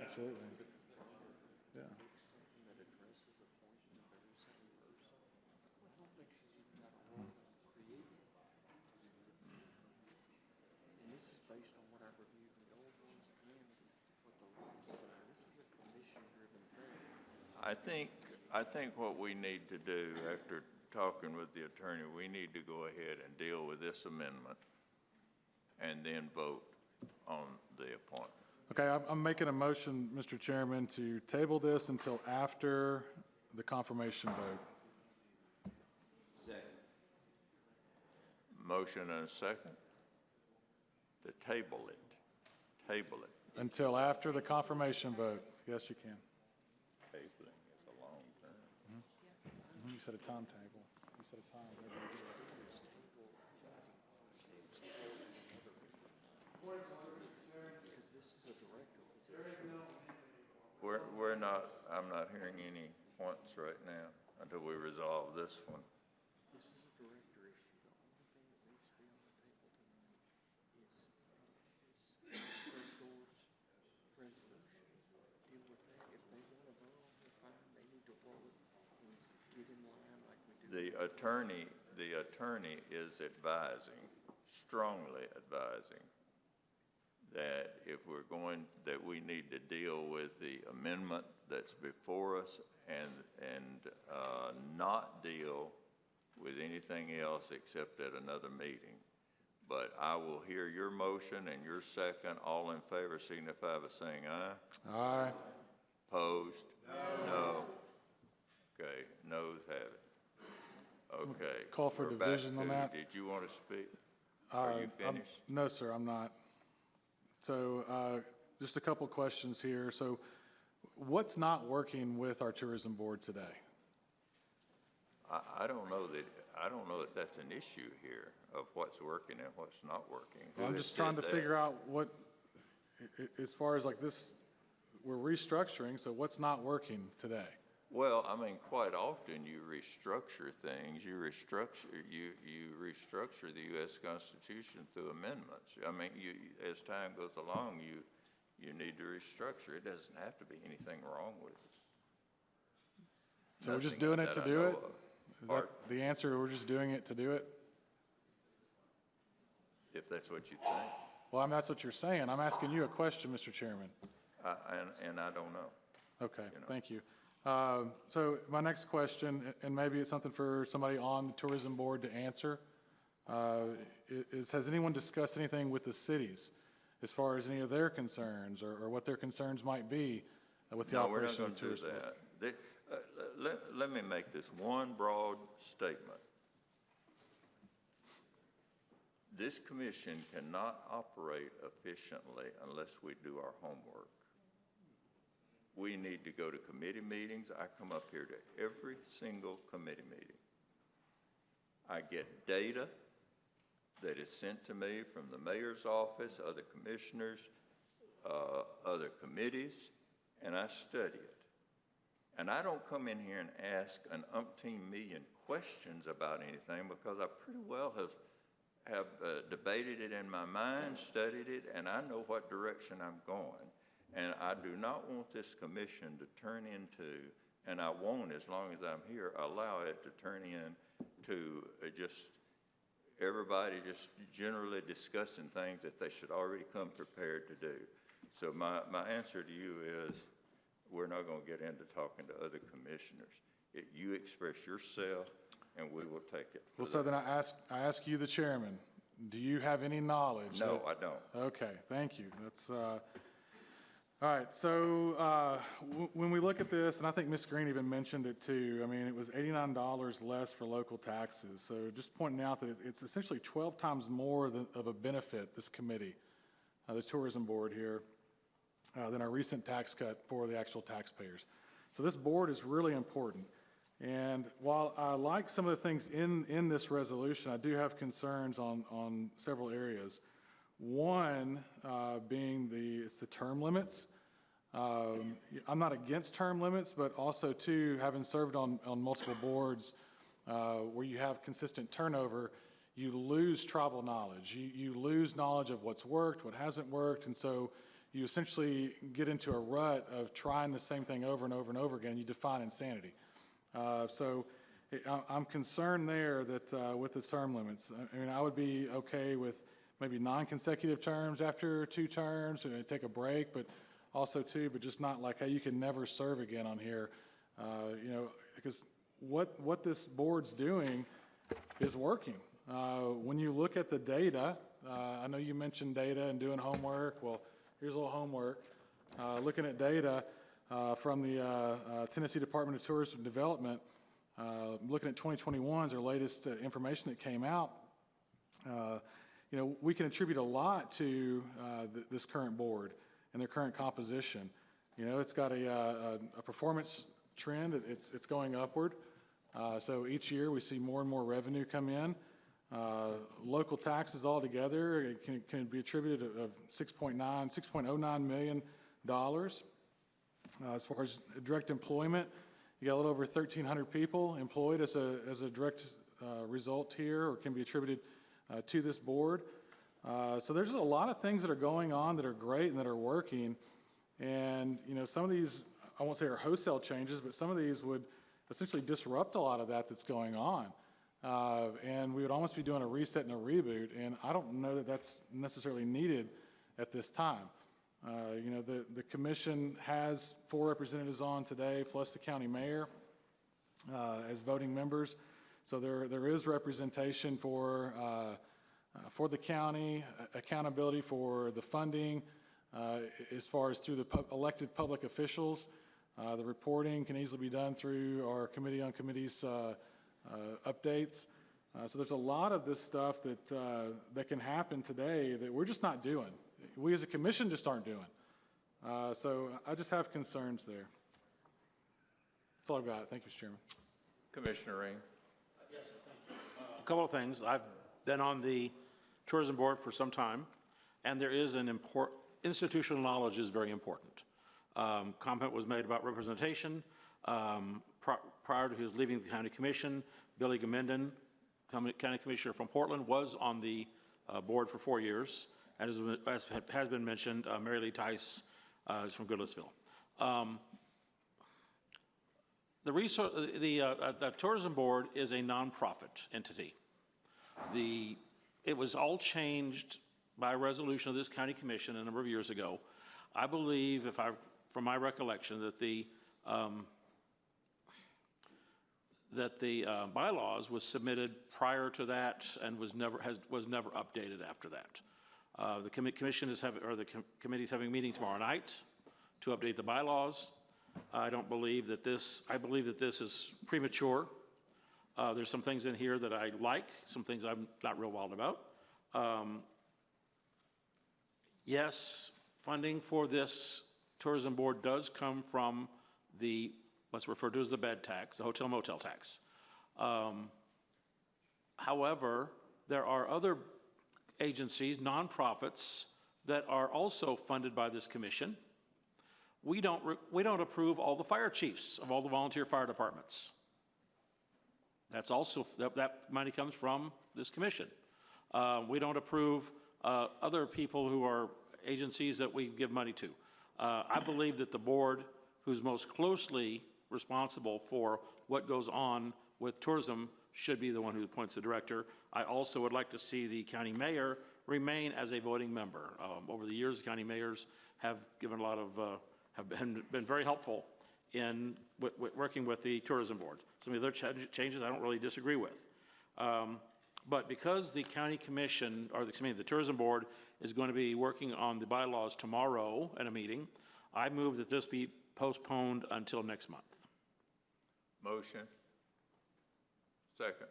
Absolutely. Yeah. And this is based on what I reviewed in the old ones and what the law says. This is a commission-driven thing. I think what we need to do after talking with the attorney, we need to go ahead and deal with this amendment and then vote on the appointment. Okay, I'm making a motion, Mr. Chairman, to table this until after the confirmation vote. Second. Motion and a second to table it. Table it. Until after the confirmation vote. Yes, you can. Tabling is a long term. You set a timetable. You set a time. Because this is a director position. We're not, I'm not hearing any points right now until we resolve this one. This is a director issue. The only thing that needs to be on the table tonight is Berthold's resolution. Deal with that. If they want to vote on it, fine. They need to roll it and get in line like we do. The attorney is advising, strongly advising, that if we're going, that we need to deal with the amendment that's before us and not deal with anything else except at another meeting. But I will hear your motion and your second. All in favor signify by saying aye. Aye. Opposed? No. Okay, noes have it. Okay. Call for we're back division on to- that. Did you want to speak? Are you finished? No, sir, I'm not. So just a couple questions here. So what's not working with our tourism board today? I don't know that that's an issue here of what's working and what's not working. I'm just trying to figure out what, as far as like this, we're restructuring, so what's not working today? Well, I mean, quite often you restructure things. You restructure the U.S. Constitution through amendments. I mean, as time goes along, you need to restructure. It doesn't have to be anything wrong with it. So we're just doing it to do it? Is that Pardon? the answer? We're just doing it to do it? If that's what you think. Well, I mean, that's what you're saying. I'm asking you a question, Mr. Chairman. And I don't know. Okay, thank you. So my next question, and maybe it's something for somebody on the tourism board to answer, is has anyone discussed anything with the cities as far as any of their concerns or what their concerns might be with the operation of the tourist board? No, we're not going to do that. Let me make this one broad statement. This commission cannot operate efficiently unless we do our homework. We need to go to committee meetings. I come up here to every single committee meeting. I get data that is sent to me from the mayor's office, other commissioners, other committees, and I study it. And I don't come in here and ask an umpteen million questions about anything because I pretty well have debated it in my mind, studied it, and I know what direction I'm going. And I do not want this commission to turn into, and I won't as long as I'm here, allow it to turn into just everybody just generally discussing things that they should already come prepared to do. So my answer to you is we're not going to get into talking to other commissioners. You express yourself, and we will take it. Well, so then I ask you, the chairman, do you have any knowledge? No, I don't. Okay, thank you. That's all right. So when we look at this, and I think Ms. Green even mentioned it too. I mean, it was $89 less for local taxes. So just pointing out that it's essentially 12 times more of a benefit, this committee, the tourism board here, than our recent tax cut for the actual taxpayers. So this board is really important. And while I like some of the things in this resolution, I do have concerns on several areas. One being it's the term limits. I'm not against term limits, but also too, having served on multiple boards where you have consistent turnover, you lose tribal knowledge. You lose knowledge of what's worked, what hasn't worked, and so you essentially get into a rut of trying the same thing over and over and over again. You define insanity. So I'm concerned there that with the term limits, I mean, I would be okay with maybe non-consecutive terms after 2 terms, and take a break, but also but just not like, hey, you can never serve again on here. You know, because what this board's doing is working. When you look at the data, I know you mentioned data and doing homework. Well, here's a little homework. Looking at data from the Tennessee Department of Tourism Development, looking at 2021's our latest information that came out. You know, we can attribute a lot to this current board and their current composition. You know, it's got a performance trend. It's going upward. So each year we see more and more revenue come in. Local taxes altogether can be attributed of $6.09 million. As far as direct employment, you got a little over 1,300 people employed as a direct result here, or can be attributed to this board. So there's a lot of things that are going on that are great and that are working. And, you know, some of these, I won't say are wholesale changes, but some of these would essentially disrupt a lot of that's going on. And we would almost be doing a reset and a reboot, and I don't know that that's necessarily needed at this time. You know, the commission has 4 representatives on today, plus the county mayor as voting members. So there is representation for the county, accountability for the funding, as far as through the elected public officials. The reporting can easily be done through our Committee on Committees updates. So there's a lot of this stuff that can happen today that we're just not doing. We as a commission just aren't doing. So I just have concerns there. That's all I've got. Thank you, Mr. Chairman. Commissioner Ring. Yes, sir, thank you. A couple of things. I've been on the tourism board for some time, and there is institutional knowledge is very important. Comment was made about representation. Prior to his leaving the county commission, Billy Gamenden, county commissioner from Portland, was on the board for 4 years. As has been mentioned, Mary Lee Tice is from Goodlettsville. The tourism board is a nonprofit entity. It was all changed by a resolution of this county commission a number of years ago. I believe, from my recollection, that the bylaws was submitted prior to that and was never updated after that. The commission is the committee is having a meeting tomorrow night to update the bylaws. I believe that this is premature. There's some things in here that I like, some things I'm not real wild about. Yes, funding for this tourism board does come from what's referred to as the bed tax, the hotel motel tax. However, there are other agencies, nonprofits, that are also funded by this commission. We don't approve all the fire chiefs of all the volunteer fire departments. That's also, that money comes from this commission. We don't approve other people who are agencies that we give money to. I believe that the board, who's most closely responsible for what goes on with tourism, should be the one who appoints the director. I also would like to see the county mayor remain as a voting member. Over the years, the county mayors have given a lot of, have been very helpful in working with the tourism board. Some of the other changes I don't really disagree with. But because the county commission, or the tourism board, is going to be working on the bylaws tomorrow at a meeting, I move that this be postponed until next month. Motion. Second.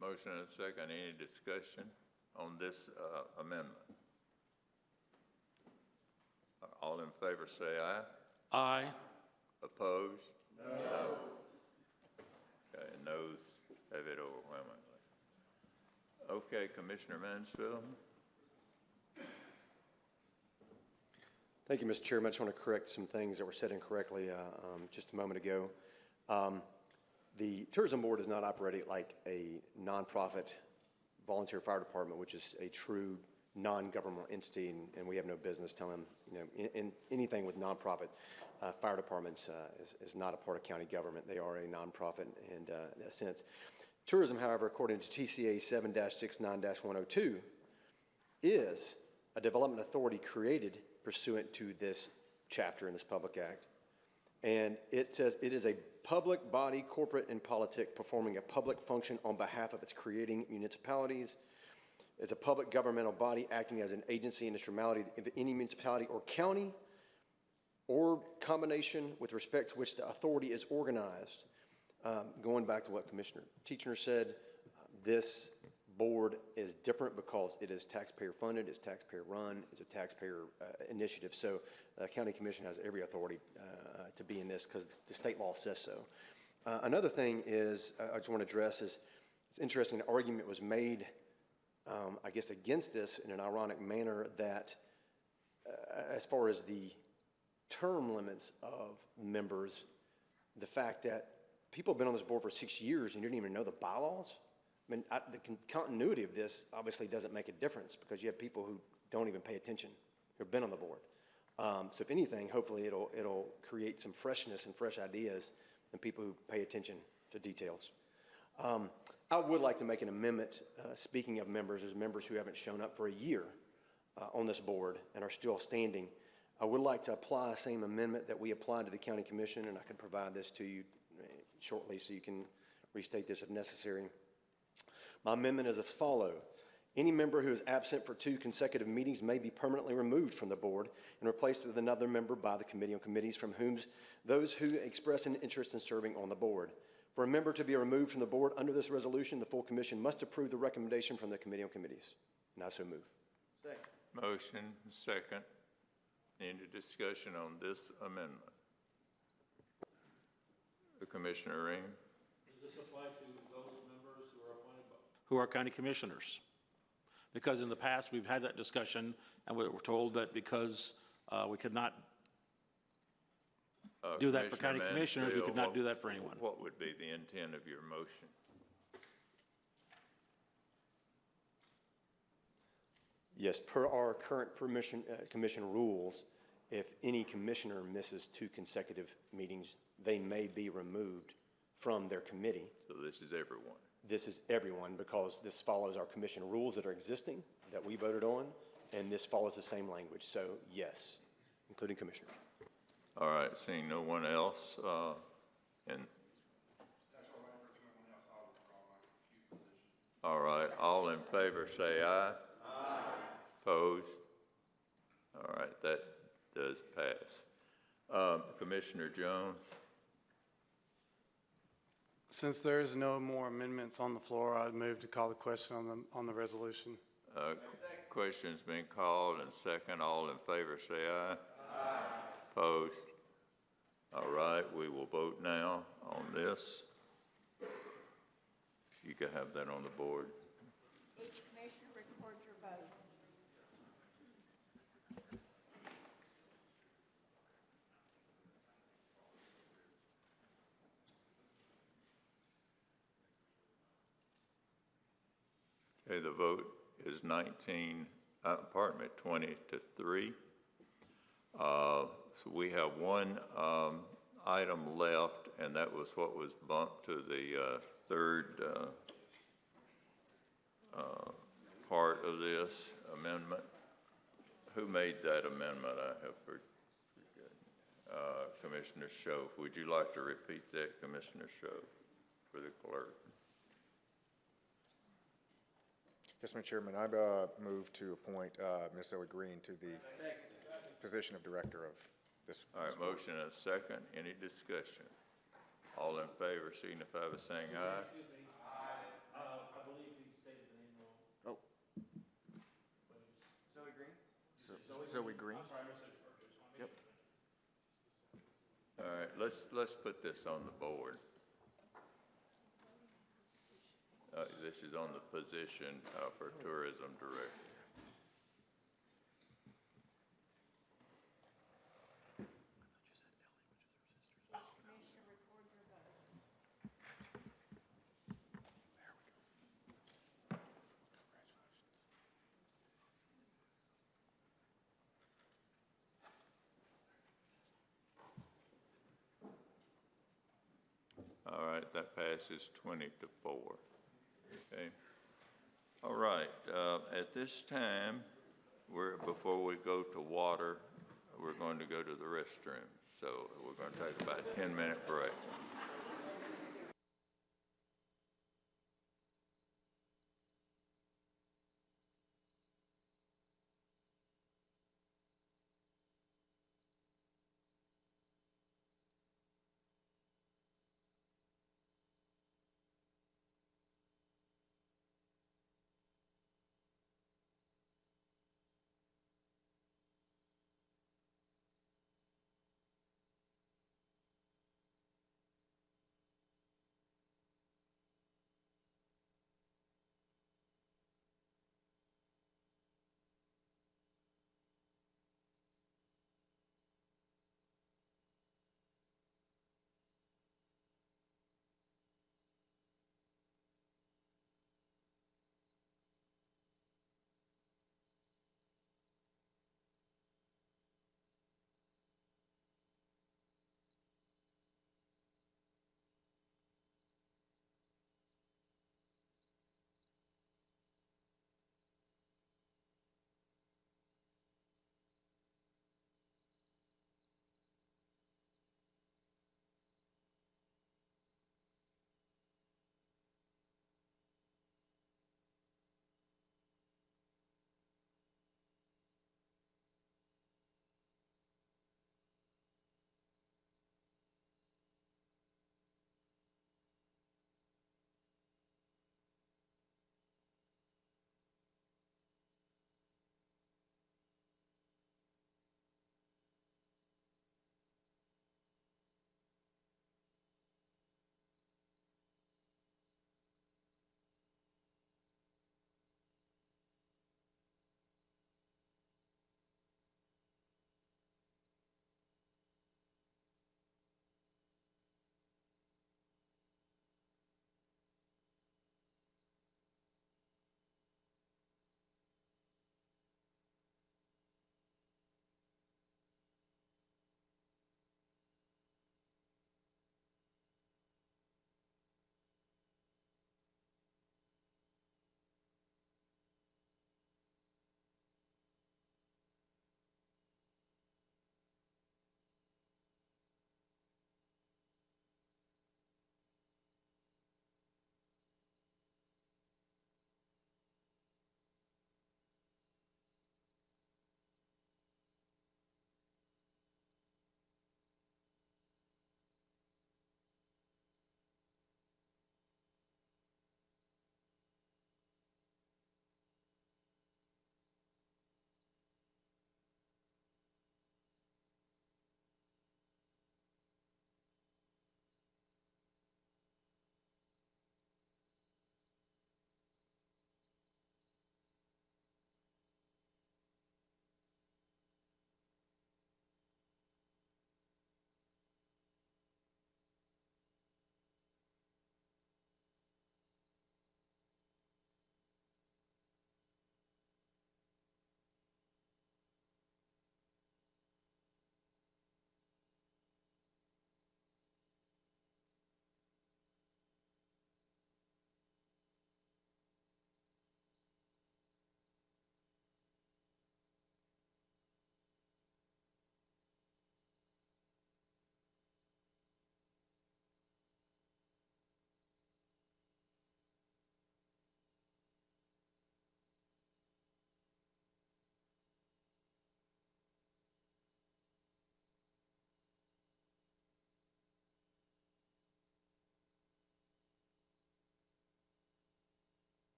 Motion and a second. Any discussion on this amendment? All in favor say aye. Aye. Opposed? No. Okay, noes have it overwhelmingly. Okay, Commissioner Mansfield. Thank you, Mr. Chairman. I just want to correct some things that were said incorrectly just a moment ago. The tourism board is not operating like a nonprofit volunteer fire department, which is a true non-governmental entity, and we have no business telling them, you know, in anything with nonprofit. Fire departments is not a part of county government. They are a nonprofit in that sense. Tourism, however, according to TCA 7-69-102, is a development authority created pursuant to this chapter in this Public Act. And it says it is a public body, corporate and politic, performing a public function on behalf of its creating municipalities. It's a public governmental body acting as an agency and instrumentality of any municipality or county or combination with respect to which the authority is organized. Going back to what Commissioner Teachner said, this board is different because it is taxpayer funded, it's taxpayer run, it's a taxpayer initiative. So the county commission has every authority to be in this because the state law says so. Another thing is, I just want to address is, it's interesting, an argument was made, I guess, against this in an ironic manner that as far as the term limits of members, the fact that people have been on this board for 6 years and you didn't even know the bylaws. I mean, the continuity of this obviously doesn't make a difference because you have people who don't even pay attention, who've been on the board. So if anything, hopefully it'll create some freshness and fresh ideas and people who pay attention to details. I would like to make an amendment, speaking of members, as members who haven't shown up for a year on this board and are still standing. I would like to apply the same amendment that we applied to the county commission, and I can provide this to you shortly so you can restate this if necessary. My amendment is as follows. Any member who is absent for 2 consecutive meetings may be permanently removed from the board and replaced with another member by the committee on committees from whom those who express an interest in serving on the board. For a member to be removed from the board under this resolution, the full commission must approve the recommendation from the committee on committees. And I so move. Second. Motion, second. Any discussion on this amendment? Commissioner Ring. Does this apply to those members who are appointed by? Who are county commissioners? Because in the past, we've had that discussion, and we were told that because we could not do that for county commissioners, we could not do that for anyone. What would be the intent of your motion? Yes, per our current commission rules, if any commissioner misses 2 consecutive meetings, they may be removed from their committee. So this is everyone? This is everyone because this follows our commission rules that are existing that we voted on, and this follows the same language. So yes, including commissioners. All right, seeing no one else, and all right, all in favor say aye. Aye. Opposed? All right, that does pass. Commissioner Jones? Since there is no more amendments on the floor, I'd move to call the question on the resolution. Question's been called and second. All in favor say aye. Aye. Opposed? All right, we will vote now on this. You can have that on the board. Each commissioner record your vote. Okay, the vote is 20-3. So we have one item left, and that was what was bumped to the third part of this amendment. Who made that amendment? I have forgotten. Commissioner Schoaf. Would you like to repeat that, Commissioner Schoaf, for the clerk? Yes, Mr. Chairman, I move to appoint Ms. Zoe Green to the position of director of this. All right, motion and a second. Any discussion? All in favor signify by saying aye. Excuse me. Aye. I believe he stated the name wrong. Oh. Zoe Green? Zoe Green? I'm sorry, I misunderstood. Yep. All right, let's put this on the board. This is on the position for tourism director. All right, that passes 20-4. Okay. All right, at this time, before we go to water, we're going to go to the restroom. So we're going to take about a 10-minute break.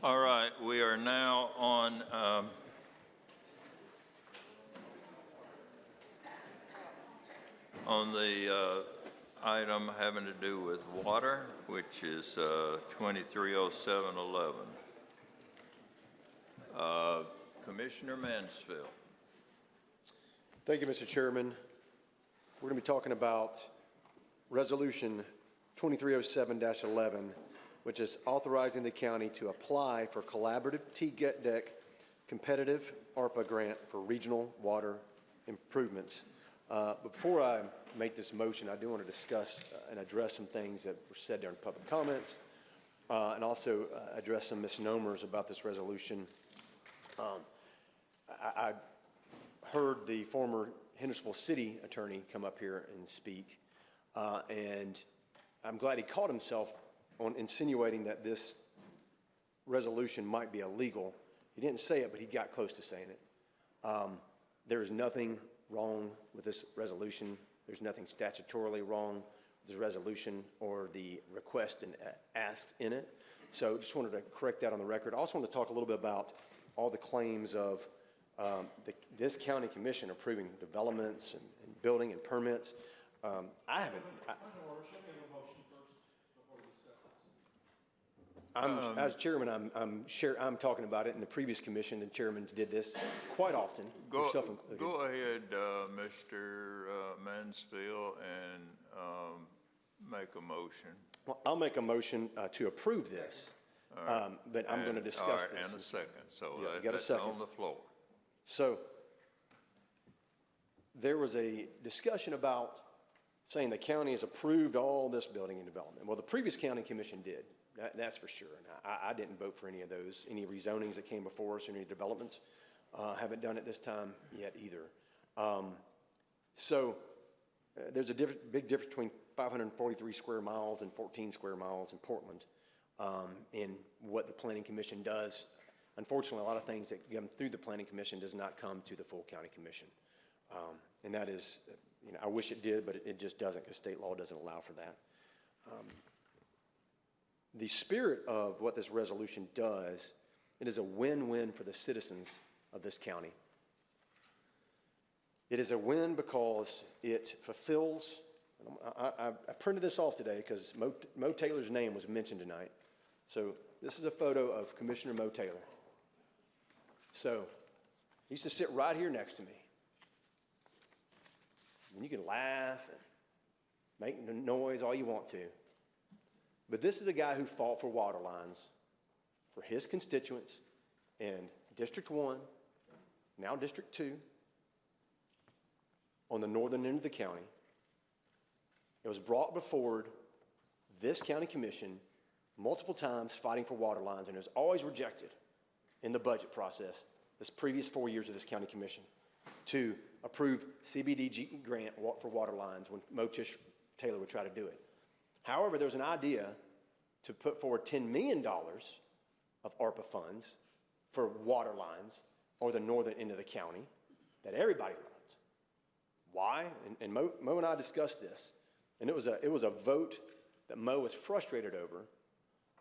All right, we are now on the item having to do with water, which is 230711. Commissioner Mansfield. Thank you, Mr. Chairman. We're going to be talking about Resolution 2307-11, which is authorizing the county to apply for collaborative T-deck competitive ARPA grant for regional water improvements. But before I make this motion, I do want to discuss and address some things that were said during public comments, and also address some misnomers about this resolution. I heard the former Hendersonville City attorney come up here and speak, and I'm glad he caught himself on insinuating that this resolution might be illegal. He didn't say it, but he got close to saying it. There is nothing wrong with this resolution. There's nothing statutorily wrong with this resolution or the request and asks in it. So just wanted to correct that on the record. I also want to talk a little bit about all the claims of this county commission approving developments and building and permits. As chairman, I'm talking about it. In the previous commission, the chairmen did this quite often. Go ahead, Mr. Mansfield, and make a motion. Well, I'll make a motion to approve this, but I'm going to discuss this. And a second, so got a second on the floor. So there was a discussion about saying the county has approved all this building and development. Well, the previous county commission did. That's for sure. And I didn't vote for any of those, any rezonings that came before us or any developments. Haven't done it this time yet either. There's a big difference between 543 square miles and 14 square miles in Portland in what the Planning Commission does. Unfortunately, a lot of things that come through the Planning Commission does not come to the full county commission. And that is, I wish it did, but it just doesn't because state law doesn't allow for that. The spirit of what this resolution does, it is a win-win for the citizens of this county. It is a win because it fulfills, I printed this off today because Mo Taylor's name was mentioned tonight. So this is a photo of Commissioner Mo Taylor. So he used to sit right here next to me. And you can laugh and make noise all you want to. But this is a guy who fought for water lines for his constituents in District 1, now District 2, on the northern end of the county. It was brought before this county commission multiple times fighting for water lines, and it was always rejected in the budget process this previous 4 years of this county commission to approve CBDG grant for water lines when Mo Taylor would try to do it. However, there was an idea to put forward $10 million of ARPA funds for water lines or the northern end of the county that everybody loved. Why? And Mo and I discussed this, and it was a vote that Mo was frustrated over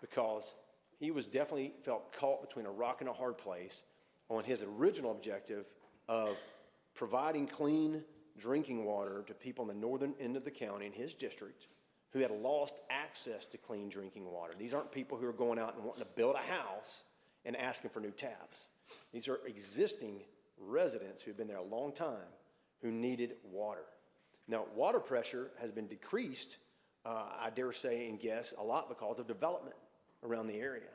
because he was definitely felt caught between a rock and a hard place on his original objective of providing clean drinking water to people in the northern end of the county in his district who had lost access to clean drinking water. These aren't people who are going out and wanting to build a house and asking for new taps. These are existing residents who have been there a long time who needed water. Now, water pressure has been decreased, I dare say and guess, a lot because of development around the area.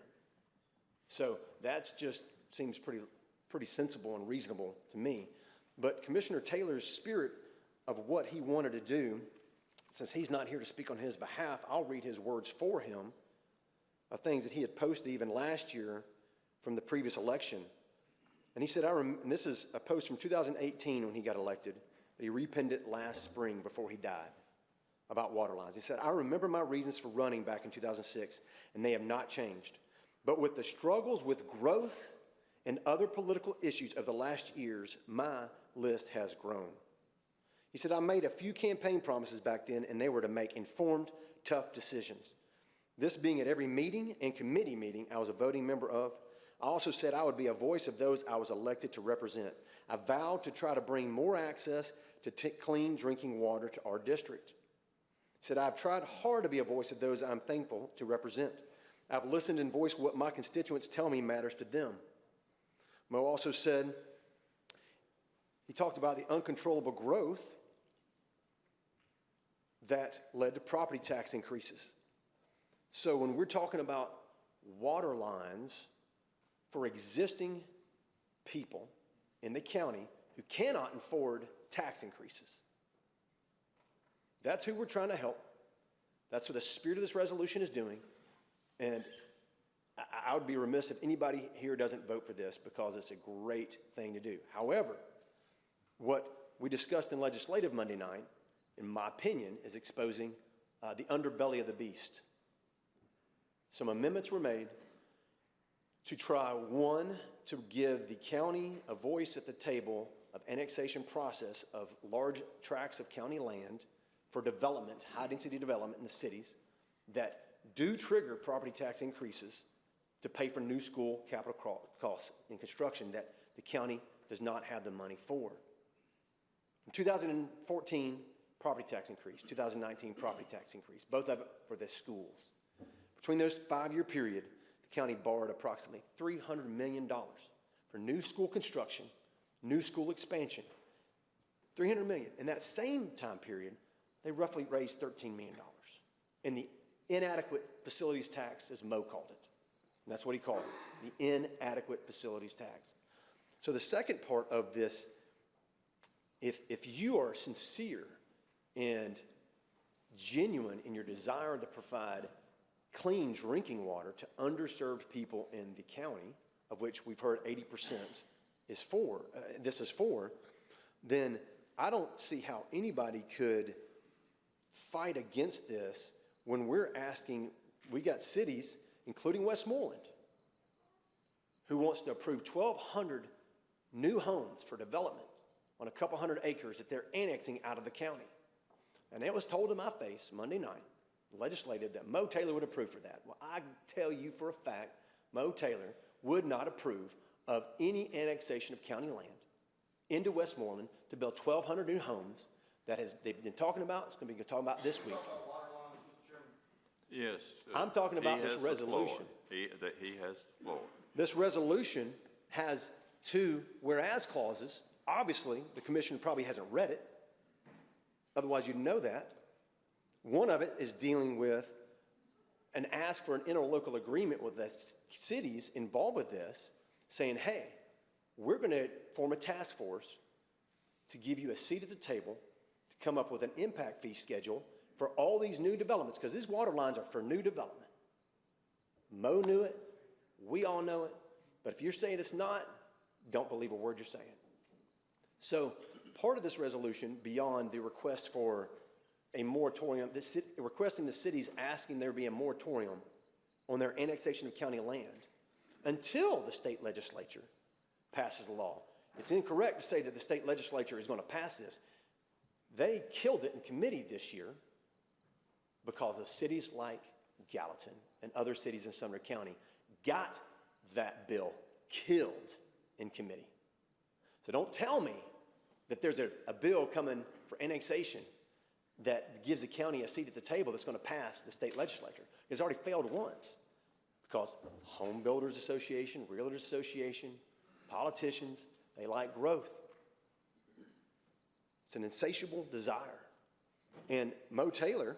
So that's just seems pretty sensible and reasonable to me. But Commissioner Taylor's spirit of what he wanted to do, since he's not here to speak on his behalf, I'll read his words for him of things that he had posted even last year from the previous election. And he said, and this is a post from 2018 when he got elected, but he repenned it last spring before he died about water lines. He said, I remember my reasons for running back in 2006, and they have not changed. But with the struggles with growth and other political issues of the last years, my list has grown. He said, I made a few campaign promises back then, and they were to make informed, tough decisions. This being at every meeting and committee meeting I was a voting member of. I also said I would be a voice of those I was elected to represent. I vowed to try to bring more access to clean drinking water to our district. He said, I've tried hard to be a voice of those I'm thankful to represent. I've listened and voiced what my constituents tell me matters to them. Mo also said, he talked about the uncontrollable growth that led to property tax increases. So when we're talking about water lines for existing people in the county who cannot afford tax increases, that's who we're trying to help. That's what the spirit of this resolution is doing. And I would be remiss if anybody here doesn't vote for this, because it's a great thing to do. However, what we discussed in legislative Monday night, in my opinion, is exposing the underbelly of the beast. Some amendments were made to try, one, to give the county a voice at the table of annexation process of large tracts of county land for development, high-density development in the cities that do trigger property tax increases to pay for new school capital costs in construction that the county does not have the money for. In 2014, property tax increase, 2019 property tax increase, both of it for the schools. Between those 5-year period, the county borrowed approximately $300 million for new school construction, new school expansion. $300 million. In that same time period, they roughly raised $13 million in the inadequate facilities tax, as Mo called it. And that's what he called it, the inadequate facilities tax. So the second part of this, if you are sincere and genuine in your desire to provide clean drinking water to underserved people in the county, of which we've heard 80% is for, then I don't see how anybody could fight against this when we're asking, we got cities, including Westmoreland, who wants to approve 1,200 new homes for development on a couple hundred acres that they're annexing out of the county. And it was told in my face Monday night, legislative, that Mo Taylor would approve for that. Well, I tell you for a fact, Mo Taylor would not approve of any annexation of county land into Westmoreland to build 1,200 new homes that they've been talking about. It's going to be talking about this week. Yes. I'm talking about this resolution. He has the floor. This resolution has two whereas clauses. Obviously, the commission probably hasn't read it. Otherwise, you'd know that. One of it is dealing with an ask for an interlocal agreement with the cities involved with this, saying, hey, we're going to form a task force to give you a seat at the table to come up with an impact fee schedule for all these new developments, because these water lines are for new development. Mo knew it. We all know it. But if you're saying it's not, don't believe a word you're saying. So part of this resolution, beyond the request for a moratorium, requesting the cities asking there be a moratorium on their annexation of county land until the state legislature passes the law. It's incorrect to say that the state legislature is going to pass this. They killed it in committee this year because of cities like Gallatin and other cities in Sumner County got that bill killed in committee. So don't tell me that there's a bill coming for annexation that gives the county a seat at the table that's going to pass the state legislature. It's already failed once because Home Builders Association, Realtors Association, politicians, they like growth. It's an insatiable desire. And Mo Taylor,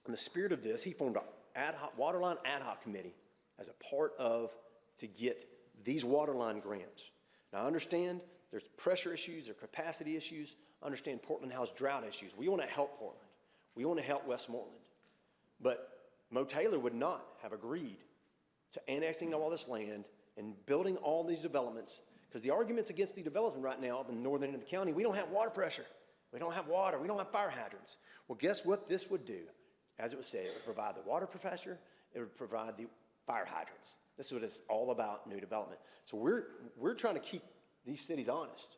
in the spirit of this, he formed an waterline ad hoc committee as a part of to get these waterline grants. Now I understand there's pressure issues, there's capacity issues. I understand Portland has drought issues. We want to help Portland. We want to help Westmoreland. But Mo Taylor would not have agreed to annexing all this land and building all these developments, because the arguments against the development right now up in the northern end of the county, we don't have water pressure. We don't have water. We don't have fire hydrants. Well, guess what this would do? As it was said, it would provide the water pressure. It would provide the fire hydrants. This is what it's all about, new development. So we're trying to keep these cities honest.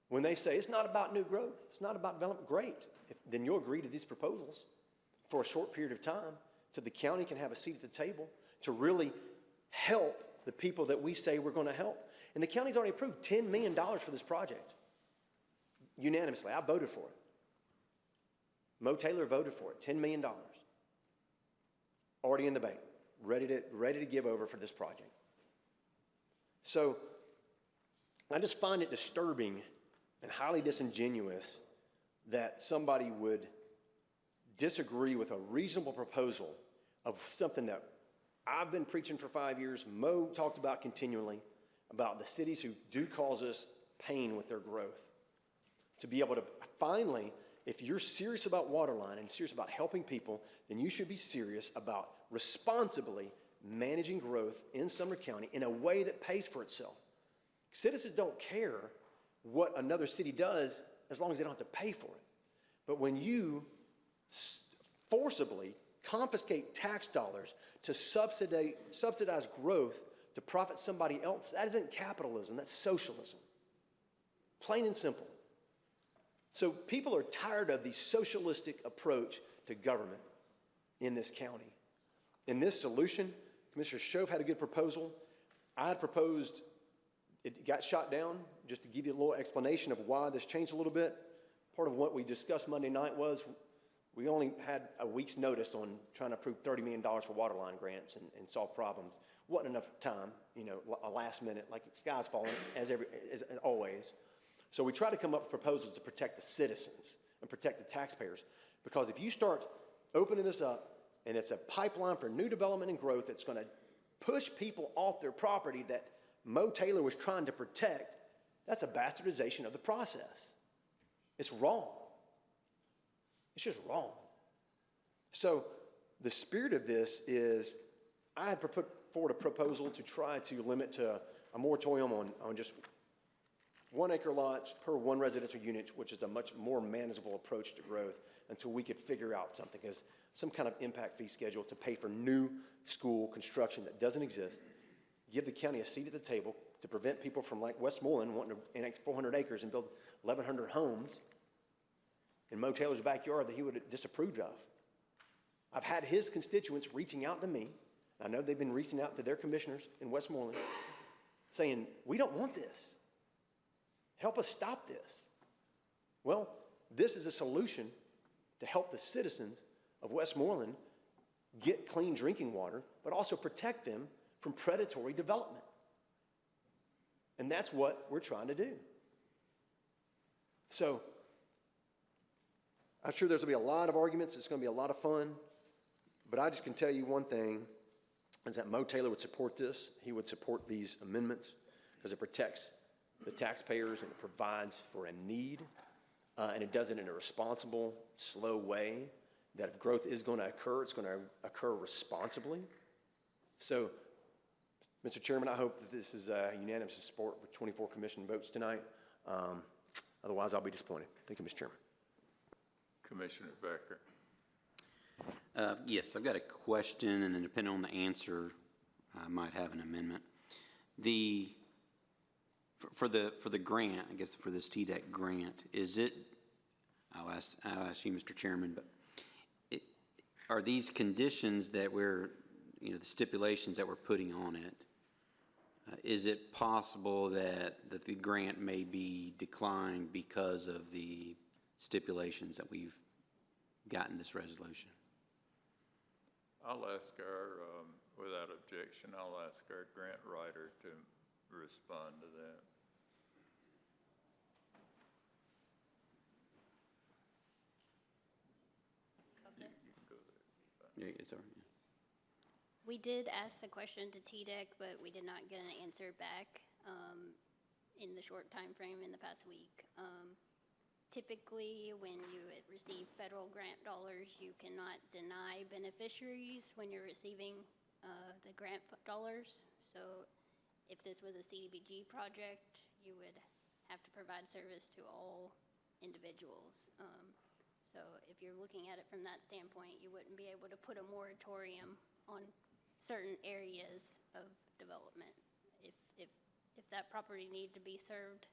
When they say it's not about new growth, it's not about development, great. Then you'll agree to these proposals. for a short period of time so the county can have a seat at the table to really help the people that we say we're going to help. And the county's already approved $10 million for this project. Unanimously, I voted for it. Mo Taylor voted for it, $10 million. Already in the bank, ready to give over for this project. So I just find it disturbing and highly disingenuous that somebody would disagree with a reasonable proposal of something that I've been preaching for 5 years, Mo talked about continually, about the cities who do cause us pain with their growth. To be able to finally, if you're serious about Waterline and serious about helping people, then you should be serious about responsibly managing growth in Sumner County in a way that pays for itself. Citizens don't care what another city does as long as they don't have to pay for it. But when you forcibly confiscate tax dollars to subsidize growth to profit somebody else, that isn't capitalism, that's socialism. Plain and simple. So people are tired of the socialistic approach to government in this county. In this solution, Commissioner Shove had a good proposal. I had proposed, it got shot down, just to give you a little explanation of why this changed a little bit. Part of what we discussed Monday night was we only had a week's notice on trying to approve $30 million for Waterline grants and solve problems. Wasn't enough time, a last minute, like sky's falling, as always. So we try to come up with proposals to protect the citizens and protect the taxpayers. Because if you start opening this up and it's a pipeline for new development and growth that's going to push people off their property that Mo Taylor was trying to protect, that's a bastardization of the process. It's wrong. It's just wrong. So the spirit of this is I had put forward a proposal to try to limit to a moratorium on just 1 acre lots per one residential unit, which is a much more manageable approach to growth until we could figure out something as some kind of impact fee schedule to pay for new school construction that doesn't exist, give the county a seat at the table to prevent people from like Westmoreland wanting to annex 400 acres and build 1,100 homes in Mo Taylor's backyard that he would have disapproved of. I've had his constituents reaching out to me. I know they've been reaching out to their commissioners in Westmoreland saying, we don't want this. Help us stop this. Well, this is a solution to help the citizens of Westmoreland get clean drinking water, but also protect them from predatory development. And that's what we're trying to do. So I'm sure there's going to be a lot of arguments. It's going to be a lot of fun. But I just can tell you one thing, is that Mo Taylor would support this. He would support these amendments because it protects the taxpayers and it provides for a need. And it does it in a responsible, slow way, that if growth is going to occur, it's going to occur responsibly. So, Mr. Chairman, I hope that this is unanimous support with 24 commission votes tonight. Otherwise, I'll be disappointed. Thank you, Mr. Chairman. Commissioner Becker. Yes, I've got a question, and then depending on the answer, I might have an amendment. For the grant, I guess for this TDEC grant, is it, I'll ask you, Mr. Chairman, but are these conditions that we're, the stipulations that we're putting on it, is it possible that the grant may be declined because of the stipulations that we've gotten this resolution? I'll ask without objection, I'll ask our grant writer to respond to that. Okay. You can go there. Yeah, it's all right. Yeah. We did ask the question to TDEC, but we did not get an answer back in the short time frame in the past week. Typically, when you receive federal grant dollars, you cannot deny beneficiaries when you're receiving the grant dollars. So if this was a CDBG project, you would have to provide service to all individuals. So if you're looking at it from that standpoint, you wouldn't be able to put a moratorium on certain areas of development. If that property needed to be served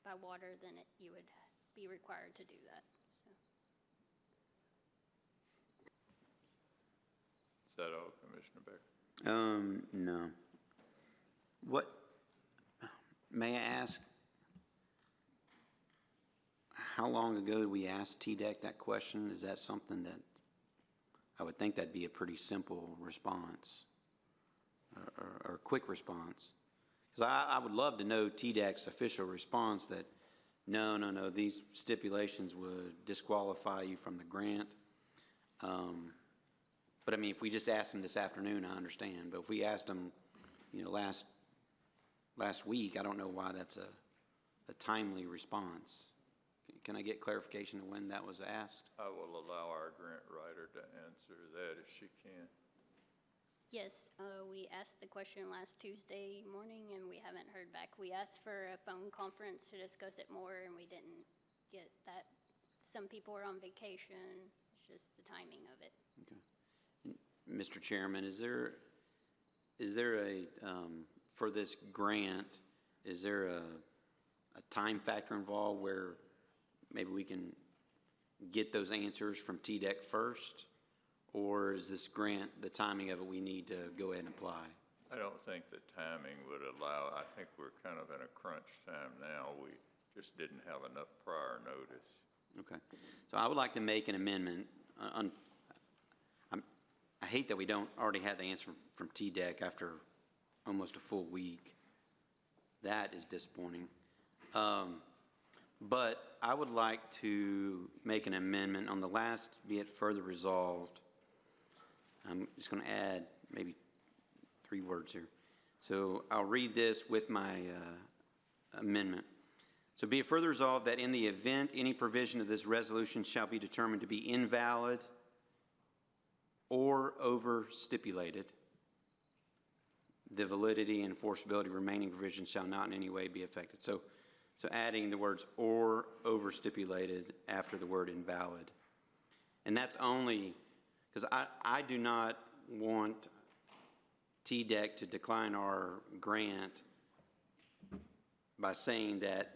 by water, then you would be required to do that. So. Is that all, Commissioner Becker? No. What, may I ask, how long ago did we ask TDEC that question? Is that something that, I would think that'd be a pretty simple response, or quick response. Because I would love to know TDEC's official response that, no, these stipulations would disqualify you from the grant. But I mean, if we just asked them this afternoon, I understand. But if we asked them, last week, I don't know why that's a timely response. Can I get clarification of when that was asked? I will allow our grant writer to answer that if she can. Yes, we asked the question last Tuesday morning and we haven't heard back. We asked for a phone conference to discuss it more and we didn't get that. Some people were on vacation, it's just the timing of it. Okay. Mr. Chairman, is there a, for this grant, is there a time factor involved where maybe we can get those answers from TDEC first? Or is this grant, the timing of it, we need to go ahead and apply? I don't think the timing would allow, I think we're kind of in a crunch time now. We just didn't have enough prior notice. Okay. So I would like to make an amendment. I hate that we don't already have the answer from TDEC after almost a full week. That is disappointing. But I would like to make an amendment on the last, be it further resolved. I'm just going to add maybe 3 words here. So I'll read this with my amendment. So be it further resolved that in the event any provision of this resolution shall be determined to be invalid or over-stipulated, the validity and enforceability of remaining provisions shall not in any way be affected. So adding the words or over-stipulated after the word invalid. And that's only because I do not want TDEC to decline our grant by saying that,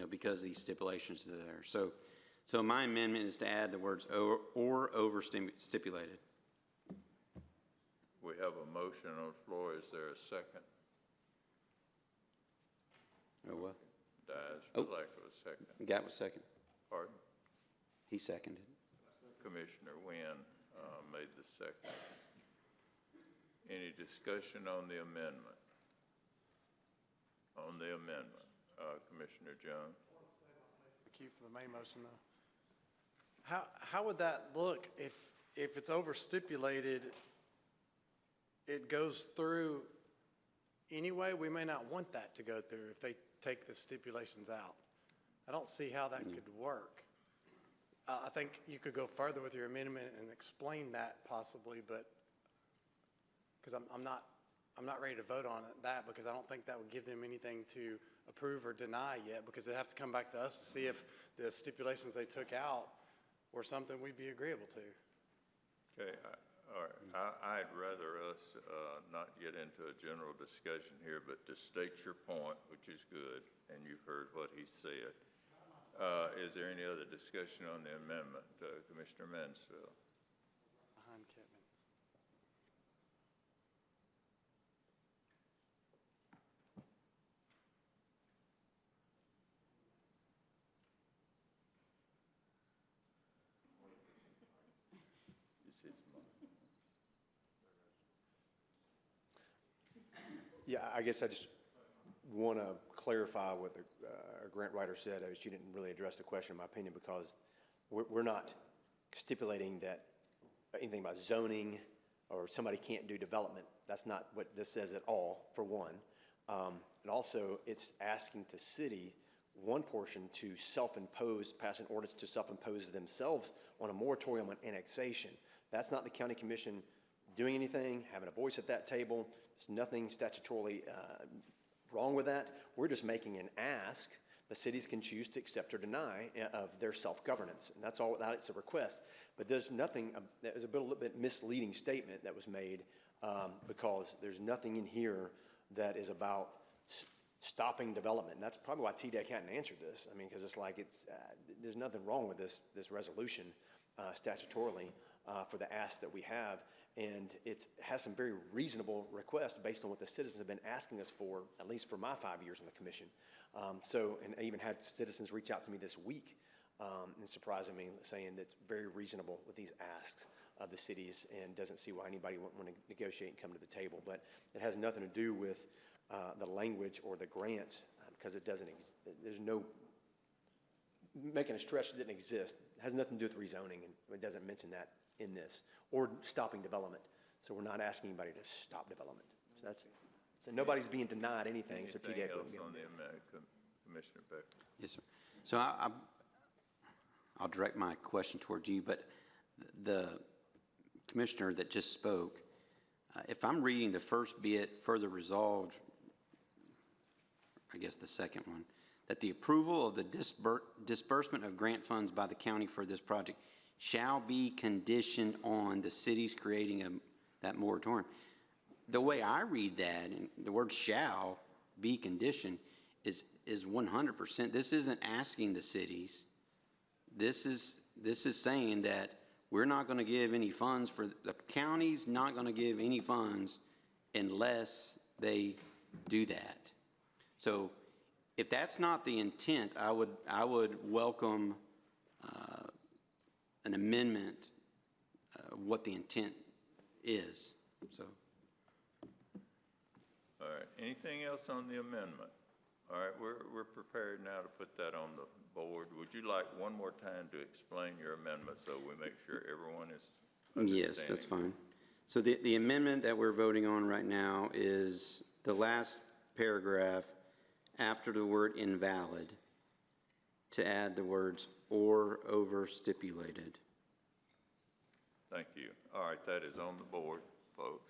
because these stipulations are there. So my amendment is to add the words or over-stipulated. We have a motion on the floor. Is there a second? Oh, what? Dies for lack of a second. Gatt was second. Pardon? He seconded. Commissioner Wynn made the second. Any discussion on the amendment? On the amendment, Commissioner Jones? The key for the main motion, though. How would that look if it's overstipulated? It goes through anyway. We may not want that to go through if they take the stipulations out. I don't see how that could work. I think you could go further with your amendment and explain that possibly, but because I'm not ready to vote on that because I don't think that would give them anything to approve or deny yet, because they'd have to come back to us to see if the stipulations they took out were something we'd be agreeable to. Okay, all right. I'd rather us not get into a general discussion here, but to state your point, which is good, and you've heard what he said. Is there any other discussion on the amendment, Commissioner Mansfield? Behind Kevin. Yeah, I guess I just want to clarify what the grant writer said. She didn't really address the question, in my opinion, because we're not stipulating that anything about zoning or somebody can't do development. That's not what this says at all, for one. And also, it's asking the city, one portion, to self-impose, pass an ordinance to self-impose themselves on a moratorium on annexation. That's not the county commission doing anything, having a voice at that table. There's nothing statutorily wrong with that. We're just making an ask. The cities can choose to accept or deny of their self-governance, and that's all. It's a request. But there's nothing. There's a little bit misleading statement that was made because there's nothing in here that is about stopping development. And that's probably why TDEC hadn't answered this. I mean, because it's like there's nothing wrong with this resolution statutorily. for the asks that we have. And it has some very reasonable requests based on what the citizens have been asking us for, at least for my 5 years on the commission. And I even had citizens reach out to me this week and surprising me, saying that it's very reasonable with these asks of the cities and doesn't see why anybody wouldn't want to negotiate and come to the table. But it has nothing to do with the language or the grant, because it doesn't, there's no, making a stretch that didn't exist. It has nothing to do with rezoning, and it doesn't mention that in this, or stopping development. So we're not asking anybody to stop development. So nobody's being denied anything, so TDEC wouldn't be on the amendment, Commissioner Becker? Yes, sir. So I'll direct my question toward you, but the commissioner that just spoke, if I'm reading the first bit, further resolved, I guess the second one, that the approval of the disbursement of grant funds by the county for this project shall be conditioned on the city's creating that moratorium. The way I read that, and the word shall be conditioned, is 100%. This isn't asking the cities. This is saying that we're not going to give any funds for, the county's not going to give any funds unless they do that. So if that's not the intent, I would welcome an amendment what the intent is. So. All right, anything else on the amendment? All right, we're prepared now to put that on the board. Would you like one more time to explain your amendment so we make sure everyone is understanding? Yes, that's fine. So the amendment that we're voting on right now is the last paragraph after the word invalid to add the words or over stipulated. Thank you. All right, that is on the board, folks.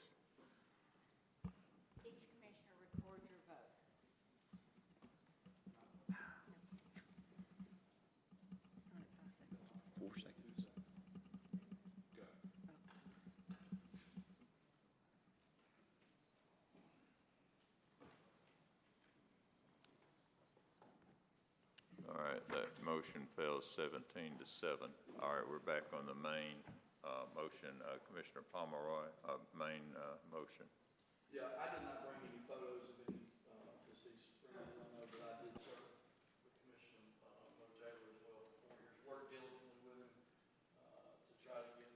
Each commissioner record your vote. 4 seconds. Go. All right, that motion fails 17-7. All right, we're back on the main motion. Commissioner Pomeroy, main motion. Yeah, I did not bring any photos of any deceased friends that I know, but I did serve with Commissioner Taylor as well for 4 years. Worked diligently with him to try to get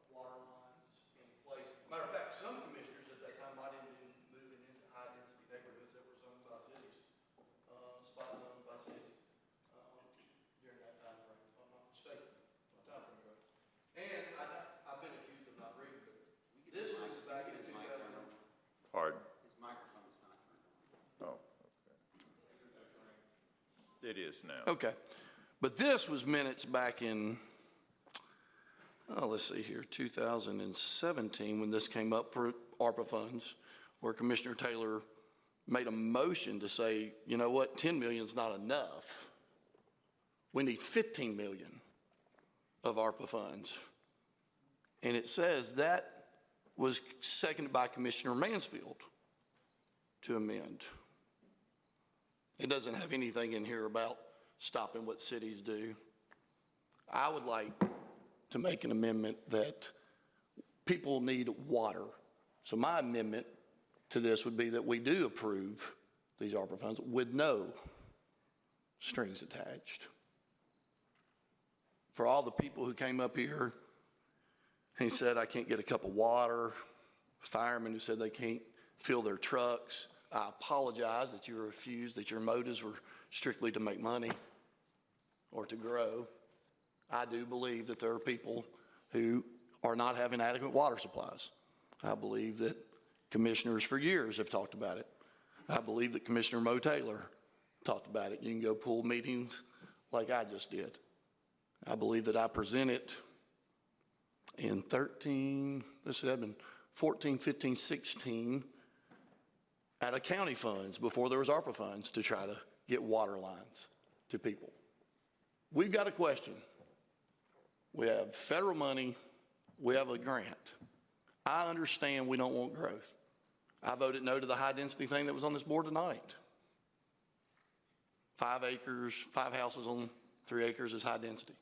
water lines in place. Matter of fact, some commissioners at that time might have been moving into high-density neighborhoods that were zoned by cities, spot zoned by cities during that time frame, if I'm not mistaken. My time frame's right. And I've been accused of not reading, but this was back in 2000. Pardon? His microphone is not turned on. Oh, okay. It is now. Okay. But this was minutes back in, let's see here, 2017, when this came up for ARPA funds, where Commissioner Taylor made a motion to say, you know what, 10 million is not enough. We need 15 million of ARPA funds. And it says that was seconded by Commissioner Mansfield to amend. It doesn't have anything in here about stopping what cities do. I would like to make an amendment that people need water. So my amendment to this would be that we do approve these ARPA funds with no strings attached. For all the people who came up here and said, I can't get a cup of water, firemen who said they can't fill their trucks, I apologize that you refused, that your motives were strictly to make money or to grow. I do believe that there are people who are not having adequate water supplies. I believe that commissioners for years have talked about it. I believe that Commissioner Mo Taylor talked about it. You can go pool meetings like I just did. I believe that I presented in 14, 15, 16 out of county funds before there was ARPA funds to try to get water lines to people. We've got a question. We have federal money, we have a grant. I understand we don't want growth. I voted no to the high density thing that was on this board tonight. 5 acres, 5 houses on 3 acres is high density.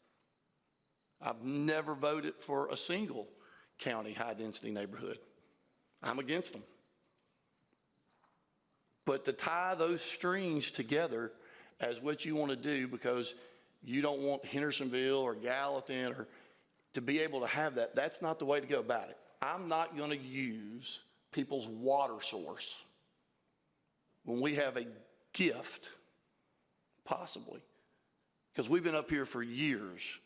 I've never voted for a single county high-density neighborhood. I'm against them. But to tie those strings together as what you want to do because you don't want Hendersonville or Gallatin or to be able to have that, that's not the way to go about it. I'm not going to use people's water source when we have a gift, possibly, because we've been up here for years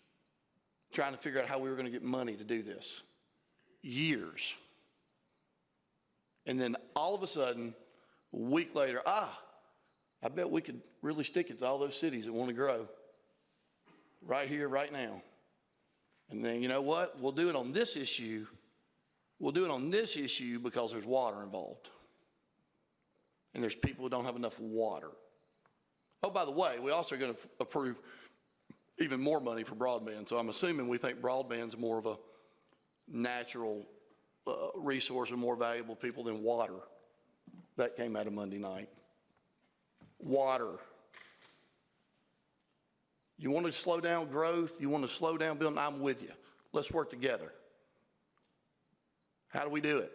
trying to figure out how we were going to get money to do this. Years. And then all of a sudden, a week later, I bet we could really stick it to all those cities that want to grow right here, right now. And then, you know what? We'll do it on this issue. We'll do it on this issue because there's water involved. And there's people who don't have enough water. Oh, by the way, we also are going to approve even more money for broadband. So I'm assuming we think broadband's more of a natural resource and more valuable people than water. That came out of Monday night. Water. You want to slow down growth? You want to slow down building? I'm with you. Let's work together. How do we do it?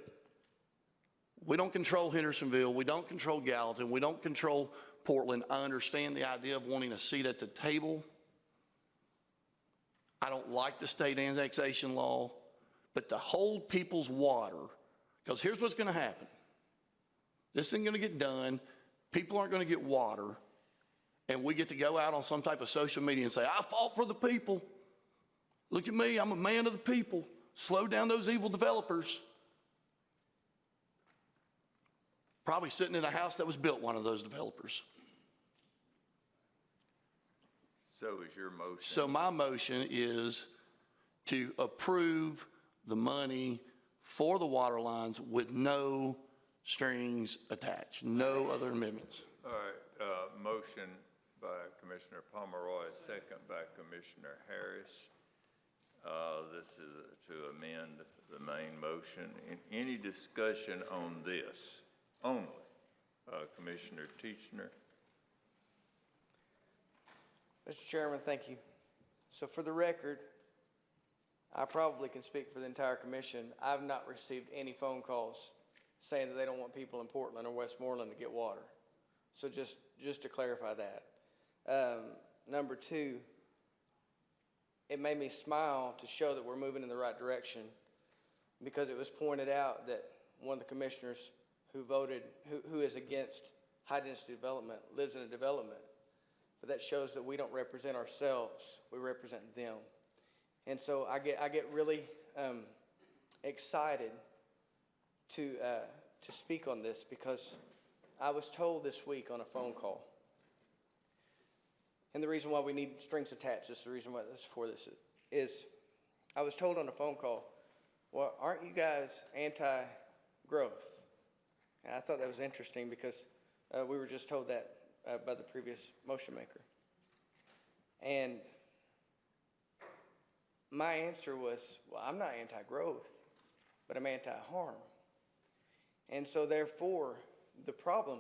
We don't control Hendersonville. We don't control Gallatin. We don't control Portland. I understand the idea of wanting a seat at the table. I don't like the state annexation law, but to hold people's water, because here's what's going to happen. This isn't going to get done. People aren't going to get water, and we get to go out on some type of social media and say, I fought for the people. Look at me, I'm a man of the people. Slow down those evil developers. Probably sitting in a house that was built one of those developers. So is your motion? So my motion is to approve the money for the water lines with no strings attached, no other amendments. All right, motion by Commissioner Pomeroy, second by Commissioner Harris. This is to amend the main motion. Any discussion on this only? Commissioner Teachner. Mr. Chairman, thank you. So for the record, I probably can speak for the entire commission. I've not received any phone calls saying that they don't want people in Portland or Westmoreland to get water. So just to clarify that. Number two, it made me smile to show that we're moving in the right direction because it was pointed out that one of the commissioners who is against high-density development lives in a development. But that shows that we don't represent ourselves, we represent them. And so I get really excited to speak on this because I was told this week on a phone call, and the reason why we need strings attached, this is the reason why this for this is I was told on a phone call, well, aren't you guys anti-growth? And I thought that was interesting because we were just told that by the previous motion maker. And my answer was, well, I'm not anti-growth, but I'm anti-harm. And so therefore, the problem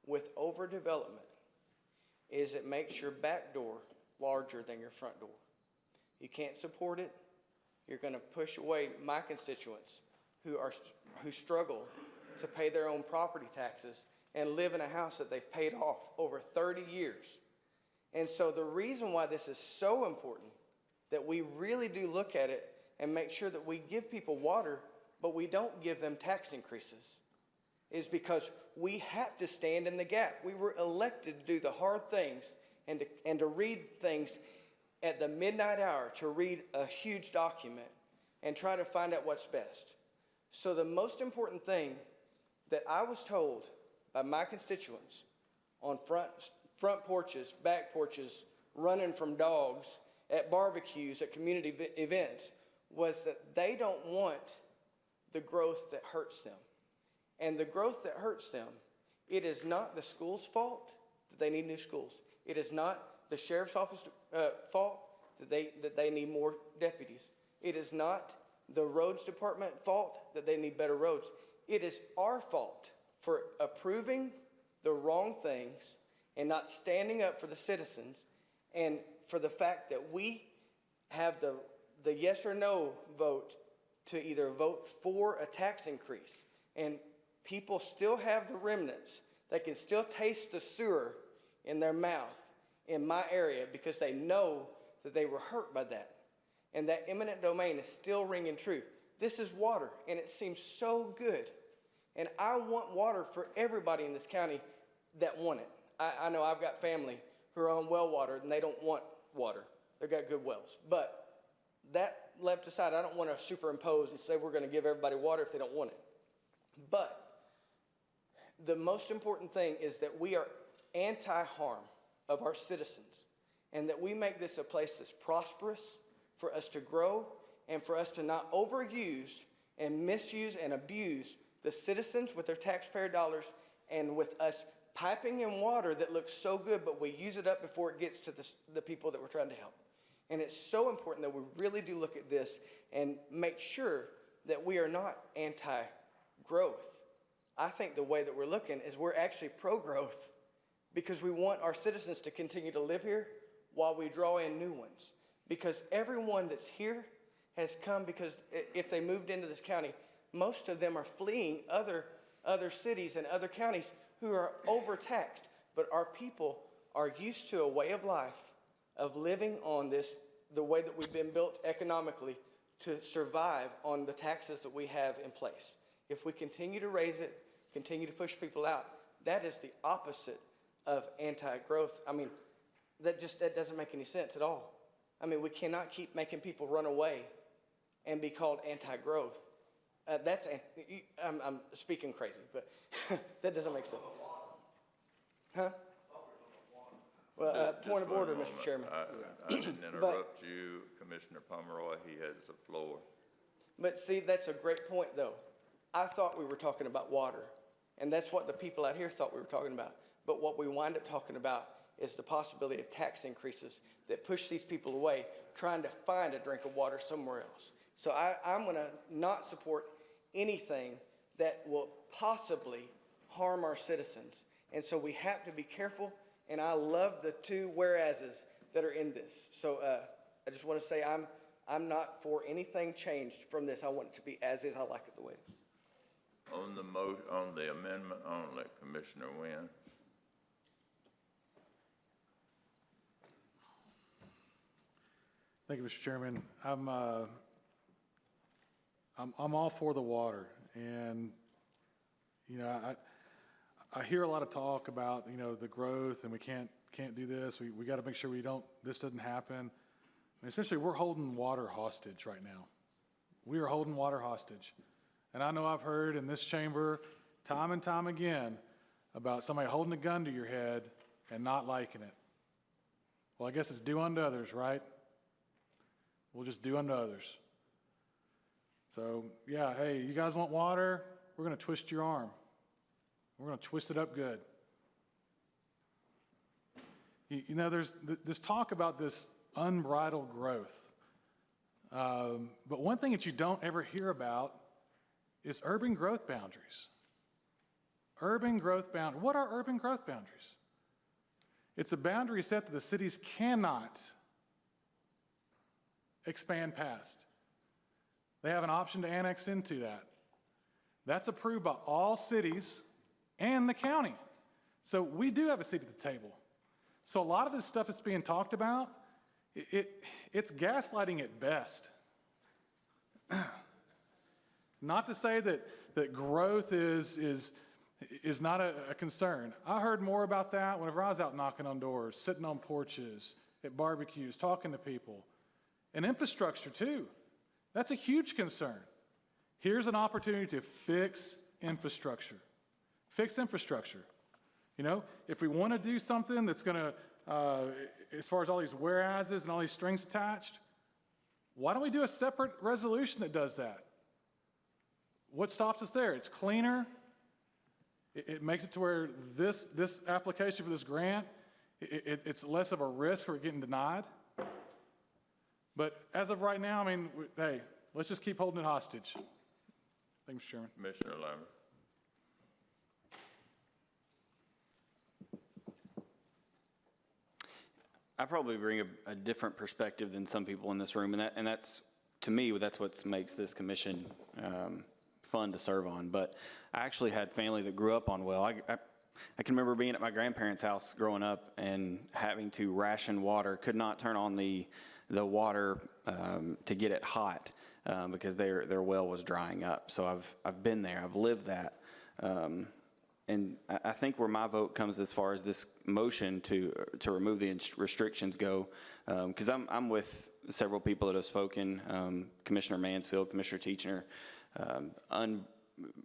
with overdevelopment is it makes your back door larger than your front door. You can't support it. You're going to push away my constituents who struggle to pay their own property taxes and live in a house that they've paid off over 30 years. And so the reason why this is so important, that we really do look at it and make sure that we give people water, but we don't give them tax increases, is because we have to stand in the gap. We were elected to do the hard things and to read things at the midnight hour, to read a huge document and try to find out what's best. So the most important thing that I was told by my constituents on front porches, back porches, running from dogs, at barbecues, at community events, was that they don't want the growth that hurts them. And the growth that hurts them, it is not the school's fault that they need new schools. It is not the sheriff's office fault that they need more deputies. It is not the roads department fault that they need better roads. It is our fault for approving the wrong things and not standing up for the citizens, and for the fact that we have the the yes or no vote to either vote for a tax increase. And people still have the remnants. They can still taste the sewer in their mouth in my area because they know that they were hurt by that. And that eminent domain is still ringing true. This is water, and it seems so good. And I want water for everybody in this county that want it. I know I've got family who are on well water, and they don't want water. They've got good wells. But that left aside, I don't want to superimpose and say we're going to give everybody water if they don't want it. But the most important thing is that we are anti-harm of our citizens, and that we make this a place that's prosperous for us to grow and for us to not overuse and misuse and abuse the citizens with their taxpayer dollars, and with us piping in water that looks so good, but we use it up before it gets to the people that we're trying to help. And it's so important that we really do look at this and make sure that we are not anti-growth. I think the way that we're looking is we're actually pro-growth, because we want our citizens to continue to live here while we draw in new ones. Because everyone that's here has come because if they moved into this county, most of them are fleeing other cities and other counties who are overtaxed. But our people are used to a way of life of living on the way that we've been built economically to survive on the taxes that we have in place. If we continue to raise it, continue to push people out, that is the opposite of anti-growth. I mean, that doesn't make any sense at all. I mean, we cannot keep making people run away and be called anti-growth. I'm speaking crazy, but that doesn't make sense. Huh? Well, point of order, Mr. Chairman. I didn't interrupt you, Commissioner Pomeroy. He has the floor. But see, that's a great point, though. I thought we were talking about water, and that's what the people out here thought we were talking about. But what we wind up talking about is the possibility of tax increases that push these people away, trying to find a drink of water somewhere else. So I'm going to not support anything that will possibly harm our citizens. And so we have to be careful, and I love the two whereases that are in this. So I just want to say I'm not for anything changed from this. I want it to be as is. I like it the way it is. On the amendment only, Commissioner Wynn. Thank you, Mr. Chairman. I'm all for the water, and I hear a lot of talk about the growth, and we can't do this. We got to make sure this doesn't happen. I mean, essentially, we're holding water hostage right now. We are holding water hostage, and I know I've heard in this chamber time and time again about somebody holding a gun to your head and not liking it. Well, I guess it's do unto others, right? We'll just do unto others. So, yeah, hey, you guys want water? We're going to twist your arm. We're going to twist it up good. There's this talk about this unbridled growth. But one thing that you don't ever hear about is urban growth boundaries. Urban growth boundaries. What are urban growth boundaries? It's a boundary set that the cities cannot expand past. They have an option to annex into that. That's approved by all cities and the county. So we do have a seat at the table. So a lot of this stuff that's being talked about, it's gaslighting at best. Not to say that growth is not a concern. I heard more about that whenever I was out knocking on doors, sitting on porches, at barbecues, talking to people. And infrastructure too. That's a huge concern. Here's an opportunity to fix infrastructure. Fix infrastructure. If we want to do something that's going to, as far as all these whereases and all these strings attached, why don't we do a separate resolution that does that? What stops us there? It's cleaner. It makes it to where this application for this grant, it's less of a risk for getting denied. But as of right now, I mean, hey, let's just keep holding it hostage. Thank you, Mr. Chairman. Commissioner Lambert. I probably bring a different perspective than some people in this room, and that's to me, that's what makes this commission fun to serve on. But I actually had family that grew up on well. I can remember being at my grandparents' house growing up and having to ration water, could not turn on the water to get it hot because their well was drying up. So I've been there, I've lived that. And I think where my vote comes as far as this motion to remove the restrictions go, because I'm with several people that have spoken, Commissioner Mansfield, Commissioner Teachner,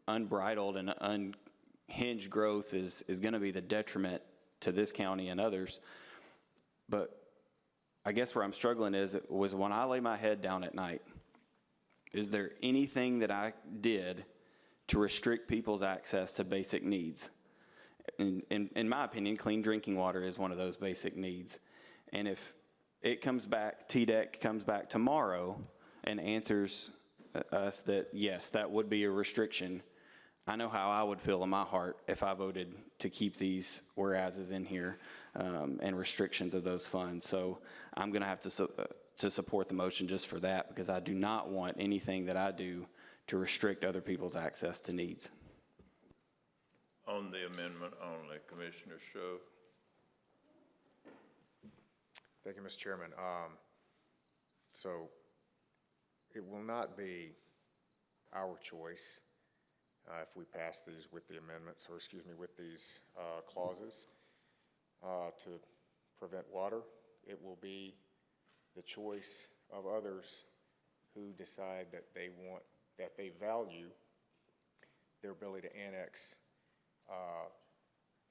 unbridled and unhinged growth is going to be the detriment to this county and others. But I guess where I'm struggling was when I lay my head down at night, is there anything that I did to restrict people's access to basic needs? In my opinion, clean drinking water is one of those basic needs. And if it comes back, TDEC comes back tomorrow and answers us that, yes, that would be a restriction, I know how I would feel in my heart if I voted to keep these whereases in here and restrictions of those funds. So I'm going to have to support the motion just for that, because I do not want anything that I do to restrict other people's access to needs. On the amendment only, Commissioner Sho. Thank you, Mr. Chairman. So it will not be our choice if we pass these with the amendments, or excuse me, with these clauses to prevent water. It will be the choice of others who decide that they value their ability to annex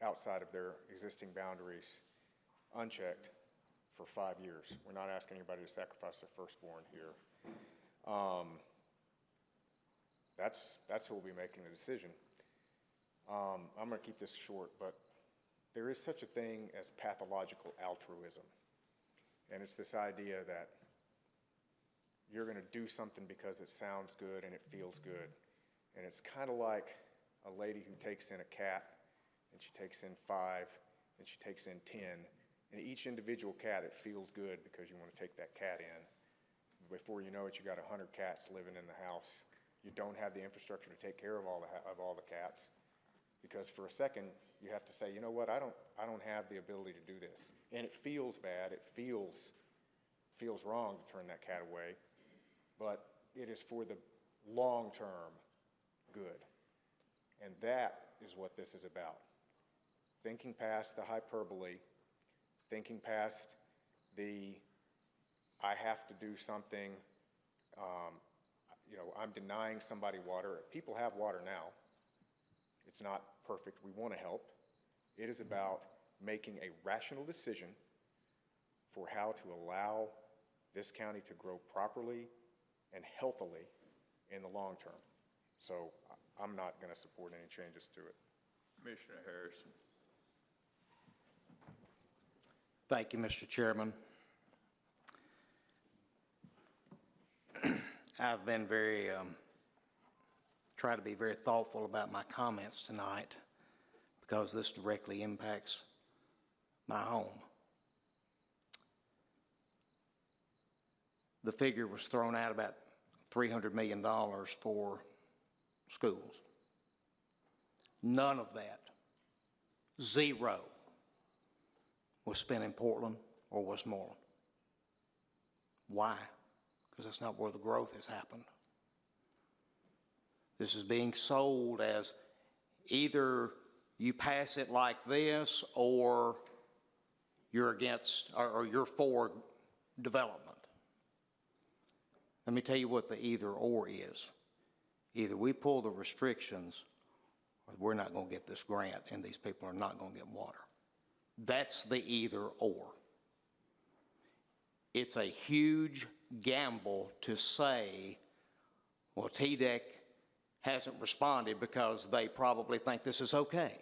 outside of their existing boundaries unchecked for 5 years. We're not asking anybody to sacrifice their firstborn here. That's who will be making the decision. I'm going to keep this short, but there is such a thing as pathological altruism. And it's this idea that you're going to do something because it sounds good and it feels good. And it's kind of like a lady who takes in a cat, and she takes in 5, and she takes in 10. And each individual cat, it feels good because you want to take that cat in. Before you know it, you got 100 cats living in the house. You don't have the infrastructure to take care of all the cats, because for a second you have to say, you know what, I don't have the ability to do this, and it feels bad. It feels wrong to turn that cat away, but it is for the long-term good, and that is what this is about. Thinking past the hyperbole, thinking past the I have to do something. I'm denying somebody water. People have water now. It's not perfect. We want to help. It is about making a rational decision for how to allow this county to grow properly and healthily in the long term. So I'm not going to support any changes to it. Commissioner Harrison. Thank you, Mr. Chairman. I've been try to be very thoughtful about my comments tonight, because this directly impacts my home. The figure was thrown out about $300 million for schools. None of that, zero, was spent in Portland or Westmoreland. Why? Because that's not where the growth has happened. This is being sold as either you pass it like this or you're against, or you're for development. Let me tell you what the either or is. Either we pull the restrictions or we're not going to get this grant and these people are not going to get water. That's the either or. It's a huge gamble to say, well, TDEC hasn't responded because they probably think this is okay.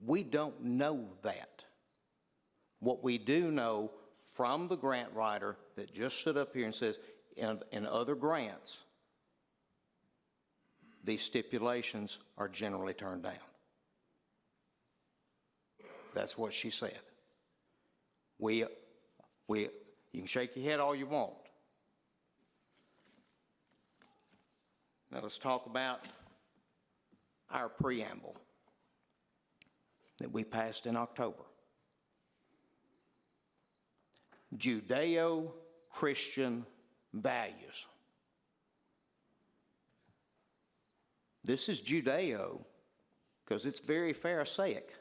We don't know that. What we do know from the grant writer that just stood up here and says, in other grants, these stipulations are generally turned down. That's what she said. You can shake your head all you want. Now let's talk about our preamble that we passed in October. Judeo-Christian values. This is Judeo because it's very Pharisaic.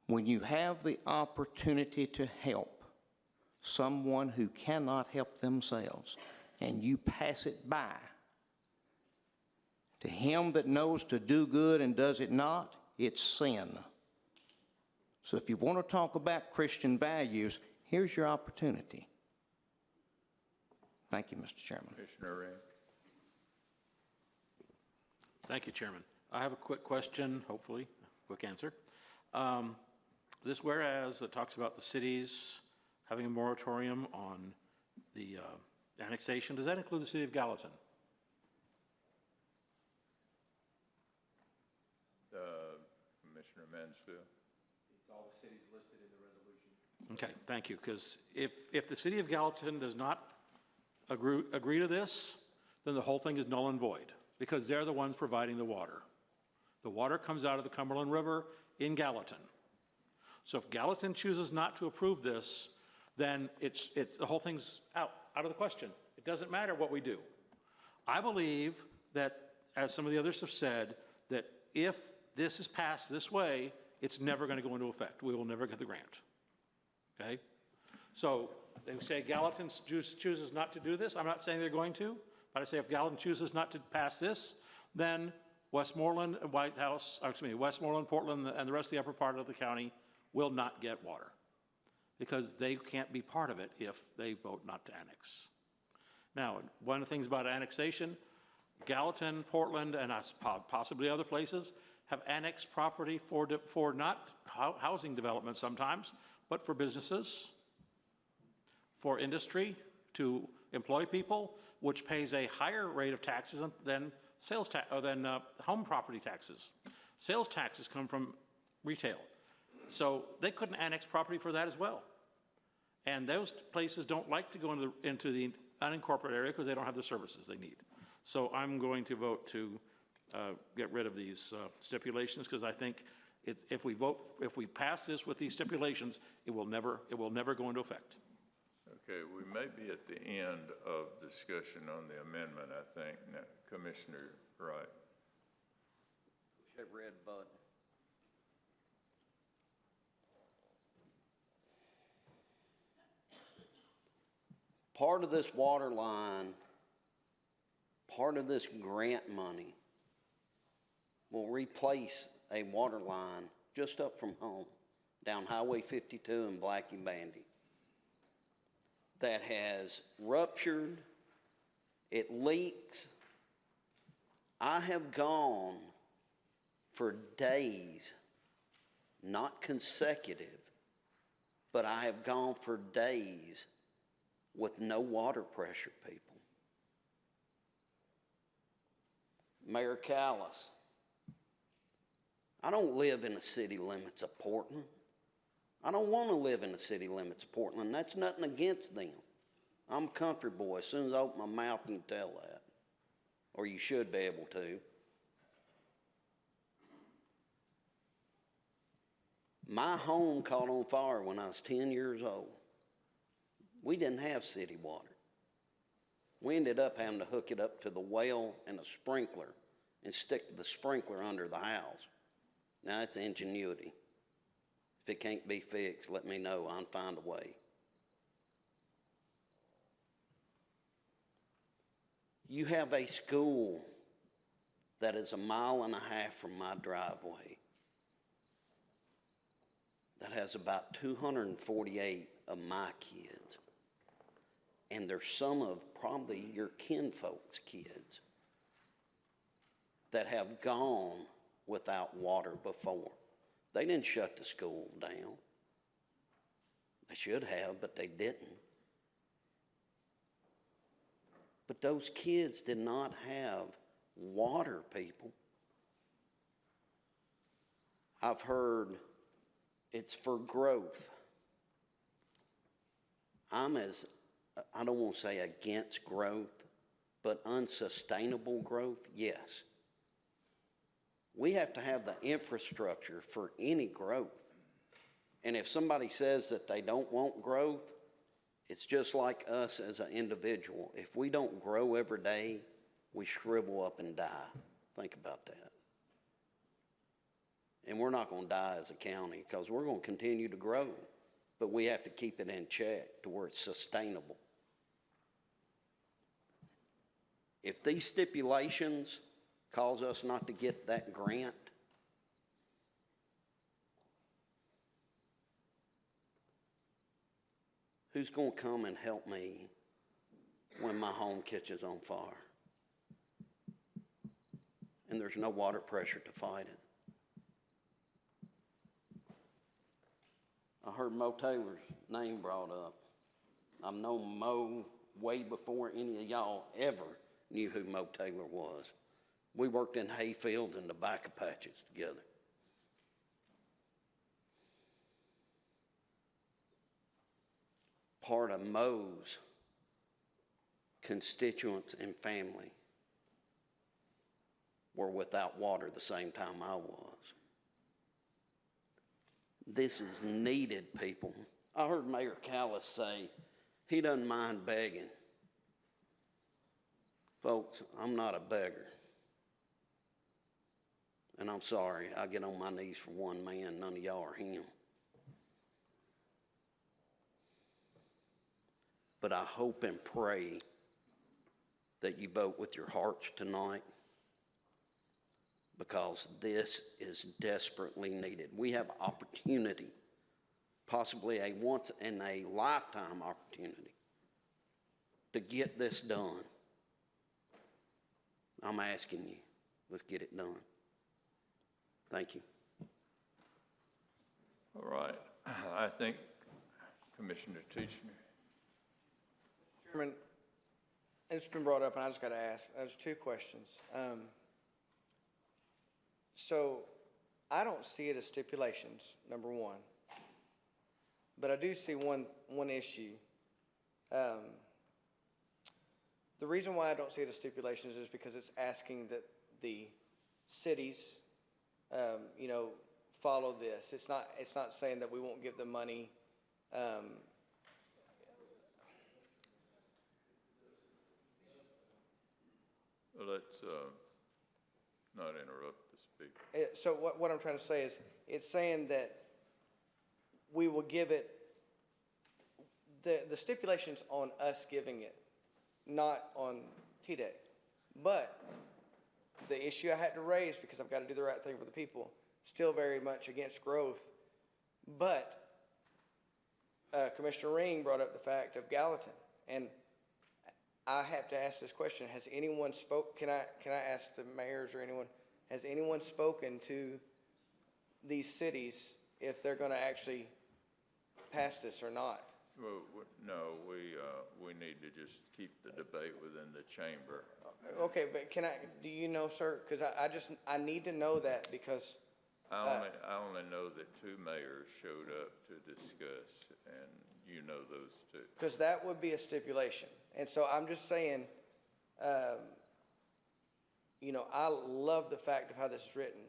When you have the opportunity to help someone who cannot help themselves and you pass it by, to him that knows to do good and does it not, it's sin. So if you want to talk about Christian values, here's your opportunity. Thank you, Mr. Chairman. Commissioner Wren. Thank you, Chairman. I have a quick question, hopefully, a quick answer. This whereas that talks about the cities having a moratorium on the annexation, does that include the city of Gallatin? Commissioner Mansfield. It's all the cities listed in the resolution. Okay, thank you, because if the city of Gallatin does not agree to this, then the whole thing is null and void, because they're the ones providing the water. The water comes out of the Cumberland River in Gallatin. So if Gallatin chooses not to approve this, then the whole thing's out of the question. It doesn't matter what we do. I believe that, as some of the others have said, that if this is passed this way, it's never going to go into effect. We will never get the grant. Okay? So they say Gallatin chooses not to do this. I'm not saying they're going to, but I say if Gallatin chooses not to pass this, then Westmoreland and Westmoreland, Portland, and the rest of the upper part of the county will not get water because they can't be part of it if they vote not to annex. Now, one of the things about annexation, Gallatin, Portland, and possibly other places have annexed property for not housing development sometimes, but for businesses, for industry, to employ people, which pays a higher rate of taxes than home property taxes. Sales taxes come from retail. So they couldn't annex property for that as well. And those places don't like to go into the unincorporated area because they don't have the services they need. So I'm going to vote to get rid of these stipulations because I think if we pass this with these stipulations, it will never go into effect. Okay, we may be at the end of discussion on the amendment, I think. Now, Commissioner Wright. Wish I read Bud. Part of this water line, part of this grant money will replace a water line just up from home, down Highway 52 in Blackie Bandy, that has ruptured, it leaks. I have gone for days, not consecutive, but I have gone for days with no water pressure, people. Mayor Callis, I don't live in the city limits of Portland. I don't want to live in the city limits of Portland. That's nothing against them. I'm a country boy. As soon as I open my mouth, you can tell that. Or you should be able to. My home caught on fire when I was 10 years old. We didn't have city water. We ended up having to hook it up to the well and a sprinkler and stick the sprinkler under the house. Now, that's ingenuity. If it can't be fixed, let me know. I'll find a way. You have a school that is 1.5 miles from my driveway that has about 248 of my kids. And they're some of probably your kinfolk's kids that have gone without water before. They didn't shut the school down. They should have, but they didn't. But those kids did not have water, people. I've heard it's for growth. I'm as I don't want to say against growth, but unsustainable growth, yes. We have to have the infrastructure for any growth. And if somebody says that they don't want growth, it's just like us as an individual. If we don't grow every day, we shrivel up and die. Think about that. And we're not going to die as a county because we're going to continue to grow. But we have to keep it in check to where it's sustainable. If these stipulations cause us not to get that grant, who's going to come and help me when my home catches on fire? And there's no water pressure to fight it. I heard Mo Taylor's name brought up. I've known Mo way before any of y'all ever knew who Mo Taylor was. We worked in hay fields and tobacco patches together. Part of Mo's constituents and family were without water the same time I was. This is needed, people. I heard Mayor Callis say he doesn't mind begging. Folks, I'm not a beggar. And I'm sorry, I get on my knees for one man, none of y'all are him. But I hope and pray that you vote with your hearts tonight, because this is desperately needed. We have opportunity, possibly a once in a lifetime opportunity, to get this done. I'm asking you, let's get it done. Thank you. All right. I think Commissioner Teachner. Mr. Chairman, it's been brought up, and I just got to ask. There's two questions. So I don't see it as stipulations, number one. But I do see one issue. The reason why I don't see it as stipulations is because it's asking that the cities, follow this. It's not saying that we won't give them money. Let's not interrupt the speaker. So what I'm trying to say is, it's saying that we will give it, the stipulation's on us giving it, not on TDEC. But the issue I had to raise, because I've got to do the right thing for the people, still very much against growth. But Commissioner Ring brought up the fact of Gallatin, and I have to ask this question: has anyone can I ask the mayors or anyone? Has anyone spoken to these cities if they're going to actually pass this or not? Well, no, we need to just keep the debate within the chamber. Okay, but do you know, sir? Because I need to know that, because I only know that two mayors showed up to discuss, and you know those two. Because that would be a stipulation. And so I'm just saying, I love the fact of how this is written,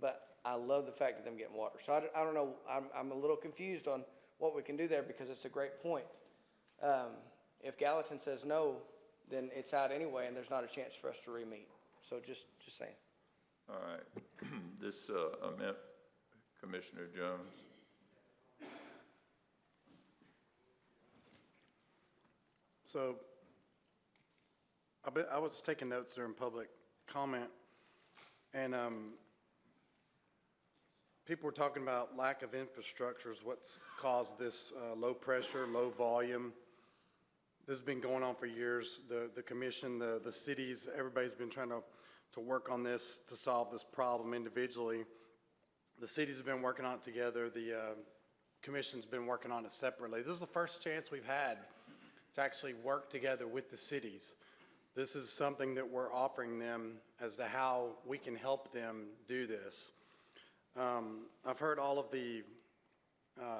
but I love the fact of them getting water. So I don't know, I'm a little confused on what we can do there, because it's a great point. If Gallatin says no, then it's out anyway, and there's not a chance for us to re-meet. So just saying. All right. This amendment, Commissioner Jones. So I was taking notes during public comment, and people were talking about lack of infrastructure is what's caused this low pressure, low volume. This has been going on for years. The commission, the cities, everybody's been trying to work on this to solve this problem individually. The cities have been working on it together. The commission's been working on it separately. This is the first chance we've had to actually work together with the cities. This is something that we're offering them as to how we can help them do this. I've heard all of the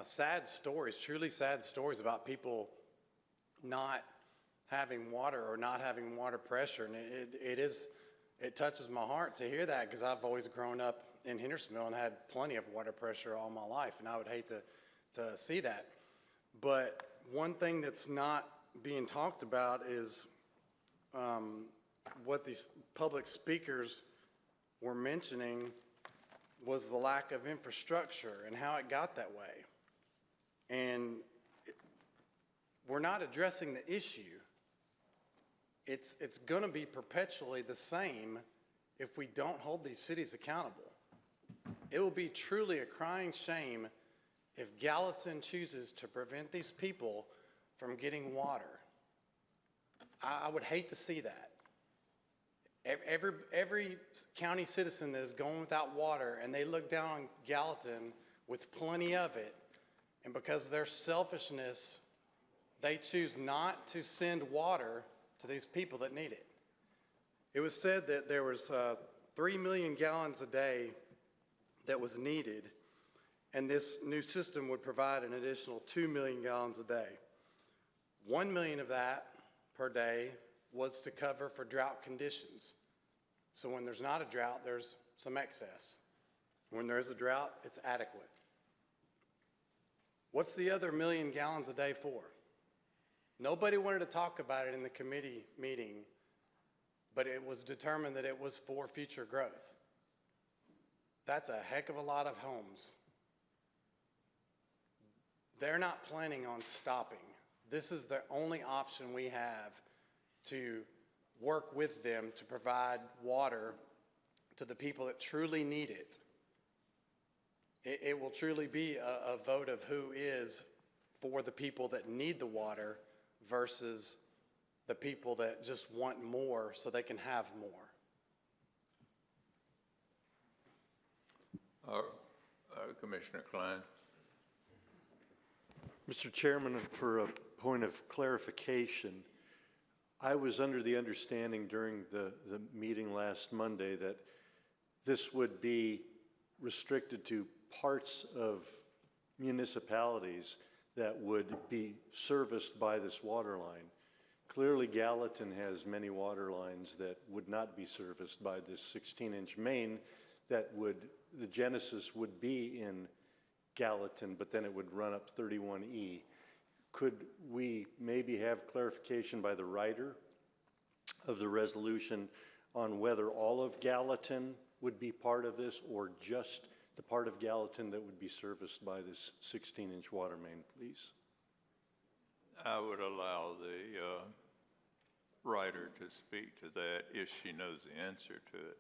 sad stories, truly sad stories about people not having water or not having water pressure. And it touches my heart to hear that, because I've always grown up in Hendersonville and had plenty of water pressure all my life, and I would hate to see that. But one thing that's not being talked about is what these public speakers were mentioning was the lack of infrastructure and how it got that way. And we're not addressing the issue. It's going to be perpetually the same if we don't hold these cities accountable. It will be truly a crying shame if Gallatin chooses to prevent these people from getting water. I would hate to see that. Every county citizen that is going without water, and they look down on Gallatin with plenty of it, and because of their selfishness, they choose not to send water to these people that need it. It was said that there was 3 million gallons a day that was needed, and this new system would provide an additional 2 million gallons a day. 1 million of that per day was to cover for drought conditions. So when there's not a drought, there's some excess. When there is a drought, it's adequate. What's the other 1 million gallons a day for? Nobody wanted to talk about it in the committee meeting, but it was determined that it was for future growth. That's a heck of a lot of homes. They're not planning on stopping. This is the only option we have to work with them to provide water to the people that truly need it. It will truly be a vote of who is for the people that need the water versus the people that just want more so they can have more. Commissioner Klein. Mr. Chairman, for a point of clarification, I was under the understanding during the meeting last Monday that this would be restricted to parts of municipalities that would be serviced by this water line. Clearly, Gallatin has many water lines that would not be serviced by this 16-inch main that the genesis would be in Gallatin, but then it would run up 31E. Could we maybe have clarification by the writer of the resolution on whether all of Gallatin would be part of this or just the part of Gallatin that would be serviced by this 16-inch water main, please? I would allow the writer to speak to that if she knows the answer to it.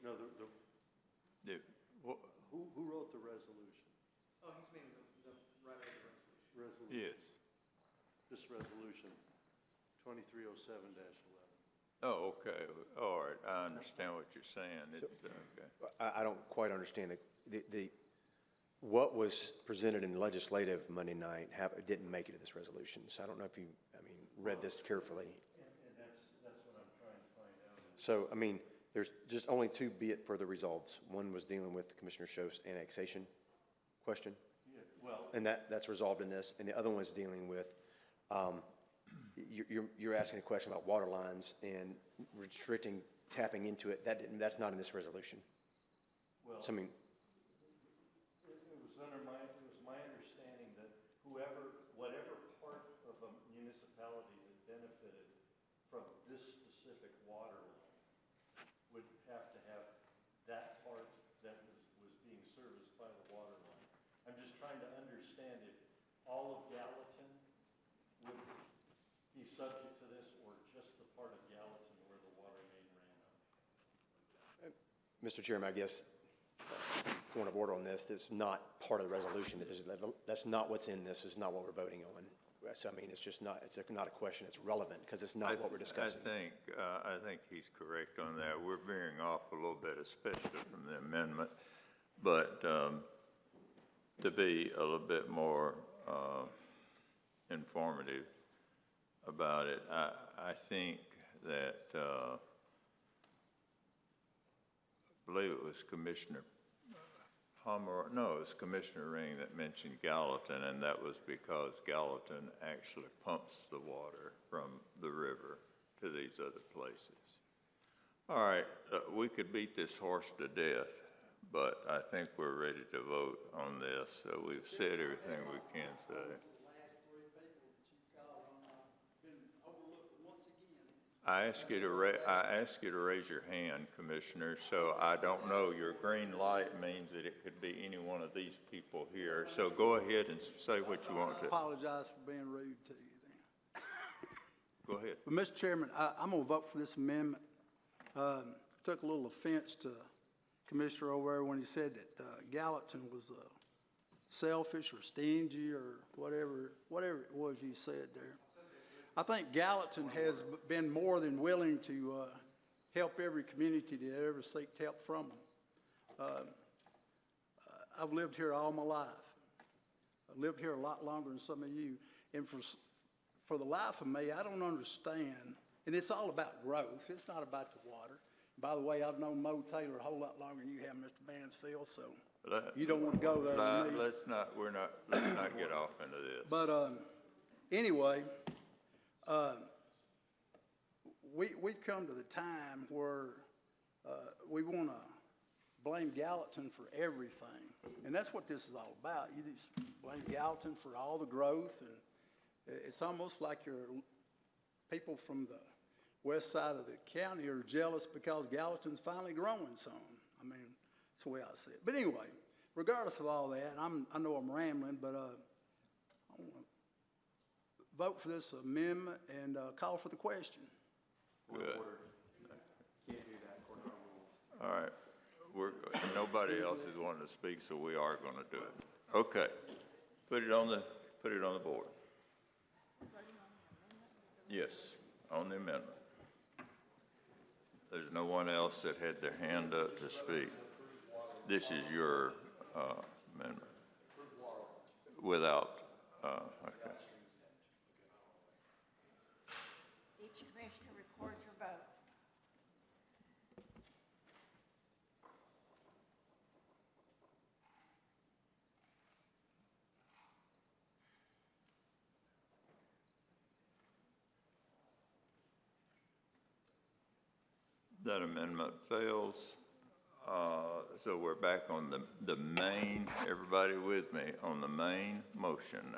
No, Who wrote the resolution? Oh, he's meaning the writer of the resolution. Yes. This resolution, 2307-11. Oh, okay. All right. I understand what you're saying. It's, okay. I don't quite understand what was presented in legislative Monday night didn't make it to this resolution. So I don't know if you, read this carefully. And that's what I'm trying to find out. So, there's just only two be it further resolved. One was dealing with Commissioner Schoaf's annexation question. Yeah, well. And that's resolved in this. And the other one is dealing with, you're asking a question about water lines and restricting tapping into it. That's not in this resolution. Well, so, it was my understanding that whatever part of a municipality that benefited from this specific water line would have to have that part that was being serviced by the water line. I'm just trying to understand if all of Gallatin would be subject to this or just the part of Gallatin where the water main ran up. Mr. Chairman, I guess, point of order on this, it's not part of the resolution. That's not what's in this. It's not what we're voting on. So, it's just not, it's not a question. It's relevant because it's not what we're discussing. I think he's correct on that. We're veering off a little bit, especially from the amendment. But to be a little bit more informative about it, I think that believe it was Commissioner Palmer, no, it was Commissioner Ring that mentioned Gallatin, and that was because Gallatin actually pumps the water from the river to these other places. All right, we could beat this horse to death, but I think we're ready to vote on this. We've said everything we can say. I ask you to raise your hand, Commissioner, so I don't know. Your green light means that it could be any one of these people here. So go ahead and say what you want to. I apologize for being rude to you then. Go ahead. But Mr. Chairman, I'm going to vote for this amendment. Took a little offense to Commissioner over there when he said that Gallatin was selfish or stingy or whatever it was you said there. I think Gallatin has been more than willing to help every community that ever seeked help from them. I've lived here all my life. I've lived here a lot longer than some of you. And for the life of me, I don't understand. And it's all about growth. It's not about the water. By the way, I've known Mo Taylor a whole lot longer than you have, Mr. Mansfield, so you don't want to go there with me. Let's not get off into this. But anyway, we've come to the time where we want to blame Gallatin for everything. And that's what this is all about. You just blame Gallatin for all the growth. And it's almost like your people from the west side of the county are jealous because Gallatin's finally growing some. I mean, that's the way I see it. But anyway, regardless of all that, I know I'm rambling, but I want to vote for this amendment and call for the question. Good. All right. Nobody else is wanting to speak, so we are going to do it. Okay. Put it on the board. Yes, on the amendment. There's no one else that had their hand up to speak. This is your amendment. Without, okay. Each commissioner records your vote. That amendment fails. So we're back on the main, everybody with me, on the main motion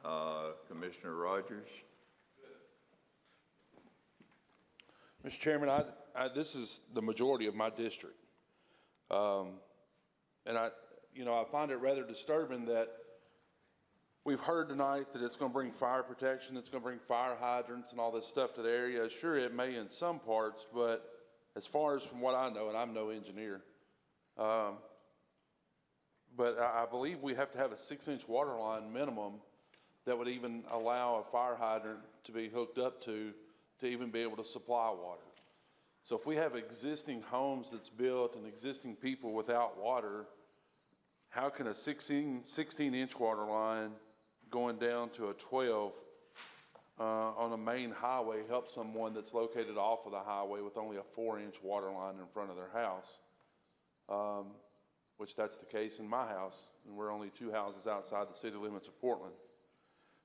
now. Commissioner Rogers? Mr. Chairman, this is the majority of my district. And I find it rather disturbing that we've heard tonight that it's going to bring fire protection, it's going to bring fire hydrants and all this stuff to the area. Sure, it may in some parts, but as far as from what I know, and I'm no engineer, but I believe we have to have a 6-inch water line minimum that would even allow a fire hydrant to be hooked up to even be able to supply water. So if we have existing homes that's built and existing people without water, how can a 16-inch water line going down to a 12 on a main highway help someone that's located off of the highway with only a 4-inch water line in front of their house? Which that's the case in my house, and we're only 2 houses outside the city limits of Portland.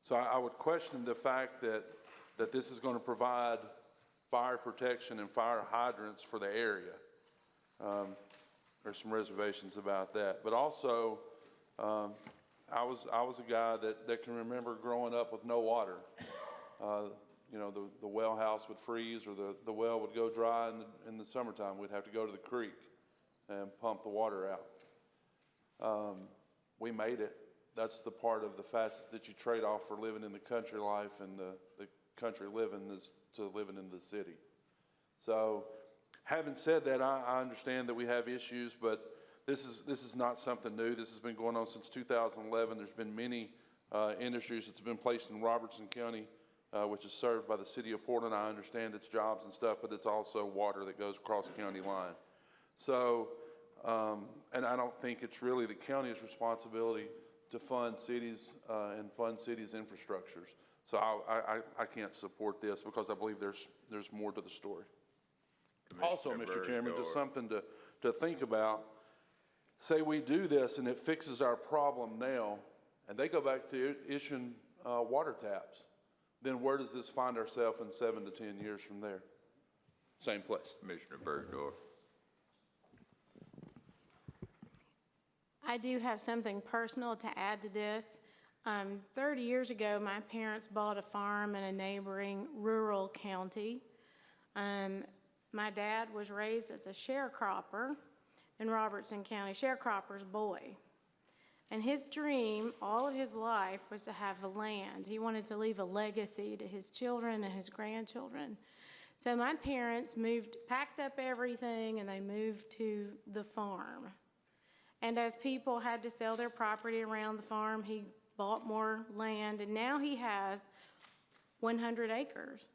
So I would question the fact that this is going to provide fire protection and fire hydrants for the area. There's some reservations about that. But also, I was a guy that can remember growing up with no water. The well house would freeze, or the well would go dry in the summertime. We'd have to go to the creek and pump the water out. We made it. That's the part of the facets that you trade off for living in the country life and the country living to living in the city. So, having said that, I understand that we have issues, but this is not something new. This has been going on since 2011. There's been many industries that's been placed in Robertson County, which is served by the city of Portland. I understand its jobs and stuff, but it's also water that goes across the county line. So, and I don't think it's really the county's responsibility to fund cities and fund cities' infrastructures. So I can't support this because I believe there's more to the story. Also, Commissioner Mr. Chairman, just Bergdorf. something to think about. Say we do this and it fixes our problem now, and they go back to issuing water taps, then where does this find ourselves in 7 to 10 years from there? Same place. Commissioner Bergdorf. I do have something personal to add to this. 30 years ago, my parents bought a farm in a neighboring rural county. My dad was raised as a sharecropper in Robertson County, sharecropper's boy. And his dream all of his life was to have the land. He wanted to leave a legacy to his children and his grandchildren. So my parents packed up everything, and they moved to the farm. And as people had to sell their property around the farm, he bought more land, and now he has 100 acres.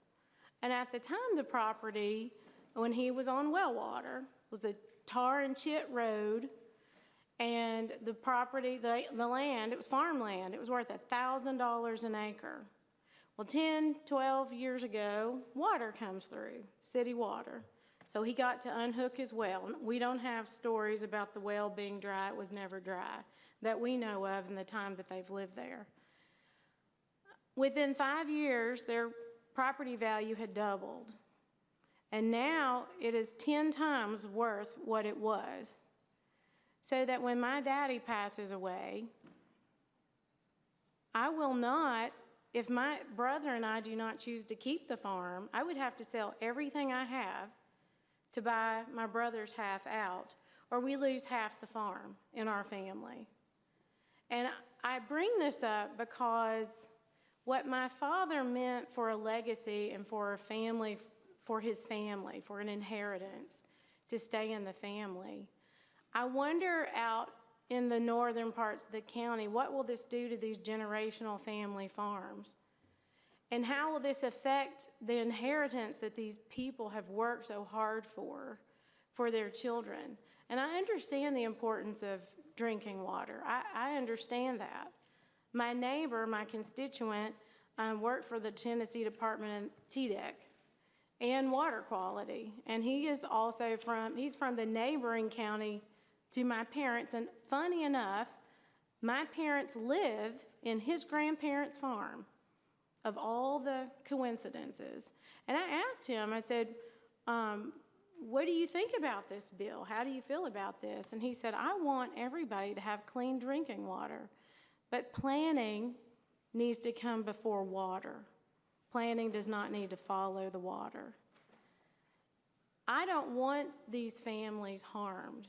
And at the time, the property, when he was on well water, was a tar and chit road, and the property, the land, it was farmland. It was worth $1,000 an acre. Well, 10, 12 years ago, water comes through, city water. So he got to unhook his well. We don't have stories about the well being dry. It was never dry that we know of in the time that they've lived there. Within 5 years, their property value had doubled. And now it is 10 times worth what it was. So that when my daddy passes away, I will not, if my brother and I do not choose to keep the farm, I would have to sell everything I have to buy my brother's half out, or we lose half the farm in our family. And I bring this up because what my father meant for a legacy and for a family, for his family, for an inheritance to stay in the family, I wonder out in the northern parts of the county, what will this do to these generational family farms? And how will this affect the inheritance that these people have worked so hard for their children? And I understand the importance of drinking water. I understand that. My neighbor, my constituent, worked for the Tennessee Department of TDEC and water quality. And he is also he's from the neighboring county to my parents. And funny enough, my parents live in his grandparents' farm, of all the coincidences. And I asked him, I said, what do you think about this bill? How do you feel about this? And he said, I want everybody to have clean drinking water, but planning needs to come before water. Planning does not need to follow the water. I don't want these families harmed.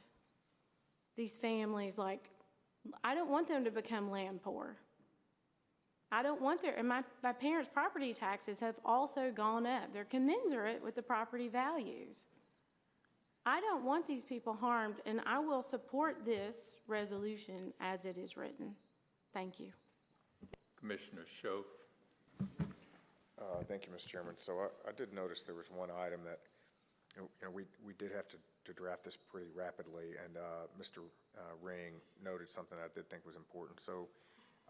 These families, I don't want them to become land poor. I don't want and my parents' property taxes have also gone up. They're commensurate with the property values. I don't want these people harmed, and I will support this resolution as it is written. Thank you. Commissioner Schoaf. Thank you, Mr. Chairman. So I did notice there was one item that, we did have to draft this pretty rapidly, and Mr. Ring noted something I did think was important. So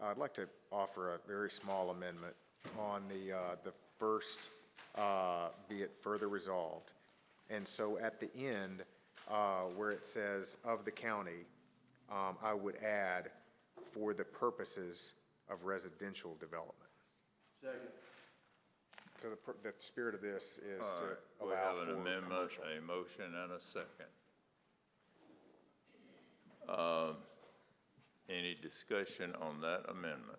I'd like to offer a very small amendment on the first, be it further resolved. And so at the end, where it says of the county, I would add for the purposes of residential development. Second. So the spirit of this is All to right, allow we have for an amendment, commercial. a motion, and a second. Any discussion on that amendment?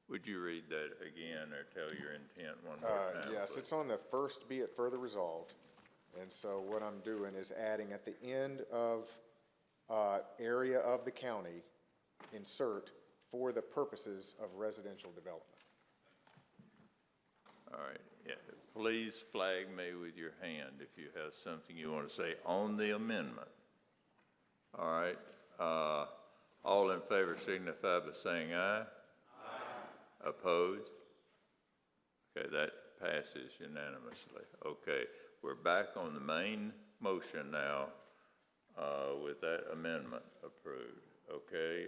Would you read that again or tell your intent one more time? Yes, please? it's on the first, be it further resolved. And so what I'm doing is adding at the end of area of the county, insert for the purposes of residential development. All right, yeah, please flag me with your hand if you have something you want to say on the amendment. All right, all in favor signify by saying aye. Aye. Opposed? Okay, that passes unanimously. Okay, we're back on the main motion now with that amendment approved. Okay,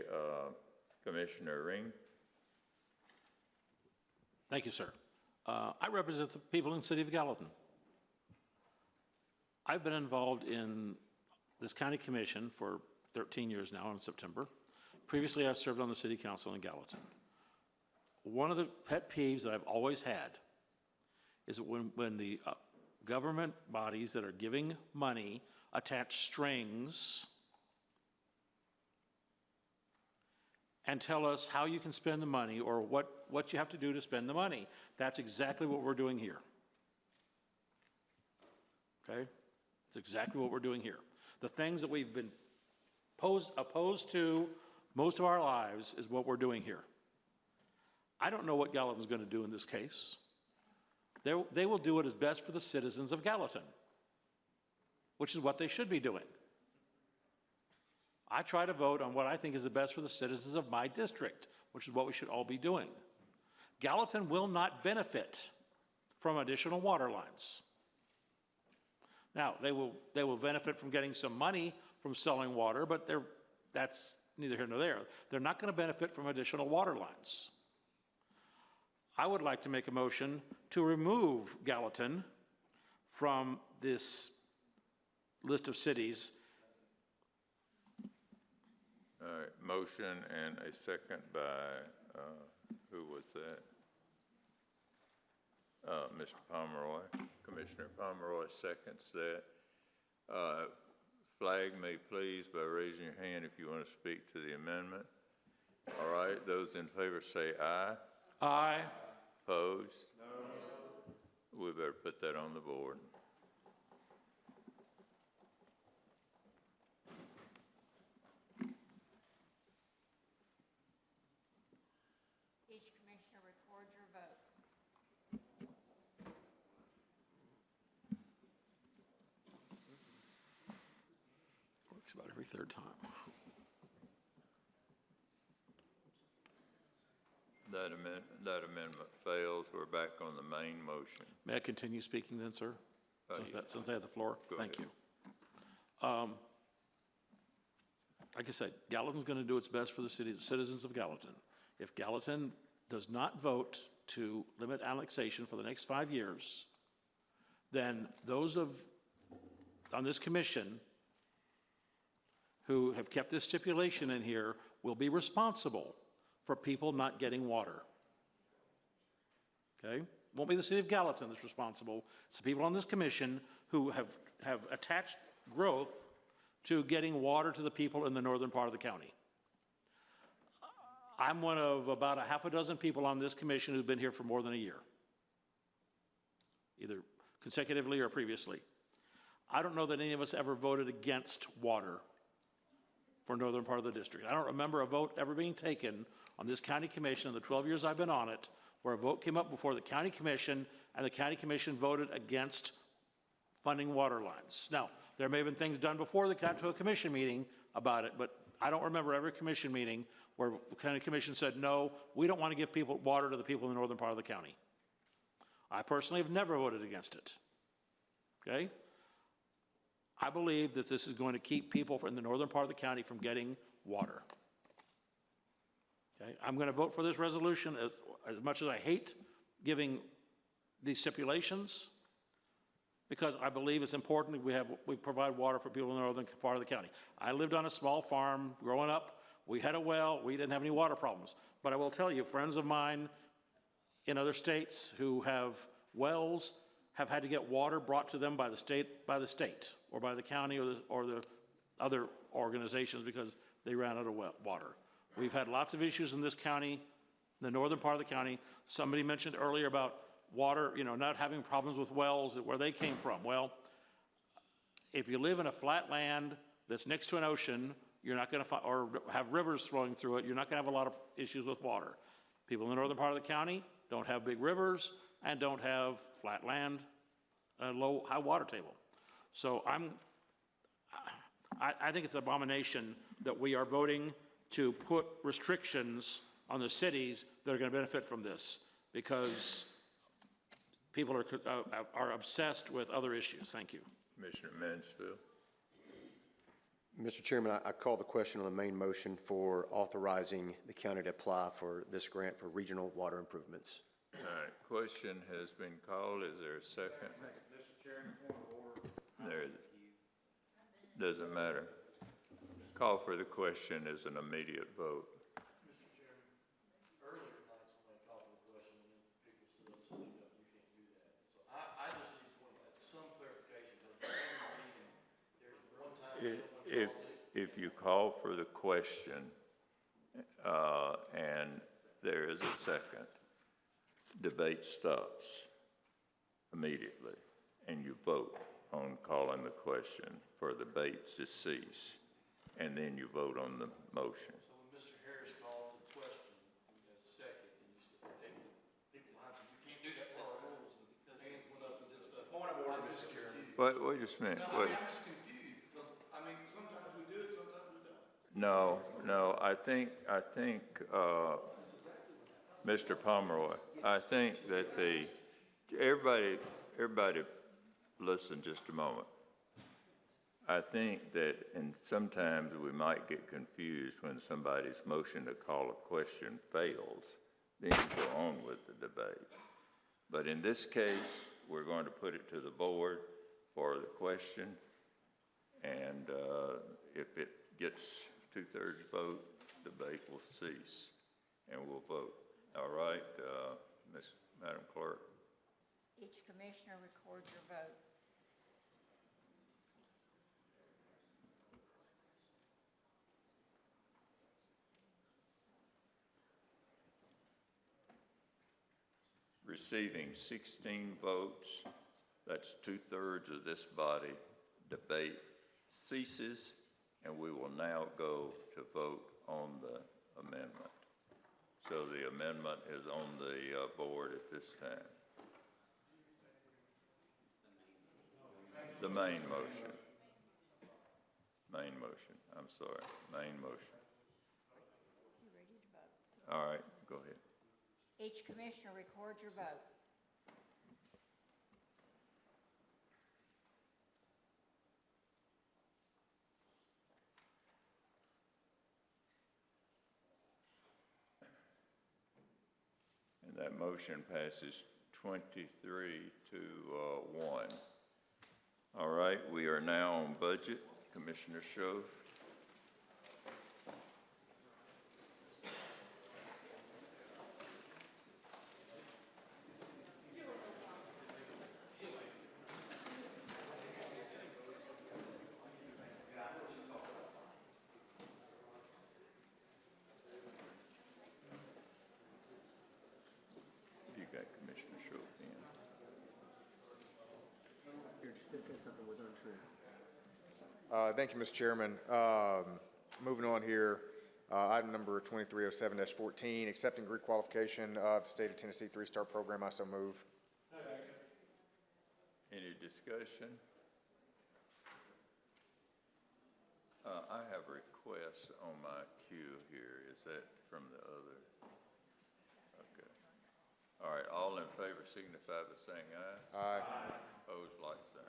Commissioner Ring? Thank you, sir. I represent the people in the city of Gallatin. I've been involved in this county commission for 13 years now in September. Previously, I served on the city council in Gallatin. One of the pet peeves that I've always had is when the government bodies that are giving money attach strings and tell us how you can spend the money or what you have to do to spend the money. That's exactly what we're doing here. Okay? That's exactly what we're doing here. The things that we've been opposed to most of our lives is what we're doing here. I don't know what Gallatin's going to do in this case. They will do what is best for the citizens of Gallatin, which is what they should be doing. I try to vote on what I think is the best for the citizens of my district, which is what we should all be doing. Gallatin will not benefit from additional water lines. Now, they will benefit from getting some money from selling water, but that's neither here nor there. They're not going to benefit from additional water lines. I would like to make a motion to remove Gallatin from this list of cities. All right, motion and a second by, who was that? Mr. Pomeroy. Commissioner Pomeroy seconds that. Flag me please by raising your hand if you want to speak to the amendment. All right, those in favor say aye. Aye. Opposed? No. We better put that on the board. Each commissioner record your vote. Works about every third time. That amendment fails. We're back on the main motion. May I continue speaking then, sir? Since I have the floor? Thank you. Like I said, Gallatin's going to do its best for the citizens of Gallatin. If Gallatin does not vote to limit annexation for the next 5 years, then those on this commission who have kept this stipulation in here will be responsible for people not getting water. Okay? Won't be the city of Gallatin that's responsible. It's the people on this commission who have attached growth to getting water to the people in the northern part of the county. I'm one of about a half a dozen people on this commission who've been here for more than a year, either consecutively or previously. I don't know that any of us ever voted against water for northern part of the district. I don't remember a vote ever being taken on this county commission in the 12 years I've been on it, where a vote came up before the county commission and the county commission voted against funding water lines. Now, there may have been things done before they got to a commission meeting about it, but I don't remember every commission meeting where the county commission said, no, we don't want to give people water to the people in the northern part of the county. I personally have never voted against it. Okay? I believe that this is going to keep people in the northern part of the county from getting water. Okay? I'm going to vote for this resolution as much as I hate giving these stipulations, because I believe it's important we provide water for people in the northern part of the county. I lived on a small farm growing up. We had a well. We didn't have any water problems. But I will tell you, friends of mine in other states who have wells have had to get water brought to them by the state, or by the county or the other organizations because they ran out of water. We've had lots of issues in this county, the northern part of the county. Somebody mentioned earlier about water, not having problems with wells, where they came from. Well, if you live in a flat land that's next to an ocean, you're not going to or have rivers flowing through it, you're not going to have a lot of issues with water. People in the northern part of the county don't have big rivers and don't have flat land and high water table. So I think it's an abomination that we are voting to put restrictions on the cities that are going to benefit from this, because people are obsessed with other issues. Thank you. Commissioner Mansfield. Mr. Chairman, I call the question on the main motion for authorizing the county to apply for this grant for regional water improvements. All right. right, question has been called. Is there a second? Mr. Chairman, point of order. There, doesn't matter. Call for the question is an immediate vote. Mr. Chairman, earlier tonight, somebody called for the question, and then people stood up and said, no, you can't do that. So I just need some clarification, because there's one time someone calls it. If you call for the question, and there is a second, debate stops immediately, and you vote on calling the question for the debate to cease, and then you vote on the motion. So when Mr. Harris called the question, you got a second, and you said, people behind you can't do that, that's the rules, and hands went up and did stuff. Point of order, Mr. Chairman. Wait just a minute. No, Wait. I'm just confused, because, sometimes we do it, sometimes we don't. No, I think, Mr. Pomeroy, I think that everybody, listen just a moment. I think that, and sometimes we might get confused when somebody's motion to call a question fails, then you go on with the debate. But in this case, we're going to put it to the board for the question, and if it gets 2/3 vote, debate will cease, and we'll vote. All right, Madam Clerk. Each commissioner records your vote. Receiving 16 votes, that's 2/3 of this body, debate ceases, and we will now go to vote on the amendment. So the amendment is on the board at this time. The main motion. I'm sorry, main motion. You ready to vote? All right, go ahead. Each commissioner records your vote. And that motion passes 23 to 1. All right, we are now on budget. Commissioner Shove. You got Commissioner Shove in. Something was untrue. Thank you, Mr. Chairman. Moving on here, item number 2307-14, accepting requalification of State of Tennessee 3-Star Program. I so move. Any discussion? I have a request on my queue here. Is that from the other? Okay. All right, all in favor signify by saying aye. Aye. Opposed, like sign.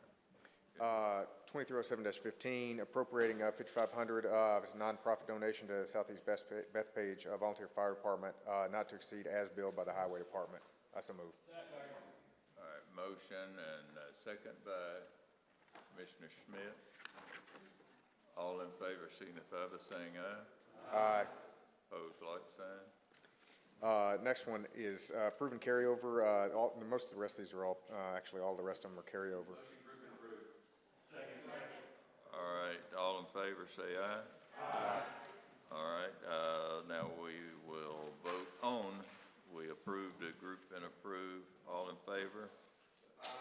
2307-15, appropriating $5,500 as a nonprofit donation to Southeast Bethpage Volunteer Fire Department, not to exceed as billed by the Highway Department. I so move. All right, motion and second by Commissioner Schmidt. All in favor signify by saying aye. Aye. Opposed, like sign. Next one is proven carryover. Most of the rest of these are all, actually all the rest of them are carryover. All right, all in favor say aye. Aye. All right, now we will vote on. We approved the group and approved. All in favor?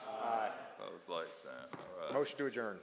Aye. Opposed, like sign. All right. Motion to adjourn.